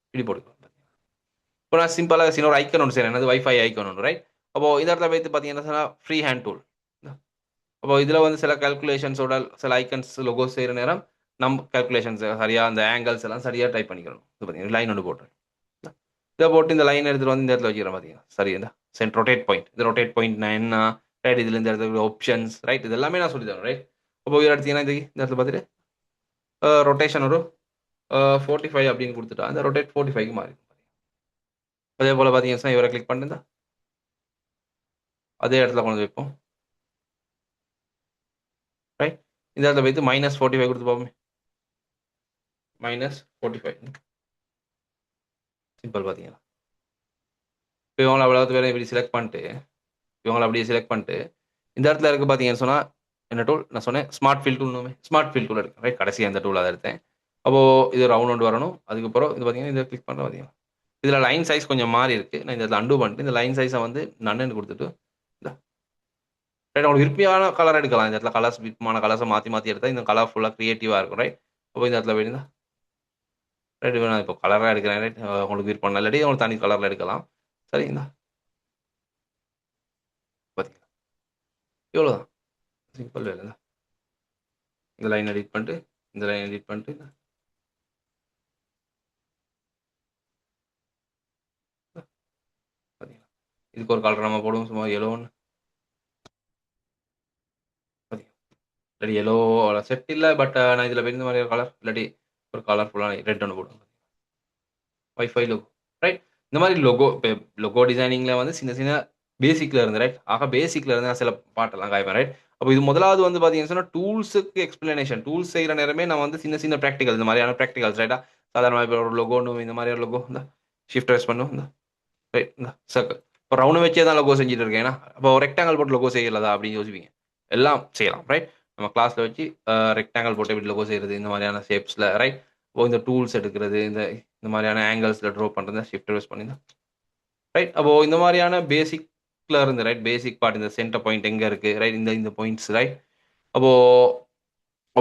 இப்படி போட்டுக்கலாம். இப்போ நான் சிம்பிளாக சின்ன ஒரு ஐக்கன் ஒன்று செய்கிறேன், என்னது வைஃபை ஐக்கன் ஒன்று, ரைட்? அப்போ இந்த இடத்துல வைத்து பார்த்தீங்கன்னா ஃப்ரீ ஹேண்ட் டூல். அப்போ இதில் வந்து சில கால்குலேஷன்ஸோட சில ஐக்கன்ஸ் லோகோ செய்கிற நேரம் நம்ம கால்குலேஷன்ஸ் சரியாக அந்த ஆங்கிள்ஸ் எல்லாம் சரியாக டைப் பண்ணிக்கணும். இது பார்த்தீங்கன்னா லைன் ஒன்று போட்டுறேன். இதை போட்டு இந்த லைன் எடுத்துகிட்டு வந்து இந்த இடத்துல வச்சுக்கிறேன், பார்த்தீங்கன்னா சரி. இந்த ரொட்டேட் பாயிண்ட், இந்த ரொட்டேட் பாயிண்ட் நான் என்ன, ரைட்? இதில் இந்த இடத்துல ஆப்ஷன்ஸ், ரைட்? இது எல்லாமே நான் சொல்லி தரேன், ரைட்? அப்போ இதில் எடுத்தீங்கன்னா இந்த இடத்துல பார்த்துட்டு ரொட்டேஷன் ஒரு 45 அப்படின்னு கொடுத்துட்டா அந்த ரொட்டேட் 45க்கு மாறி. அதே போல் பார்த்தீங்கன்னா இவரை கிளிக் பண்ணுங்க, அதே இடத்துல கொண்டு வந்து வைப்போம், ரைட்? இந்த இடத்துல வைத்து -45 கொடுத்து பார்ப்போமே, -45 சிம்பிள். பார்த்தீங்களா? இப்போ இவங்களை அவ்வளோத்து வேலை இப்படி செலக்ட் பண்ணிட்டு இவங்களை அப்படியே செலக்ட் பண்ணிட்டு இந்த இடத்துல இருக்குது பார்த்தீங்கன்னு சொன்னால் என்ன டூல் நான் சொன்னேன், ஸ்மார்ட் ஃபீல் டூல்னுமே. ஸ்மார்ட் ஃபீல் டூல் எடுக்கும், ரைட்? கடைசியாக அந்த டூல் அதை எடுத்தேன். அப்போது இது ரவுண்ட் வரணும். அதுக்கப்புறம் இது பார்த்தீங்கன்னா இதை கிளிக் பண்ணுற பார்த்தீங்கன்னா இதில் லைன் சைஸ் கொஞ்சம் மாறி இருக்குது. நான் இந்த இடத்துல அண்டு பண்ணிட்டு இந்த லைன் சைஸை வந்து நன்னு கொடுத்துட்டு ரைட்? உங்களுக்கு விருப்பமான கலர் எடுக்கலாம். இந்த இடத்துல கலர்ஸ் விருப்பமான கலர்ஸை மாற்றி மாற்றி எடுத்தால் இந்த கலர் ஃபுல்லாக க்ரியேட்டிவாக இருக்கும், ரைட்? அப்போ இந்த இடத்துல போயிருந்தா ரைட் நான் இப்போ கலராக எடுக்கிறேன், ரைட்? உங்களுக்கு விருப்பம் இல்லாட்டி உங்களுக்கு தனி கலரில் எடுக்கலாம், சரிங்களா? பார்த்தீங்களா? இவ்வளோதான், சிம்பிள் வேலை தான். இந்த லைன் எடிட் பண்ணிட்டு இந்த லைன் எடிட் பண்ணிட்டு பார்த்தீங்களா? இதுக்கு ஒரு கலர் நம்ம போடுவோம், சும்மா எல்லோன்னு. இல்லாட்டி எல்லோ செட் இல்லை, பட் நான் இதில் இந்த மாதிரி ஒரு கலர் இல்லாட்டி ஒரு கலர்ஃபுல்லான ரெட் ஒன்று போடுவேன், வைஃபை லோகோ, ரைட்? இந்த மாதிரி லோகோ இப்போ லோகோ டிசைனிங்கில் வந்து சின்ன சின்ன பேசிக்கில் இருந்து, ரைட்? பேசிக்கில் இருந்து நான் சில பாட்டெல்லாம் காய்ப்பேன், ரைட்? அப்போ இது முதலாவது வந்து பார்த்தீங்கன்னு சொன்னால் டூல்ஸுக்கு எக்ஸ்பிளனேஷன். டூல்ஸ் செய்கிற நேரமே நான் வந்து சின்ன சின்ன ப்ராக்டிகல் இந்த மாதிரியான ப்ராக்டிகல்ஸ், ரைட்டா? சாதாரணமாக இப்போ ஒரு லோகோன்னு இந்த மாதிரி ஒரு லோகோ இந்த ஷிஃப்ட் ப்ரெஸ் பண்ணும் இந்த ரைட் இந்த சர்க்கிள். இப்போ ரவுண்டு வச்சே தான் லோகோ செஞ்சுட்டு இருக்கேன். ஏன்னா அப்போ ரெக்டாங்கல் போட்டு லோகோ செய்யலதா அப்படின்னு யோசிப்பீங்க. எல்லாம் செய்யலாம், ரைட்? நம்ம கிளாஸில் வச்சு ரெக்டாங்கல் போட்டு எப்படி லோகோ செய்கிறது, இந்த மாதிரியான ஷேப்ஸில், ரைட்? இப்போ இந்த டூல்ஸ் எடுக்கிறது, இந்த மாதிரியான ஆங்கிள்ஸில் ட்ரா பண்ணுறது, ஷிஃப்ட் ப்ரெஸ் பண்ணி தான், ரைட்? அப்போது இந்த மாதிரியான பேசிக்கில் இருந்து, ரைட்? பேசிக் பார்ட் இந்த சென்டர் பாயிண்ட் எங்கே இருக்குது, ரைட்? இந்த பாயிண்ட்ஸ், ரைட்? அப்போது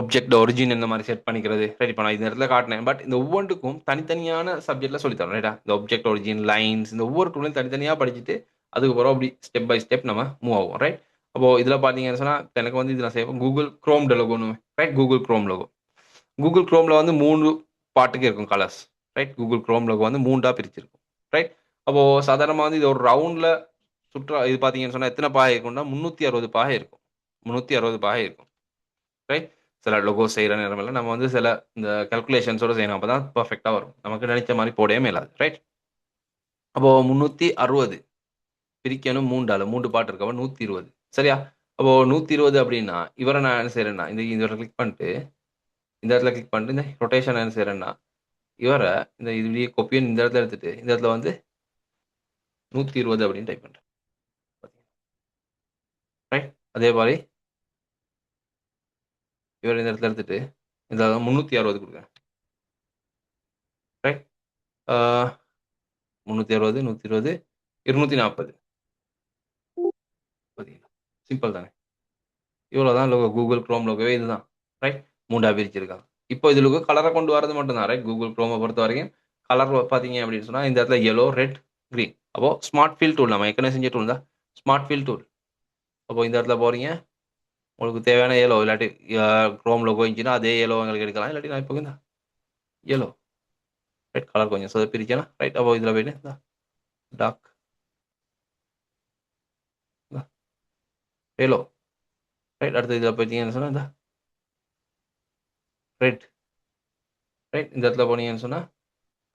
ஆப்ஜெக்ட் ஒரிஜின் இந்த மாதிரி செட் பண்ணிக்கிறது, ரைட்? இப்போ நான் இந்த இடத்துல காட்டினேன், பட் இந்த ஒவ்வொன்றுக்கும் தனித்தனியான சப்ஜெக்டில் சொல்லித்தரோம், ரைட்டா? இந்த ஆப்ஜெக்ட் ஒரிஜின், லைன்ஸ், இந்த ஒவ்வொரு டூலையும் தனித்தனியாக படிச்சுட்டு அதுக்கப்புறம் அப்படி ஸ்டெப் பை ஸ்டெப் நம்ம மூவ் ஆகும், ரைட்? அப்போது இதில் பார்த்தீங்கன்னு சொன்னால் எனக்கு வந்து இது நான் செய்வோம் கூகுள் க்ரோம் லோகோன்னு, right? Google Chrome logo. Google க்ரோமில் வந்து 3 பாட்டுக்கு இருக்கும் colours, right? Google Chrome logo வந்து 3ஆக பிரிச்சிருக்கும், ரைட்? அப்போது சாதாரணமாக வந்து இது ஒரு ரவுண்டில் சுற்றா இது பார்த்தீங்கன்னு சொன்னால் எத்தனை பாகை இருக்கும்னா 360 பாகை இருக்கும், 360 பாகை இருக்கும், ரைட்? சில லோகோ செய்கிற நேரமெல்லாம் நம்ம வந்து சில இந்த கால்குலேஷன்ஸோட செய்யணும், அப்போ தான் பர்ஃபெக்டாக வரும். நமக்கு நினைச்ச மாதிரி போடவே மேலாது, ரைட்? அப்போது 360 பிரிக்கணும் 3ஆல், 3 பாட்டு இருக்கு, அப்போ 120, சரியா? அப்போது 120 அப்படின்னா இவரை நான் என்ன செய்கிறேன்னா இந்த இடத்துல கிளிக் பண்ணிட்டு இந்த இடத்துல கிளிக் பண்ணிட்டு இந்த ரொட்டேஷன் என்ன செய்கிறேன்னா இவரை இந்த இதுலேயே கொப்பியன் இந்த இடத்துல எடுத்துட்டு இந்த இடத்துல வந்து 120 அப்படின்னு டைப் பண்ணுறேன், ரைட்? அதே மாதிரி இவர் இந்த இடத்துல எடுத்துட்டு இந்த 360 கொடுக்குறேன், ரைட்? 360, 120, 240. பார்த்தீங்களா? சிம்பிள் தானே. இவ்வளோதான் லோகோ. கூகுள் குரோம் லோகோவே இதுதான். ரைட்? 3ஆ பிரிச்சிருக்காங்க. இப்போ இதுல கலர கொண்டு வரது மட்டும் தான். ரைட்? கூகுள் குரோம பொறுத்தவரைக்கும் கலர் பார்த்தீங்க அப்படின்னு சொன்னா, இந்த இடத்துல எல்லோ, ரெட், கிரீன். அப்போ ஸ்மார்ட் ஃபில் டூல் நம்ம ஏற்கனவே செஞ்ச டூல் தான். Smart fill tool. அப்போ இந்த இடத்துல போறீங்க. உங்களுக்கு தேவையான எல்லோ இல்லாட்டி குரோம் லோகோ இருந்துச்சுன்னா அதே எல்லோ எங்களுக்கு எடுக்கலாம். இல்லாட்டி நான் இப்போ இந்த எல்லோ. ரைட்? கலர் கொஞ்சம் சொதப்பிருச்சுன்னா ரைட். அப்போ இதுல போயிட்டு டார்க் எல்லோ. ரைட்? அடுத்து இதில் பார்த்தீங்கன்னு சொன்னா இந்த ரெட். ரைட்? இந்த இடத்துல போனீங்கன்னு சொன்னா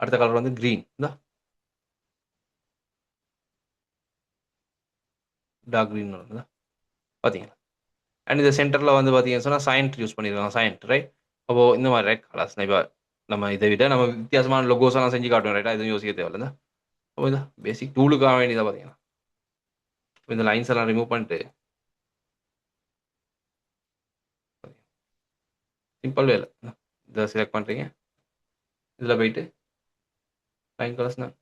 அடுத்த கலர் வந்து கிரீன். டார்க் கிரீன் வருது. பார்த்தீங்களா? அண்ட் இந்த சென்டரில் வந்து பார்த்தீங்கன்னு சொன்னால் சயன்ட் யூஸ் பண்ணியிருக்காங்க. சயன்ட் ரைட். அப்போ இந்த மாதிரி ரைட் கலர்ஸ் இப்போ நம்ம இதை விட நம்ம வித்தியாசமான லொகோஸ் எல்லாம் செஞ்சு காட்டுவோம். ரைட்டா? எதுவும் யோசிக்க தேவையில்ல. அப்போ இந்த பேசிக் டூலுக்காக வேண்டியதாக பார்த்தீங்கன்னா இந்த லைன்ஸ் எல்லாம் ரிமூவ் பண்ணிட்டு சிம்பிள் வேலை இதை செலக்ட் பண்ணுறீங்க. இதில் போயிட்டு லைன் கலர்ஸ் தான்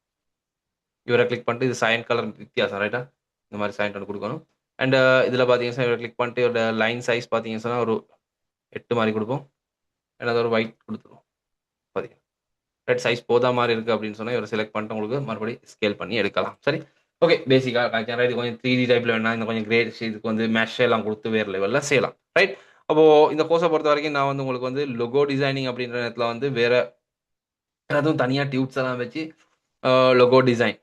இவரை கிளிக் பண்ணிட்டு இது சயன் கலர் வித்தியாசம். ரைட்டா? இந்த மாதிரி சயன் ஒன்று கொடுக்கணும். அண்ட் இதில் பார்த்தீங்கன்னா இவரை கிளிக் பண்ணிட்டு இதோட லைன் சைஸ் பார்த்தீங்கன்னு சொன்னால் ஒரு 8 மாதிரி கொடுப்போம். அண்ட் அது ஒரு ஒயிட் கொடுத்துருவோம். பார்த்தீங்கன்னா ரெட் சைஸ் போதா மாதிரி இருக்குது அப்படின்னு சொன்னால் இவரை செலக்ட் பண்ணிட்டு உங்களுக்கு மறுபடியும் ஸ்கேல் பண்ணி எடுக்கலாம். சரி, ஓகே. பேசிக்காக இது கொஞ்சம் 3D டைப்பில் வேணா இந்த கொஞ்சம் கிரேட் இதுக்கு வந்து மேஷ் எல்லாம் கொடுத்து வேறு லெவலில் செய்யலாம். ரைட்? அப்போது இந்த கோர்ஸை பொறுத்த வரைக்கும் நான் வந்து உங்களுக்கு வந்து லொகோ டிசைனிங் அப்படின்ற இடத்துல வந்து வேறு அதுவும் தனியாக டியூப்ஸ் எல்லாம் வச்சு லொகோ டிசைன்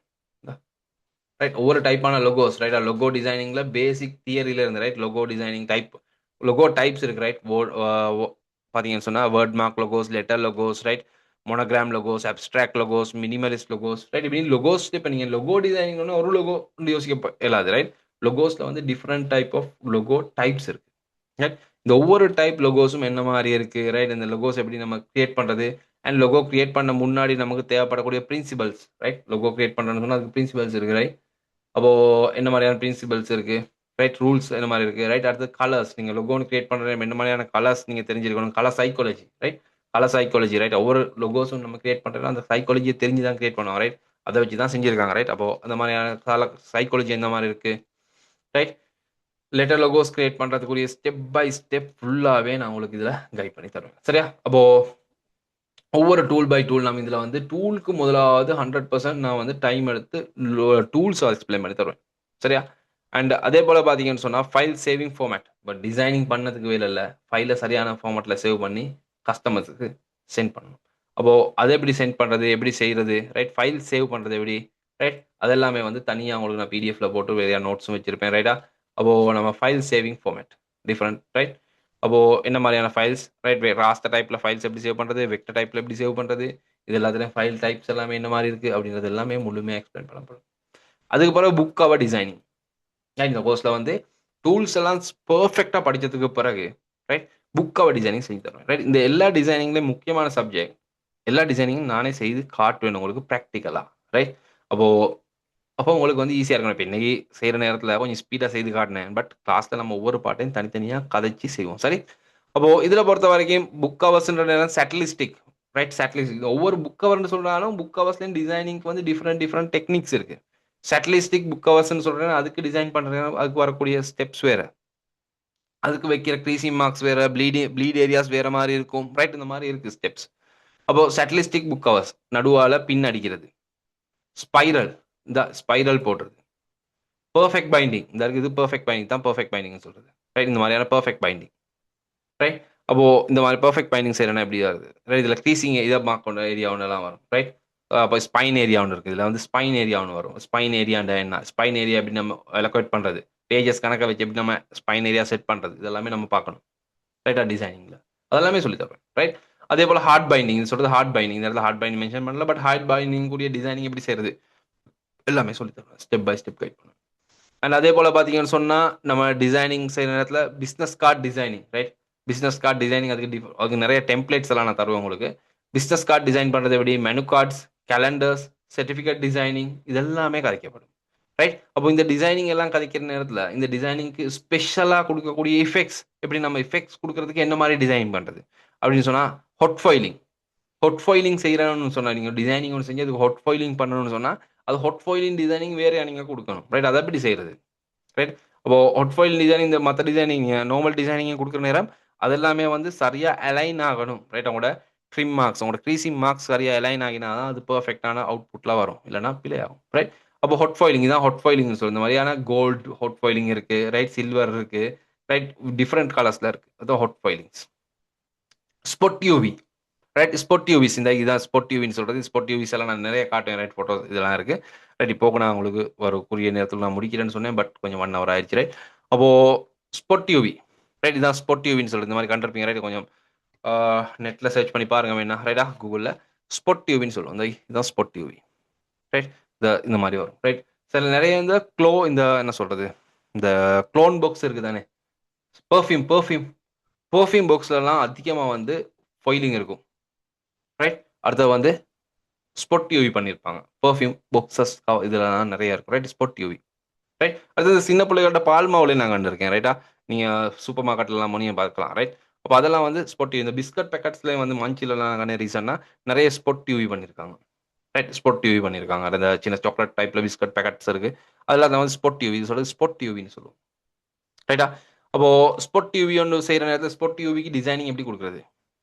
ரைட். ஒவ்வொரு டைப்பான லொகோஸ் ரைட். லொகோ டிசைனிங்கில் பேசிக் தியரியில இருந்து right logo designing type logo types இருக்கு. ரைட்? பார்த்தீங்கன்னு சொன்னால் word mark logos, letter logos, right, monogram logos, abstract logos, minimalist logos, right. இப்படி லொகோஸ் இப்போ நீங்கள் லொகோ டிசைனிங் ஒரு லொகோ யோசிக்க இயலாது. ரைட்? லொகோஸில் வந்து different type of logo types இருக்கு. ரைட்? இந்த ஒவ்வொரு டைப் லொகோஸும் என்ன மாதிரி இருக்கு. ரைட்? இந்த லொகோஸ் எப்படி நம்ம கிரியேட் பண்ணுறது அண்ட் லொகோ கிரியேட் பண்ண முன்னாடி நமக்கு தேவைப்படக்கூடிய பிரின்சிபல்ஸ். ரைட்? லொகோ கிரியேட் பண்ணுறதுன்னு சொன்னால் அதுக்கு பிரின்சிபல்ஸ் இருக்கு. ரைட்? அப்போ என்ன மாதிரியான பிரின்சிபல்ஸ் இருக்கு. ரைட்? ரூல்ஸ் என்ன மாதிரி இருக்கு. ரைட்? அடுத்து கலர்ஸ். நீங்க லொகோன்னு கிரியேட் பண்ற என்ன மாதிரியான கலர்ஸ் நீங்க தெரிஞ்சிருக்கணும். Colour psychology. Right? Colour psychology. Right? ஒவ்வொரு லொகோஸும் நம்ம கிரியேட் பண்றோம் அந்த சைக்காலஜியை தெரிஞ்சு தான் கிரியேட் பண்ணுவோம். ரைட்? அதை வச்சு தான் செஞ்சிருக்காங்க. ரைட்? அப்போ அந்த மாதிரியான கலர் சைக்காலஜி எந்த மாதிரி இருக்கு. ரைட்? லெட்டர் லொகோஸ் கிரியேட் பண்றதுக்குரிய ஸ்டெப் பை ஸ்டெப் ஃபுல்லாவே நான் உங்களுக்கு இதுல கைட் பண்ணி தருவேன். சரியா? அப்போ ஒவ்வொரு டூல் பை டூல் நம்ம இதில் வந்து டூலுக்கு முதலாவது 100% நான் வந்து டைம் எடுத்து டூல்ஸ் எக்ஸ்பிளைன் பண்ணி தருவேன். சரியா? அண்ட் அதே போல் பார்த்தீங்கன்னு சொன்னால் file saving format. But designing பண்ணதுக்கு வேலை இல்லை. ஃபைலை சரியான ஃபார்மேட்டில் சேவ் பண்ணி கஸ்டமர்ஸுக்கு சென்ட் பண்ணணும். அப்போது அதை எப்படி சென்ட் பண்ணுறது, எப்படி செய்கிறது, ரைட்? ஃபைல் சேவ் பண்ணுறது எப்படி, ரைட்? அதெல்லாமே வந்து தனியாக உங்களுக்கு நான் பிடிஎஃப்ல போட்டு வேறையா நோட்ஸும் வச்சிருப்பேன். ரைட்டா? அப்போது நம்ம file saving format different. Right? அப்போ என்ன மாதிரியான ஃபைல்ஸ். ரைட்? ராஸ்டர் டைப்ல ஃபைல்ஸ் எப்படி சேவ் பண்றது, வெக்டர் டைப்ல எப்படி சேவ் பண்றது, இது எல்லாத்துலயும் ஃபைல் டைப்ஸ் எல்லாமே என்ன மாதிரி இருக்கு அப்படின்றது எல்லாமே முழுமையாக எக்ஸ்பிளைன் பண்ணப்படும். அதுக்கு பிறகு புக் கவர் டிசைனிங். இந்த கோர்ஸ்ல வந்து டூல்ஸ் எல்லாம் பெர்ஃபெக்டா படிச்சதுக்கு பிறகு ரைட் புக் கவர் டிசைனிங் செஞ்சு தருவேன். ரைட்? இந்த எல்லா டிசைனிங்லயும் முக்கியமான சப்ஜெக்ட் எல்லா டிசைனிங்கும் நானே செய்து காட்டுவேன் உங்களுக்கு ப்ராக்டிக்கலா. ரைட்? அப்போ அப்போ உங்களுக்கு வந்து ஈஸியாக இருக்கணும். இப்போ இன்னைக்கு செய்கிற நேரத்தில் கொஞ்சம் ஸ்பீடாக செய்து காட்டினேன். பட் கிளாஸில் நம்ம ஒவ்வொரு பாட்டையும் தனித்தனியாக கதைச்சி செய்வோம். சரி? அப்போது இதில் பொறுத்த வரைக்கும் புக் கவர்ஸ்ன்ற நேரம் சேட்டலிஸ்டிக். ரைட்? சேட்டலிஸ்டிக் ஒவ்வொரு புக் கவர்னு சொல்கிறாலும் புக் கவர்ஸ்லேயும் டிசைனிங்க்கு வந்து டிஃப்ரெண்ட் டிஃப்ரெண்ட் டெக்னிக்ஸ் இருக்குது. சேட்டலிஸ்டிக் புக் கவர்ஸ்ன்னு சொல்கிறேன். அதுக்கு டிசைன் பண்ணுறேன். அதுக்கு வரக்கூடிய ஸ்டெப்ஸ் வேறு. அதுக்கு வைக்கிற க்ரீசிங் மார்க்ஸ் வேறு, ப்ளீட் ஏரியாஸ் வேறு மாதிரி இருக்கும். ரைட்? இந்த மாதிரி இருக்குது ஸ்டெப்ஸ். அப்போது சேட்டலிஸ்டிக் புக் கவர்ஸ் நடுவால் பின் அடிக்கிறது, ஸ்பைரல் இந்த ஸ்பைரல் போடுறது, பெர்ஃபெக்ட் பைண்டிங் இந்த இருக்குது. பெர்ஃபெக்ட் பைண்டிங் தான் பெர்ஃபெக்ட் பைண்டிங் சொல்றது. ரைட்? இந்த மாதிரியான பெர்ஃபெக்ட் பைண்டிங். ரைட்? அப்போ இந்த மாதிரி பெர்ஃபெக்ட் பைண்டிங் செய்யறேன்னா எப்படி ஆகுது. ரைட்? இதில் க்ரீசிங் இதை மார்க் கொண்ட ஏரியா ஒன்றெல்லாம் வரும். ரைட்? அப்போ ஸ்பைன் ஏரியா ஒன்று இருக்குது. இதில் வந்து ஸ்பைன் ஏரியா ஒன்று வரும். ஸ்பைன் ஏரியாண்ட என்ன, ஸ்பைன் ஏரியா எப்படி நம்ம எலக்குவேட் பண்ணுறது, பேஜஸ் கணக்கை வச்சு எப்படி நம்ம ஸ்பைன் ஏரியா செட் பண்ணுறது, இதெல்லாமே நம்ம பார்க்கணும். ரைட்டா? டிசைனிங்கில் அதெல்லாமே சொல்லி தருவேன். ரைட்? அதே போல் ஹார்ட் பைண்டிங் சொல்றது. ஹார்ட் பைண்டிங் இந்த இடத்துல ஹார்ட் பைண்டிங் மென்ஷன் பண்ணல. பட் ஹார்ட் பைண்டிங் கூடிய டிசைனிங் எப்படி செய்யறது எல்லாமே சொல்லி தருவேன். ஸ்டெப் பை ஸ்டெப் கைட் பண்ணுவேன். அண்ட் அதே போல் பார்த்தீங்கன்னு சொன்னால் நம்ம டிசைனிங் செய்கிற நேரத்தில் business card designing. Right? Business card designing அதுக்கு நிறைய டெம்ப்ளேட்ஸ் எல்லாம் நான் தருவேன் உங்களுக்கு. பிஸ்னஸ் கார்டு டிசைன் பண்ணுறது எப்படி, menu cards, calendars, certificate designing இதெல்லாமே கதைக்கப்படும். ரைட்? அப்போ இந்த டிசைனிங் எல்லாம் கதைக்கிற நேரத்தில் இந்த டிசைனிங்க்கு ஸ்பெஷலாக கொடுக்கக்கூடிய எஃபெக்ட்ஸ் எப்படி நம்ம எஃபெக்ட்ஸ் கொடுக்கறதுக்கு என்ன மாதிரி டிசைன் பண்ணுறது அப்படின்னு சொன்னால் ஹொட் ஃபைலிங். ஹாட் ஃபாயிலிங் செய்யறேன்னு சொன்னா, நீங்க டிசைனிங் ஒண்ணு செஞ்சு அதுக்கு ஹாட் ஃபாயிலிங் பண்ணணும்னு சொன்னா, அது ஹாட் ஃபாயிலிங் டிசைனிங் வேறையா நீங்க குடுக்கணும். ரைட்? அத எப்படி செய்றது? ரைட்? அப்போ ஹாட் ஃபாயில் டிசைனிங் இந்த மத்த டிசைனிங் நார்மல் டிசைனிங் குடுக்குற நேரம், அது எல்லாமே வந்து சரியா அலைன் ஆகணும். ரைட்? உங்களோட ட்ரிம் மார்க்ஸ், உங்களோட க்ரீசிங் மார்க்ஸ் சரியா அலைன் ஆகினா தான் அது பெர்ஃபெக்ட்டான அவுட்புட்ல வரும். இல்லன்னா பிழை ஆகும். ரைட்? அப்போ ஹாட் ஃபாயிலிங் இதான் ஹாட் ஃபாயிலிங்ன்னு சொல்லுவோம். இந்த மாதிரியான கோல்ட் ஹாட் ஃபாயிலிங் இருக்கு. ரைட்? சில்வர் இருக்கு. ரைட்? டிஃபரெண்ட் கலர்ஸ்ல இருக்கு. அதான் hot foilings. Spot UV. Right? Spot UVs இதான் ஸ்பாட் யூவின்னு சொல்றது. ஸ்பாட் யூவிஸ் எல்லாம் நான் நெறைய காட்டுவேன். ரைட்? ஃபோட்டோஸ் இதெல்லாம் இருக்கு. ரைட்? இப்போ நான் உங்களுக்கு ஒரு குறுகிய நேரத்தில நான் முடிக்கிறேன்னு சொன்னேன். பட் கொஞ்சம் 1 ஹவர் ஆயிருச்சு. ரைட்? அப்போ ஸ்பாட் யூவி. ரைட்? இதான் ஸ்பாட் யூவின்னு சொல்றது. இந்த மாரி கண்டிருப்பீங்க. ரைட்? கொஞ்சம் நெட்ல சர்ச் பண்ணி பாருங்க வேணா. ரைட்டா? கூகுள்ல ஸ்பாட் யூவின்னு சொல்லுவோம். இதான் ஸ்பாட் யூவி. ரைட்? இந்த மாரி வரும். ரைட்? சில நெறைய இந்த என்ன சொல்றது? இந்த க்ளோன் பாக்ஸ் இருக்கு தானே? பெர்ஃப்யூம் பெர்ஃப்யூம் பாக்ஸ்லலாம் அதிகமா ஃபாயிலிங் இருக்கும். ரைட்? அடுத்தது ஸ்பாட் யூவி பண்ணியிருப்பாங்க. பெர்ஃப்யூம் பாக்ஸஸ் இதெல்லாம் நெறைய இருக்கும். ரைட்? Spot UV. ரைட்? அடுத்தது சின்ன பிள்ளைகள்ட்ட பால் மாவுலயும் நான் கண்டிருக்கேன். ரைட்டா? நீங்க சூப்பர் மார்க்கெட்லலாம் போனீங்க பார்க்கலாம். ரைட்? அப்ப அதெல்லாம் ஸ்பாட் யூவி. இந்த பிஸ்கட் பேக்கெட்ஸ்லயும் மன்ச்சிலலாம் நாங்க ரீசென்ட்டா நெறைய ஸ்பாட் யூவி பண்ணியிருக்காங்க. ரைட்? ஸ்பாட் யூவி பண்ணியிருக்காங்க. அந்த சின்ன சாக்லேட் டைப்ல பிஸ்கட் பேக்கெட்ஸ் இருக்கு. அதுல அத ஸ்பாட் யூவி இது சொல்றது ஸ்பாட் யூவின்னு சொல்லுவோம். ரைட்டா? அப்போ ஸ்பாட் யூவி ஒண்ணு செய்ற நேரத்துல ஸ்பாட் யூவிக்கு டிசைனிங் எப்படி குடுக்குறது?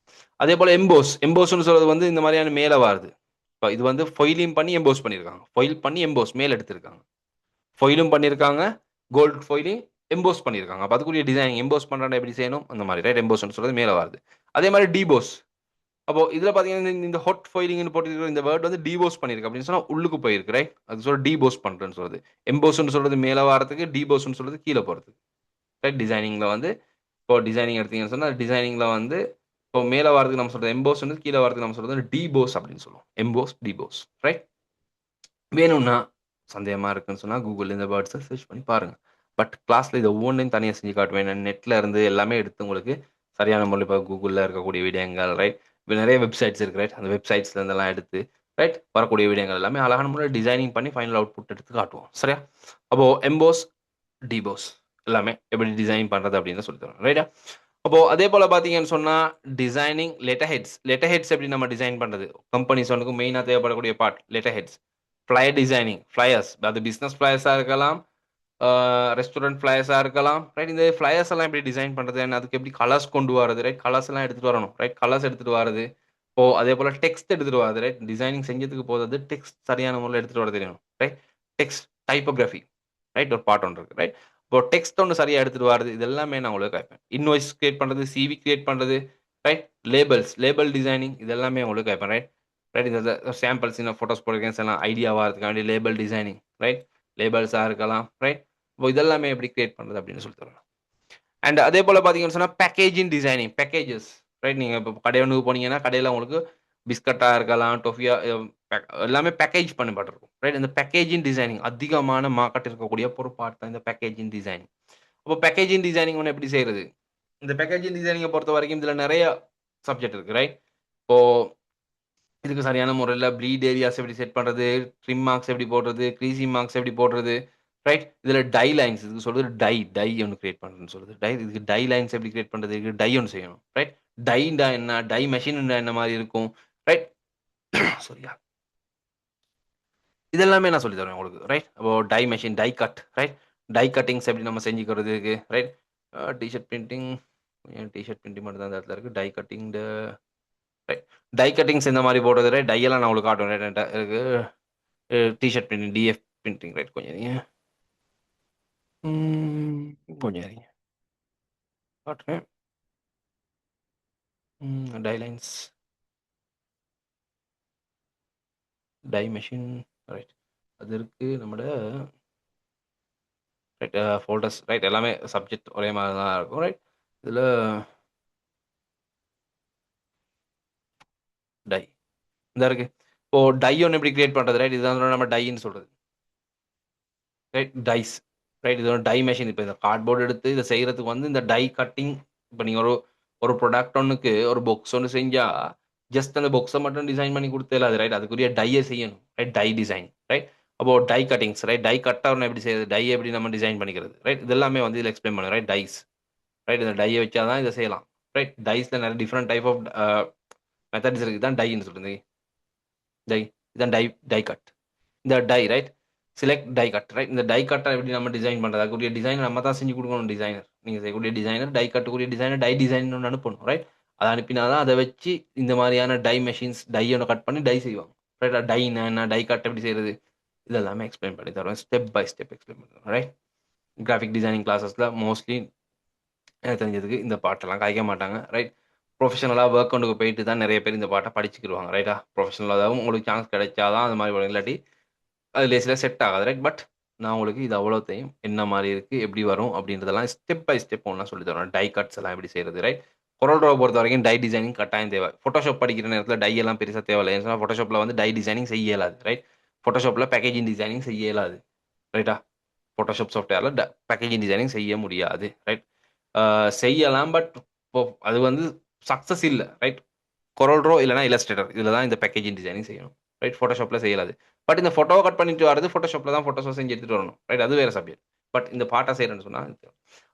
அதே போல எம்போஸ்ன்னு சொல்றது இந்த மாரியான மேல வாருது. இப்ப இது ஃபொயிலிங் பண்ணி எம்போஸ் பண்ணியிருக்காங்க. ஃபொயில் பண்ணி எம்போஸ் மேல எடுத்திருக்காங்க. ஃபொயிலும் பண்ணியிருக்காங்க. கோல்ட் ஃபொயிலிங் எம்போஸ் பண்ணியிருக்காங்க. அப்ப அதுக்குரிய டிசைனிங் எம்போஸ் பண்றோம்னா எப்படி செய்யணும்? அந்த மாரி ரைட் எம்போஸ்ன்னு சொல்றது மேல வருது. அதே மாரி டிபோஸ். அப்போ இதுல பார்த்தீங்கன்னா, இந்த ஹாட் ஃபொயிலிங்ன்னு போட்டிருக்கிற இந்த வேர்ட் டிபோஸ் பண்ணியிருக்கு அப்படின்னு சொன்னா உள்ளுக்கு போயிருக்கு. ரைட்? அது டிபோஸ் பண்றேன்னு சொல்றது. எம்போஸ்ன்னு சொல்றது மேல வாரதுக்கு, டிபோஸ்ன்னு சொல்றது கீழ போறதுக்கு. ரைட்? டிசைனிங்ல இப்போ டிசைனிங் எடுத்தீங்கன்னு சொன்னா, டிசைனிங்ல இப்போ மேல வாரதுக்கு நம்ம சொல்றது எம்போஸ் கீழ வாரதுக்கு நம்ம சொல்றது டிபோஸ் அப்படின்னு சொல்லுவோம். EMBOSS, depose. ரைட்? வேணும்னா, சந்தேகமா இருக்குன்னு சொன்னா, கூகுள்ல இந்த வேர்ட்ஸ சர்ச் பண்ணி பாருங்க. பட் கிளாஸ்ல இத ஒவ்வொன்னையும் தனியா செஞ்சு காட்டுவேன். நான் நெட்ல இருந்து எல்லாமே எடுத்து உங்களுக்கு சரியான முறையில இப்போ கூகுள்ல இருக்கக்கூடிய விடயங்கள், ரைட்? இப்ப நெறைய வெப்சைட்ஸ் இருக்கு, ரைட்? அந்த வெப்சைட்ஸ்ல இருந்தெல்லாம் எடுத்து, ரைட்? வரக்கூடிய விடயங்கள் எல்லாமே அழகான முறையில டிசைனிங் பண்ணி ஃபைனல் அவுட்புட் எடுத்து காட்டுவோம். சரியா? அப்போ எம்போஸ், டிபோஸ் எல்லாமே எப்படி டிசைன் பண்றது அப்படின்னு சொல்லி தரோம். ரைட்டா? அப்போ அதே போல பார்த்தீங்கன்னு சொன்னா, designing letter heads. Letter heads எப்படி நம்ம டிசைன் பண்றது? கம்பெனிஸ் மெயினா தேவைப்படக்கூடிய part letter heads. Flyer designing, flyers அது பிசினஸ் ஃப்ளையர்ஸா இருக்கலாம், ரெஸ்டாரண்ட் ஃப்ளையர்ஸா இருக்கலாம். ரைட்? இந்த ஃப்ளையர்ஸ் எல்லாம் எப்படி டிசைன் பண்றது? அண்ட் அதுக்கு எப்படி கலர்ஸ் கொண்டு வரது? ரைட்? கலர்ஸ் எல்லாம் எடுத்துட்டு வரணும். ரைட்? கலர்ஸ் எடுத்துட்டு வரது. இப்போ அதே போல டெக்ஸ்ட் எடுத்துட்டு வரது. ரைட்? டிசைனிங் செஞ்சதுக்கு போதாது டெக்ஸ்ட் சரியான முறையில எடுத்துட்டு வர தெரியணும். ரைட்? Text typography. ரைட்? ஒரு பார்ட் ஒன்று இருக்கு. ரைட்? இப்போ டெக்ஸ்ட் ஒண்ணு சரியா எடுத்துட்டு வரது. இது எல்லாமே நான் உங்களுக்கு கேட்பேன். இன்வாய்ஸ் கிரியேட் பண்றது, சிவி கிரியேட் பண்றது, ரைட்? லேபல் டிசைனிங் இது எல்லாமே உங்களுக்கு கேட்பேன். ரைட்? ரைட்? இந்த சாம்பிள்ஸ் இந்த ஃபோட்டோஸ் போட்டிருக்கேன். சில ஐடியாவா இருக்காண்டி லேபல் டிசைனிங். ரைட்? லேபல்ஸா இருக்கலாம். ரைட்? இப்போ இதெல்லாமே எப்படி கிரியேட் பண்றது அப்படின்னு சொல்லி தரணும். அண்ட் அதே போல பார்த்தீங்கன்னு சொன்னா பேக்கேஜிங் டிசைனிங், பேக்கேஜஸ். ரைட்? நீங்க இப்போ கடை ஒண்ணுக்கு போனீங்கன்னா, கடையில உங்களுக்கு பிஸ்கட்டா இருக்கலாம், டொஃபியா எல்லாமே பேக்கேஜ் பண்ணப்பட்டிருக்கும். ரைட்? இந்த பேக்கேஜிங் டிசைனிங் அதிகமான மார்க்கெட் இருக்கக்கூடிய ஒரு பார்ட் தான் இந்த பேக்கேஜிங் டிசைனிங். அப்போ பேக்கேஜிங் டிசைனிங் எப்படி செய்றது? இந்த பேக்கேஜிங் டிசைனிங்க பொறுத்தவரைக்கும் இதுல நெறைய சப்ஜெக்ட் இருக்கு. ரைட்? இப்போ இதுக்கு சரியான முறையில ப்ளீட் ஏரியாஸ் எப்படி செட் பண்றது? ட்ரிம் மார்க்ஸ் எப்படி போடுறது? க்ரீசிங் மார்க்ஸ் எப்படி போடுறது? ரைட்? இதுல டை லைன்ஸ் இதுக்கு சொல்றது டை ஒண்ணு கிரியேட் பண்றதுன்னு சொல்றது. இதுக்கு டை லைன்ஸ் எப்படி கிரியேட் பண்றது? இதுக்கு டை ஒண்ணு செய்யணும். ரைட்? டைன்னா என்ன? டை மெஷின்ன்னா என்ன மாரி இருக்கும்? ரைட்? சாரியா. இது எல்லாமே நான் சொல்லி தருவேன் உங்களுக்கு. ரைட்? அப்போ die machine, die cut. Right? Die cuttings எப்படி நம்ம செஞ்சுக்கிறது இருக்கு. Right? T shirt printing T shirt printing மட்டும் தான் இந்த இடத்துல இருக்கு. Die cutting right. Die cuttings இந்த மாரி போடுறது. ரைட்? டை எல்லாம் நான் உங்களுக்கு காட்டுவேன். ரைட்? என்ட்ட இருக்கு. T shirt printing, DF printing. Right? கொஞ்சம் இருங்க. கொஞ்சம் இருங்க. காட்டுறேன். Die lines, die machine. Right? அது இருக்கு. நம்மோட ரைட் ஃபோல்டர்ஸ். ரைட்? எல்லாமே சப்ஜெக்ட் ஒரே மாரி தான் இருக்கும். ரைட்? இதுல டை இந்தா இருக்கு. இப்போ டை ஒண்ணு எப்படி கிரியேட் பண்றது? ரைட்? இதுதான் நம்ம டைன்னு சொல்றது. ரைட்? டைஸ். ரைட்? இது ஒரு டை மெஷின். இப்ப இந்த கார்ட்போர்ட் எடுத்து இத செய்றதுக்கு இந்த டை கட்டிங் இப்ப நீங்க ஒரு ஒரு ப்ராடக்ட் ஒண்ணுக்கு ஒரு பாக்ஸ் ஒண்ணு செஞ்சா, ஜஸ்ட் அந்த பாக்ஸ மட்டும் டிசைன் பண்ணி குடுத்தா இல்லாது. ரைட்? அதுக்குரிய டைய செய்யணும். ரைட்? Die design. ரைட்? அப்போ டை கட்டிங்ஸ். ரைட்? டை கட்டர்னா எப்படி செய்றது? டை எப்படி நம்ம டிசைன் பண்ணிக்கிறது? ரைட்? இது எல்லாமே இதுல எக்ஸ்பிளைன் பண்ணுவேன். ரைட்? டைஸ். ரைட்? இந்த டைய வச்சா தான் இத செய்யலாம். ரைட்? டைஸ்ல நெறைய டிஃபரெண்ட் டைப் ஆஃப் மெத்தட்ஸ் இருக்குது. இதான் டைன்னு சொல்றது. டை இதான் டை கட். இந்த die right, select die cut right. இந்த டை கட்டை எப்படி நம்ம டிசைன் பண்ணுறது, அதுக்குரிய டிசைன் நம்ம தான் செஞ்சு கொடுக்கணும். டிசைனர் நீங்கள் செய்யக்கூடிய டிசைனர், டை கட்டுக்கூடிய டிசைனர், டை டிசைன் ஒன்று அனுப்பணும் ரைட். அதை அனுப்பினா தான் அதை வச்சு இந்த மாதிரியான டை மெஷின்ஸ் டையோட கட் பண்ணி டை செய்வாங்க ரைட். டைனா என்ன, டை கட் எப்படி செய்யறது, இதெல்லாமே எக்ஸ்பிளைன் பண்ணி தருவேன். ஸ்டெப் பை ஸ்டெப் எக்ஸ்பிளைன் பண்ணுறேன் ரைட். கிராஃபிக் டிசைனிங் கிளாஸஸில் மோஸ்ட்லி எனக்கு தெரிஞ்சதுக்கு இந்த பாட்டெல்லாம் காய்க்க மாட்டாங்க ரைட். ப்ரொஃபஷனலாக ஒர்க் கொண்டுக்கு போயிட்டு தான் நிறைய பேர் இந்த பாட்டை படிச்சுக்கிடுவாங்க ரைட்டா. ப்ரொஃபஷனலாகவும் உங்களுக்கு சான்ஸ் கிடைச்சாதான் அது மாதிரி வரும், இல்லாட்டி அது லேசில் செட் ஆகாது ரைட். பட் நான் உங்களுக்கு இது அவ்வளோத்தையும் என்ன மாதிரி இருக்குது, எப்படி வரும் அப்படின்றதெல்லாம் ஸ்டெப் பை ஸ்டெப் ஒன்றா சொல்லி தருவேன். டை கட்ஸ் எல்லாம் எப்படி செய்கிறது ரைட். கொரோட்ரோவை பொறுத்த வரைக்கும் டை டிசைனிங் கட்டாயம் தேவை. ஃபோட்டோஷாப் படிக்கிற நேரத்தில் டை எல்லாம் பெருசாக தேவையில்லை. ஏன்னா ஃபோட்டோஷாப்பில் வந்து டை டிசைனிங் செய்ய இயலாது ரைட். ஃபோட்டோஷாப்பில் பேக்கேஜிங் டிசைனிங் செய்ய இயலாது ரைட்டா. ஃபோட்டோஷாப் சாஃப்ட்வேரில் பேக்கேஜிங் டிசைனிங் செய்ய முடியாது ரைட். செய்யலாம், பட் இப்போ அது வந்து சக்ஸஸ் இல்லை ரைட். கொரோல்ட்ரோ இல்லைனா இல்லஸ்ட்ரேட்டர் இதில் தான் இந்த பேக்கேஜிங் டிசைனிங் செய்யணும் ரைட். ஃபோட்டோஷாப்பில் செய்யலாது. பட் இந்த ஃபோட்டோவை கட் பண்ணிட்டு வரது ஃபோட்டோஷாப்பில் தான் ஃபோட்டோஸை செஞ்சு எடுத்துகிட்டு வரணும் ரைட். அது வேறு சப்ஜெக்ட். பட் இந்த பாட்டை செய்கிறேன்னு சொன்னால்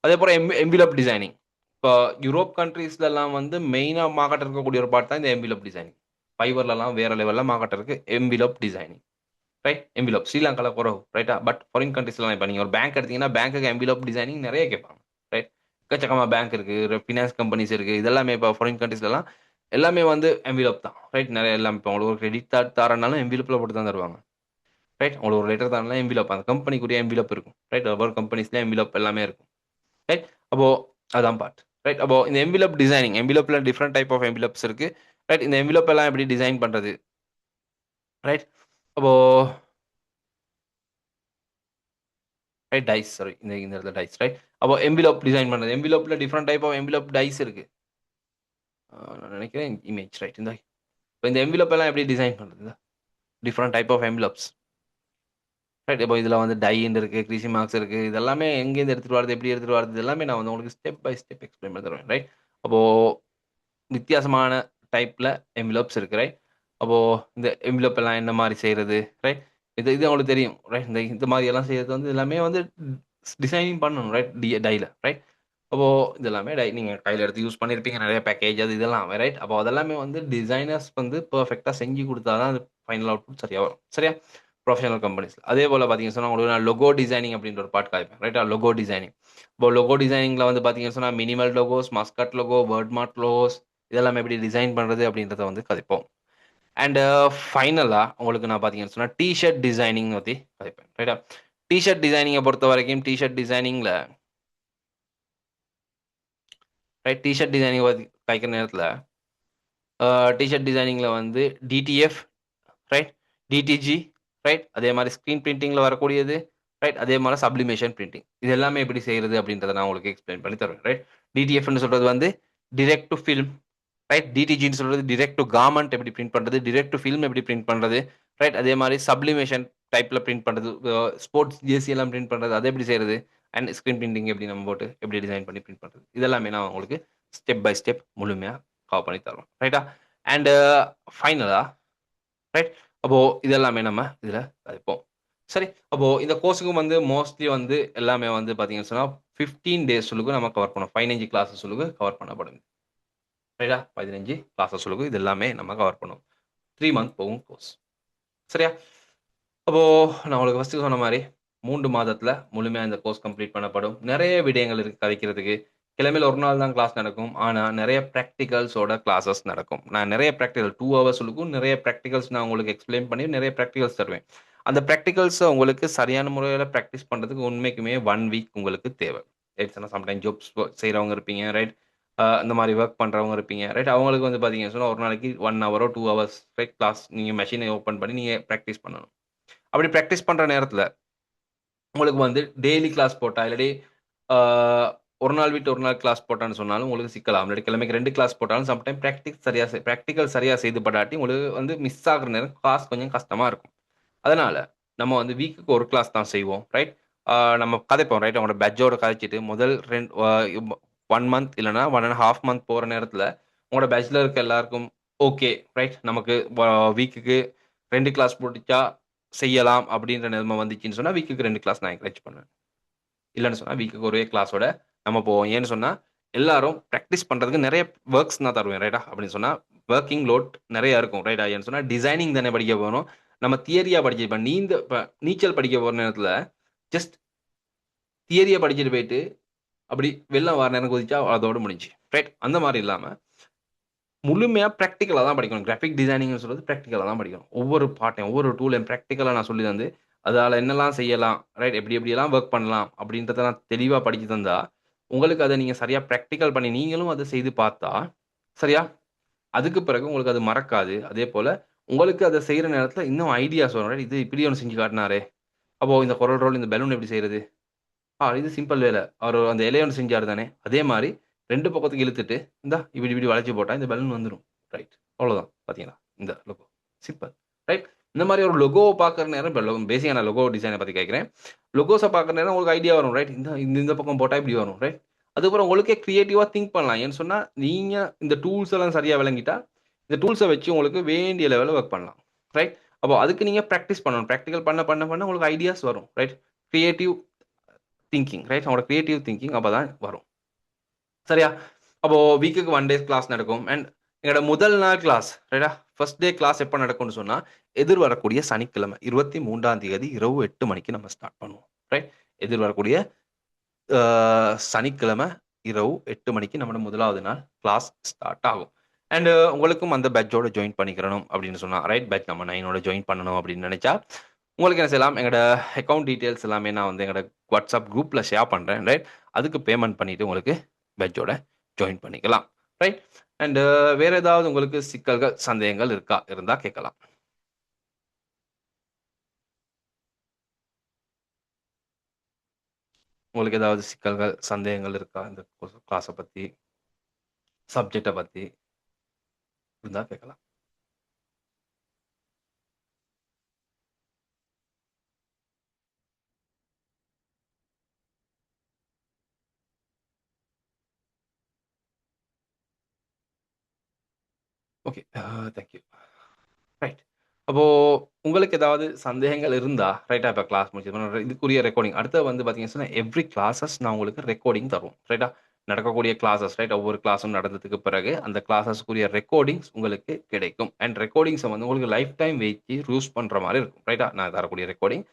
அதே போல் எம்பிலப் டிசைனிங். இப்போ யூரோப் கண்ட்ரீஸ்லாம் வந்து மெயினாக மார்க்கெட் இருக்கக்கூடிய ஒரு பார்ட் தான் இந்த எம்பிலப் டிசைனிங். ஃபைவர்லலாம் வேறு லெவலில் மார்க்கெட் இருக்குது எம்பிலப் டிசைனிங் ரைட். எம்பிலப் ஸ்ரீலங்காவில் குறவு ரைட்டா. பட் ஃபாரின் கண்ட்ரீஸ்லாம் இப்போ நீங்கள் ஒரு பேங்க் எடுத்தீங்கன்னா பேங்க்குக்கு எம்பிலப் டிசைனிங் நிறைய கேட்பாங்க ரைட். எக்கச்சக்கமாக பேங்க் இருக்குது, ஃபினான்ஸ் கம்பெனிஸ் இருக்குது. இதெல்லாமே இப்போ ஃபாரின் கண்ட்ரீஸ்லாம் எல்லாமே வந்து எம்பிலப் தான் ரைட். நிறைய எல்லாமே இப்போ உங்களுக்கு ஒரு கிரெடிட் கார்டு தரனாலும் எம்பிலப்பில் போட்டு தான் தருவாங்க ரைட். உங்களுக்கு ஒரு லெட்டர் தரனாலும் எம்பிலப், அந்த கம்பெனிக்குரிய எம்பிலப் இருக்கும் ரைட். ஒவ்வொரு கம்பெனிஸ்லேயும் எம்பிலப் எல்லாமே இருக்கும் ரைட். அப்போது அதான் பார்ட் ரைட். அப்போது இந்த எம்பிலப் டிசைனிங், எம்பிலப்பில் டிஃப்ரெண்ட் டைப் ஆஃப் எம்பிலப்ஸ் இருக்குது ரைட். இந்த எம்பிலப் எல்லாம் எப்படி டிசைன் பண்ணுறது ரைட். அப்போது ரைட் டைஸ், சாரி இந்த இடத்துல டைஸ் ரைட். அப்போ எம்பிலப் டிசைன் பண்ணுறது, எம்பிலப்பில் டிஃப்ரெண்ட் டைப் ஆஃப் எம்பிலப் டைஸ் இருக்குது. நான் நினைக்கிறேன் இமேஜ் ரைட். இப்போ இந்த எம்பிலப் எல்லாம் எப்படி டிசைன் பண்ணுறது, டிஃப்ரெண்ட் டைப் ஆஃப் எம்பிலப்ஸ் ரைட். இப்போ இதில் வந்து டைன்னு இருக்குது, கிரீசி மார்க்ஸ் இருக்குது. இதெல்லாமே எங்கேருந்து எடுத்துகிட்டு வரது, எப்படி எடுத்துகிட்டு வரது, எல்லாமே நான் வந்து உங்களுக்கு ஸ்டெப் பை ஸ்டெப் எக்ஸ்பிளைன் பண்ணி தருவேன் ரைட். அப்போது வித்தியாசமான டைப்பில் எம்பிலப்ஸ் இருக்குது ரைட். அப்போது இந்த எம்பிலப் எல்லாம் என்ன மாதிரி செய்கிறது ரைட். இது அவங்களுக்கு தெரியும் ரைட். இந்த மாதிரி எல்லாம் செய்கிறது வந்து எல்லாமே வந்து டிசைனிங் பண்ணணும் ரைட். டைல ரைட். அப்போது இது எல்லாமே நீங்கள் கையில் எடுத்து யூஸ் பண்ணியிருப்பீங்க நிறைய பேக்கேஜ் அது இதெல்லாம் ரைட். அப்போ அதெல்லாமே வந்து டிசைனர்ஸ் வந்து பர்ஃபெக்டாக செஞ்சு கொடுத்தா தான் அது ஃபைனல் அவுட்புட் சரியாக வரும் சரியா. ப்ரொஃபஷனல் கம்பெனிஸில் அதே போல் பார்த்தீங்கன்னு சொன்னால் உங்களுக்கு நான் லொகோ டிசைனிங் அப்படின்ற ஒரு பார்ட் காய்ப்பேன் ரைட்டா. Logo designing. இப்போ லொகோ டிசைனிங்கில் வந்து பார்த்தீங்கன்னு சொன்னால் minimal logos, mascot logo, word mark logos இதெல்லாம் எப்படி டிசைன் பண்ணுறது அப்படின்றத வந்து கதைப்போம். அண்ட் ஃபைனலாக உங்களுக்கு நான் பார்த்தீங்கன்னு சொன்னால் டிஷர்ட் டிசைனிங் பற்றி கதைப்பேன் ரைட்டா. டிஷர்ட் டிசைனிங்கை பொறுத்த வரைக்கும் டிஷர்ட் டிசைனிங்கில் ரைட், டிஷர்ட் டிசைனிங் பற்றி கைக்கிற நேரத்தில் டிஷர்ட் டிசைனிங்கில் வந்து டிடிஎஃப் ரைட், டிடிஜி ரைட், அதே மாதிரி ஸ்க்ரீன் பிரிண்டிங்கில் வரக்கூடியது ரைட், அதே மாதிரி சப்ளிமேஷன் பிரிண்டிங் இது எல்லாமே எப்படி செய்கிறது அப்படின்றத நான் உங்களுக்கு எக்ஸ்பிளைன் பண்ணி தருவேன் ரைட். டிடிஎஃப்னு சொல்கிறது வந்து டிரெக்ட் டு ஃபில்ம் ரைட். டிடிஜின்னு சொல்கிறது டிரெக்ட் டு கார்மெண்ட் எப்படி பிரிண்ட் பண்ணுறது, டிரெக்ட் டு ஃபில்ம் எப்படி பிரிண்ட் பண்ணுறது ரைட். அதே மாதிரி சப்ளிமேஷன் டைப்பில் பிரிண்ட் பண்ணுறது, ஸ்போர்ட்ஸ் ஜேசி எல்லாம் பிரிண்ட் பண்ணுறது அது எப்படி செய்கிறது, அண்ட் ஸ்க்ரீன் பிரிண்டிங் எப்படி நம்ம போட்டு எப்படி டிசைன் பண்ணி பிரிண்ட் பண்ணுறது இதெல்லாமே நான் உங்களுக்கு ஸ்டெப் பை ஸ்டெப் முழுமையாக கவர் பண்ணி தருவோம் ரைட்டா. அண்டு ஃபைனலாக ரைட், அப்போது இதெல்லாமே நம்ம இதில் கதைப்போம் சரி. அப்போது இந்த கோர்ஸுக்கும் வந்து மோஸ்ட்லி வந்து எல்லாமே வந்து பார்த்தீங்கன்னு சொன்னால் 15 days சொல்லுக்கு நம்ம கவர் பண்ணோம். 15 கிளாஸஸ் சொல்லுக்கு கவர் பண்ணப்படும் ரைட்டா. 15 கிளாஸஸ் சொல்லுக்கு இது எல்லாமே நம்ம கவர் பண்ணுவோம். 3 month போகும் கோர்ஸ் சரியா. அப்போது நான் உங்களுக்கு ஃபஸ்ட்டு சொன்ன மாதிரி 3 மாதத்தில் முழுமையாக இந்த கோர்ஸ் கம்ப்ளீட் பண்ணப்படும். நிறைய விடயங்கள் இருக்குது கதைக்கிறதுக்கு. கிழமையில் ஒரு நாள் தான் கிளாஸ் நடக்கும், ஆனால் நிறைய ப்ராக்டிகல்ஸோட கிளாஸஸ் நடக்கும். நான் நிறைய ப்ராக்டிகல் 2 hours இருக்கும், நிறைய ப்ராக்டிகல்ஸ் நான் உங்களுக்கு எக்ஸ்பிளைன் பண்ணி நிறைய ப்ராக்டிகல்ஸ் தருவேன். அந்த ப்ராக்டிகல்ஸை உங்களுக்கு சரியான முறையில் ப்ராக்டிஸ் பண்ணுறதுக்கு உண்மைக்குமே 1 week உங்களுக்கு தேவை. ரைட்ஸ்னா சம்டைம் ஜாப்ஸ் செய்கிறவங்க இருப்பீங்க ரைட், இந்த மாதிரி ஒர்க் பண்ணுறவங்க இருப்பீங்க ரைட். அவங்களுக்கு வந்து பார்த்தீங்கன்னு சொன்னால் ஒரு நாளைக்கு 1 hour 2 hours ரைட் கிளாஸ் நீங்கள் மெஷினை ஓப்பன் பண்ணி நீங்கள் ப்ராக்டிஸ் பண்ணணும். அப்படி ப்ராக்டிஸ் பண்ணுற நேரத்தில் உங்களுக்கு வந்து டெய்லி கிளாஸ் போட்டா இல்லாட்டி ஒரு நாள் விட்டு ஒரு நாள் கிளாஸ் போட்டான்னு சொன்னாலும் உங்களுக்கு சிக்கலாம். இல்லாட்டி கிழமைக்கு 2 கிளாஸ் போட்டாலும் சம்டைம் ப்ராக்டிக்கல் சரியாக செய்து படாட்டி உங்களுக்கு வந்து மிஸ் ஆகுற நேரம் கிளாஸ் கொஞ்சம் கஷ்டமாக இருக்கும். அதனால் நம்ம வந்து வீக்குக்கு ஒரு கிளாஸ் தான் செய்வோம் ரைட். நம்ம கதைப்போம் ரைட். அவங்களோட பேட்சோட கதைச்சிட்டு முதல் 1 month இல்லைனா 1.5 month போகிற நேரத்தில் உங்களோட பேச்சுலர் இருக்க எல்லாருக்கும் ஓகே ரைட், நமக்கு வீக்குக்கு 2 கிளாஸ் போட்டுச்சா செய்யலாம் அப்படின்ற நிலைமை வந்துச்சுன்னு சொன்னால் வீக்குக்கு 2 கிளாஸ் நான் என்கரேஜ் பண்ணுவேன். இல்லைன்னு சொன்னால் வீக்குக்கு ஒரே கிளாஸோட நம்ம போவோம். ஏன்னு சொன்னால் எல்லாரும் ப்ராக்டிஸ் பண்ணுறதுக்கு நிறைய ஒர்க்ஸ் நான் தருவேன் ரைட்டா. அப்படின்னு சொன்னால் ஒர்க்கிங் லோட் நிறைய இருக்கும் ரைட். ஏன்னு சொன்னா டிசைனிங் தானே படிக்க போறோம். நம்ம தியரியா படிச்சு இப்ப நீச்சல் படிக்க போற நேரத்துல ஜஸ்ட் தியரியா படிச்சுட்டு போயிட்டு அப்படி வெள்ளம் வர நேரம் குதிச்சா அதோட முடிஞ்சு ரைட். அந்த மாதிரி இல்லாம முழுமையா பிராக்டிக்கலா தான் படிக்கணும். கிராஃபிக் டிசைனிங்னு சொல்றது பிராக்டிக்கலா தான் படிக்கணும். ஒவ்வொரு பார்ட்டையும் ஒவ்வொரு டூலையும் பிராக்டிக்கலா நான் சொல்லி தந்து அதால என்னெல்லாம் செய்யலாம் ரைட், எப்படி எப்படியெல்லாம் ஒர்க் பண்ணலாம் அப்படின்றத நான் தெளிவா படிச்சு தந்தா உங்களுக்கு அதை நீங்க சரியா பிராக்டிக்கல் பண்ணி நீங்களும் அதை செய்து பார்த்தா சரியா, அதுக்கு பிறகு உங்களுக்கு அது மறக்காது. அதே போல உங்களுக்கு அதை செய்யற நேரத்துல இன்னும் ஐடியாஸ் வரும். ரைட், இது இப்படி ஒன்று செஞ்சு காட்டினாரே, அப்போ இந்த குரல் ரோல் இந்த பலூன் எப்படி செய்யறது, இது சிம்பிள் வேலை. அவர் அந்த இலைய ஒன்று செஞ்சாரு தானே, அதே மாதிரி 2 பக்கத்துக்கு இழுத்துட்டு இந்தா இப்படி இப்படி வளைச்சு போட்டா இந்த பலூன் வந்துரும். ரைட், அவ்வளோதான். பார்த்தீங்களா இந்த லோகோ சிம்பிள். ரைட், இந்த மாதிரி ஒரு லொகோவை பார்க்குற நேரம் இப்போ பேசிக்காக நான் லொகோ டிசைனை பற்றி கேட்குறேன். லொகோஸை பார்க்குற நேரம் உங்களுக்கு ஐடியா வரும். ரைட், இந்த இந்த இந்த பக்கம் போட்டால் இப்படி வரும். ரைட், அதுக்கப்புறம் உங்களுக்கே கிரியேட்டிவாக திங்க் பண்ணலாம். ஏன்னு சொன்னால் நீங்கள் இந்த டூல்ஸ் எல்லாம் சரியாக விளங்கிட்டா இந்த டூல்ஸை வச்சு உங்களுக்கு வேண்டிய லெவலில் ஒர்க் பண்ணலாம். ரைட், அப்போ அதுக்கு நீங்கள் ப்ராக்டிஸ் பண்ணணும். ப்ராக்டிக்கல் பண்ண பண்ண பண்ண உங்களுக்கு ஐடியாஸ் வரும். Right, creative thinking. ரைட், அவங்களோட கிரியேட்டிவ் திங்கிங் அப்போ தான் வரும். சரியா, அப்போ வீக்குக்கு 1 டே கிளாஸ் நடக்கும். அண்ட் எங்களோட முதல் நாள் கிளாஸ் ரைட்டா, ஃபர்ஸ்ட் டே கிளாஸ் எப்போ நடக்கும்னு சொன்னால் எதிர் வரக்கூடிய சனிக்கிழமை 23ஆம் தேதி இரவு 8 மணிக்கு நம்ம ஸ்டார்ட் பண்ணுவோம். ரைட், எதிர் வரக்கூடிய சனிக்கிழமை இரவு 8 மணிக்கு நம்மளோட முதலாவது நாள் கிளாஸ் ஸ்டார்ட் ஆகும். அண்ட் உங்களுக்கும் அந்த பேட்சோட ஜாயின் பண்ணிக்கிறணும் அப்படின்னு சொன்னா ரைட், பேட்ச் நம்ம 9ஓட ஜாயின் பண்ணணும் அப்படின்னு நினைச்சா உங்களுக்கு என்ன செய்யலாம், எங்களோட அக்கௌண்ட் டீட்டெயில்ஸ் எல்லாமே நான் வந்து எங்களோட வாட்ஸ்அப் குரூப்பில் ஷேர் பண்ணுறேன். ரைட், அதுக்கு பேமெண்ட் பண்ணிவிட்டு உங்களுக்கு பேட்சோட ஜாயின் பண்ணிக்கலாம். ரைட், அண்ட் வேற ஏதாவது உங்களுக்கு சிக்கல்கள் சந்தேகங்கள் இருந்தா கேட்கலாம். உங்களுக்கு ஏதாவது சிக்கல்கள் சந்தேகங்கள் இருக்கா இந்த கிளாஸை பத்தி, சப்ஜெக்டை பத்தி இருந்தா கேட்கலாம். Okay, thank you. ரைட், அப்போ உங்களுக்கு ஏதாவது சந்தேகங்கள் இருந்தா ரைட்டா, இப்போ கிளாஸ் முடிச்சு இதுக்குரிய ரெக்கார்டிங் அடுத்து வந்து பார்த்தீங்கன்னா சொன்னா எவ்ரி கிளாஸஸ் நான் உங்களுக்கு ரெக்கார்டிங் தருவோம். ரைட்டா, நடக்கக்கூடிய கிளாஸஸ் ரைட், ஒவ்வொரு கிளாஸும் நடந்ததுக்கு பிறகு அந்த கிளாஸஸ்க்குரிய ரெக்கார்டிங்ஸ் உங்களுக்கு கிடைக்கும். அண்ட் ரெக்கார்டிங்ஸை வந்து உங்களுக்கு லைஃப் டைம் வச்சு யூஸ் பண்ணுற மாதிரி இருக்கும். ரைட்டா, நான் தரக்கூடிய ரெக்கார்டிங்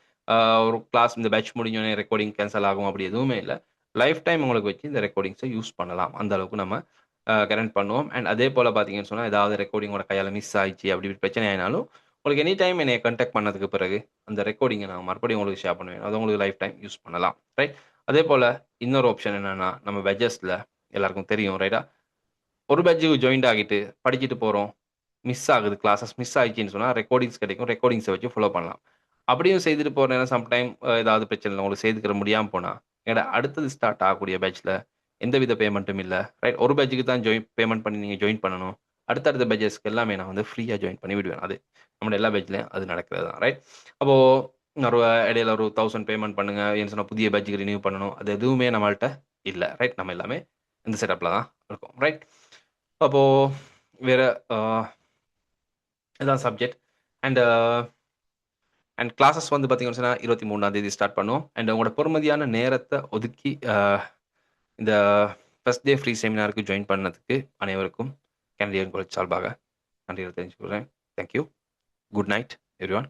ஒரு கிளாஸ் இந்த பேட்ச் முடிஞ்சோடனே ரெக்கார்டிங் கேன்சல் ஆகும் அப்படி எதுவுமே இல்லை. லைஃப் டைம் உங்களுக்கு வச்சு இந்த ரெக்கார்டிங்ஸை யூஸ் பண்ணலாம். அந்த அளவுக்கு நம்ம கரண்ட் பண்ணுவோம். அண்ட் அதே போல் பார்த்தீங்கன்னு சொன்னால் ஏதாவது ரெக்கார்டிங்கோட கையால் மிஸ் ஆயிடுச்சு அப்படி இப்படி பிரச்சனை ஆயினாலும் உங்களுக்கு எனி டைம் என்னை கான்டாக்ட் பண்ணதுக்கு பிறகு அந்த ரெக்கார்டிங்கை நான் மறுபடியும் உங்களுக்கு ஷேர் பண்ணுவேன். அது உங்களுக்கு லைஃப் டைம் யூஸ் பண்ணலாம். ரைட், அதே போல் இன்னொரு ஆப்ஷன் என்னென்னா நம்ம பேட்சஸில் எல்லாருக்கும் தெரியும் ரைட்டா, ஒரு பேட்சுக்கு ஜாயின்ட் ஆகிட்டு படிச்சுட்டு போகிறோம், மிஸ் ஆகுது, கிளாஸஸ் மிஸ் ஆயிடுச்சின்னு சொன்னால் ரெக்கார்டிங்ஸ் கிடைக்கும். ரெக்கார்டிங்ஸை வச்சு ஃபாலோ பண்ணலாம். அப்படியும் செய்துட்டு போகிற நேரம் சம்டைம் ஏதாவது பிரச்சனை இல்லை உங்களுக்கு செய்துக்கிற முடியாமல் போனால் எங்களோட அடுத்தது ஸ்டார்ட் ஆகக்கூடிய பேட்சில் எந்தவித பேமெண்ட்டும் இல்லை. ரைட், ஒரு பேட்சுக்கு தான் பேமெண்ட் பண்ணி நீங்கள் ஜாயின் பண்ணணும். அடுத்தடுத்த பேட்சஸ்க்கு எல்லாமே நான் வந்து ஃப்ரீயாக ஜாயின் பண்ணி விடுவேன். அது நம்மளோட எல்லா பேட்ச்லையும் அது நடக்கிறது தான். ரைட், அப்போது ஒரு இடையில ஒரு 1000 பேமெண்ட் பண்ணுங்க ஏன்னு சொன்னால் புதிய பேட்சுக்கு ரினியூ பண்ணணும், அது எதுவுமே நம்மள்ட்ட இல்லை. ரைட், நம்ம எல்லாமே இந்த செட்டப்பில் தான் இருக்கும். ரைட், அப்போது வேறு இதான் சப்ஜெக்ட். அண்ட் அண்ட் கிளாஸஸ் வந்து பார்த்தீங்கன்னு சொன்னால் 23ஆம் தேதி ஸ்டார்ட் பண்ணுவோம். அண்ட் உங்களோட பொறுமதியான நேரத்தை ஒதுக்கி இந்த ஃபர்ஸ்ட் டே ஃப்ரீ செமினாருக்கு ஜாயின் பண்ணதுக்கு அனைவருக்கும் கனடியன் காலேஜ் சார்பாக நன்றிகளை தெரிஞ்சுக்கிறேன். தேங்க்யூ. Good night everyone.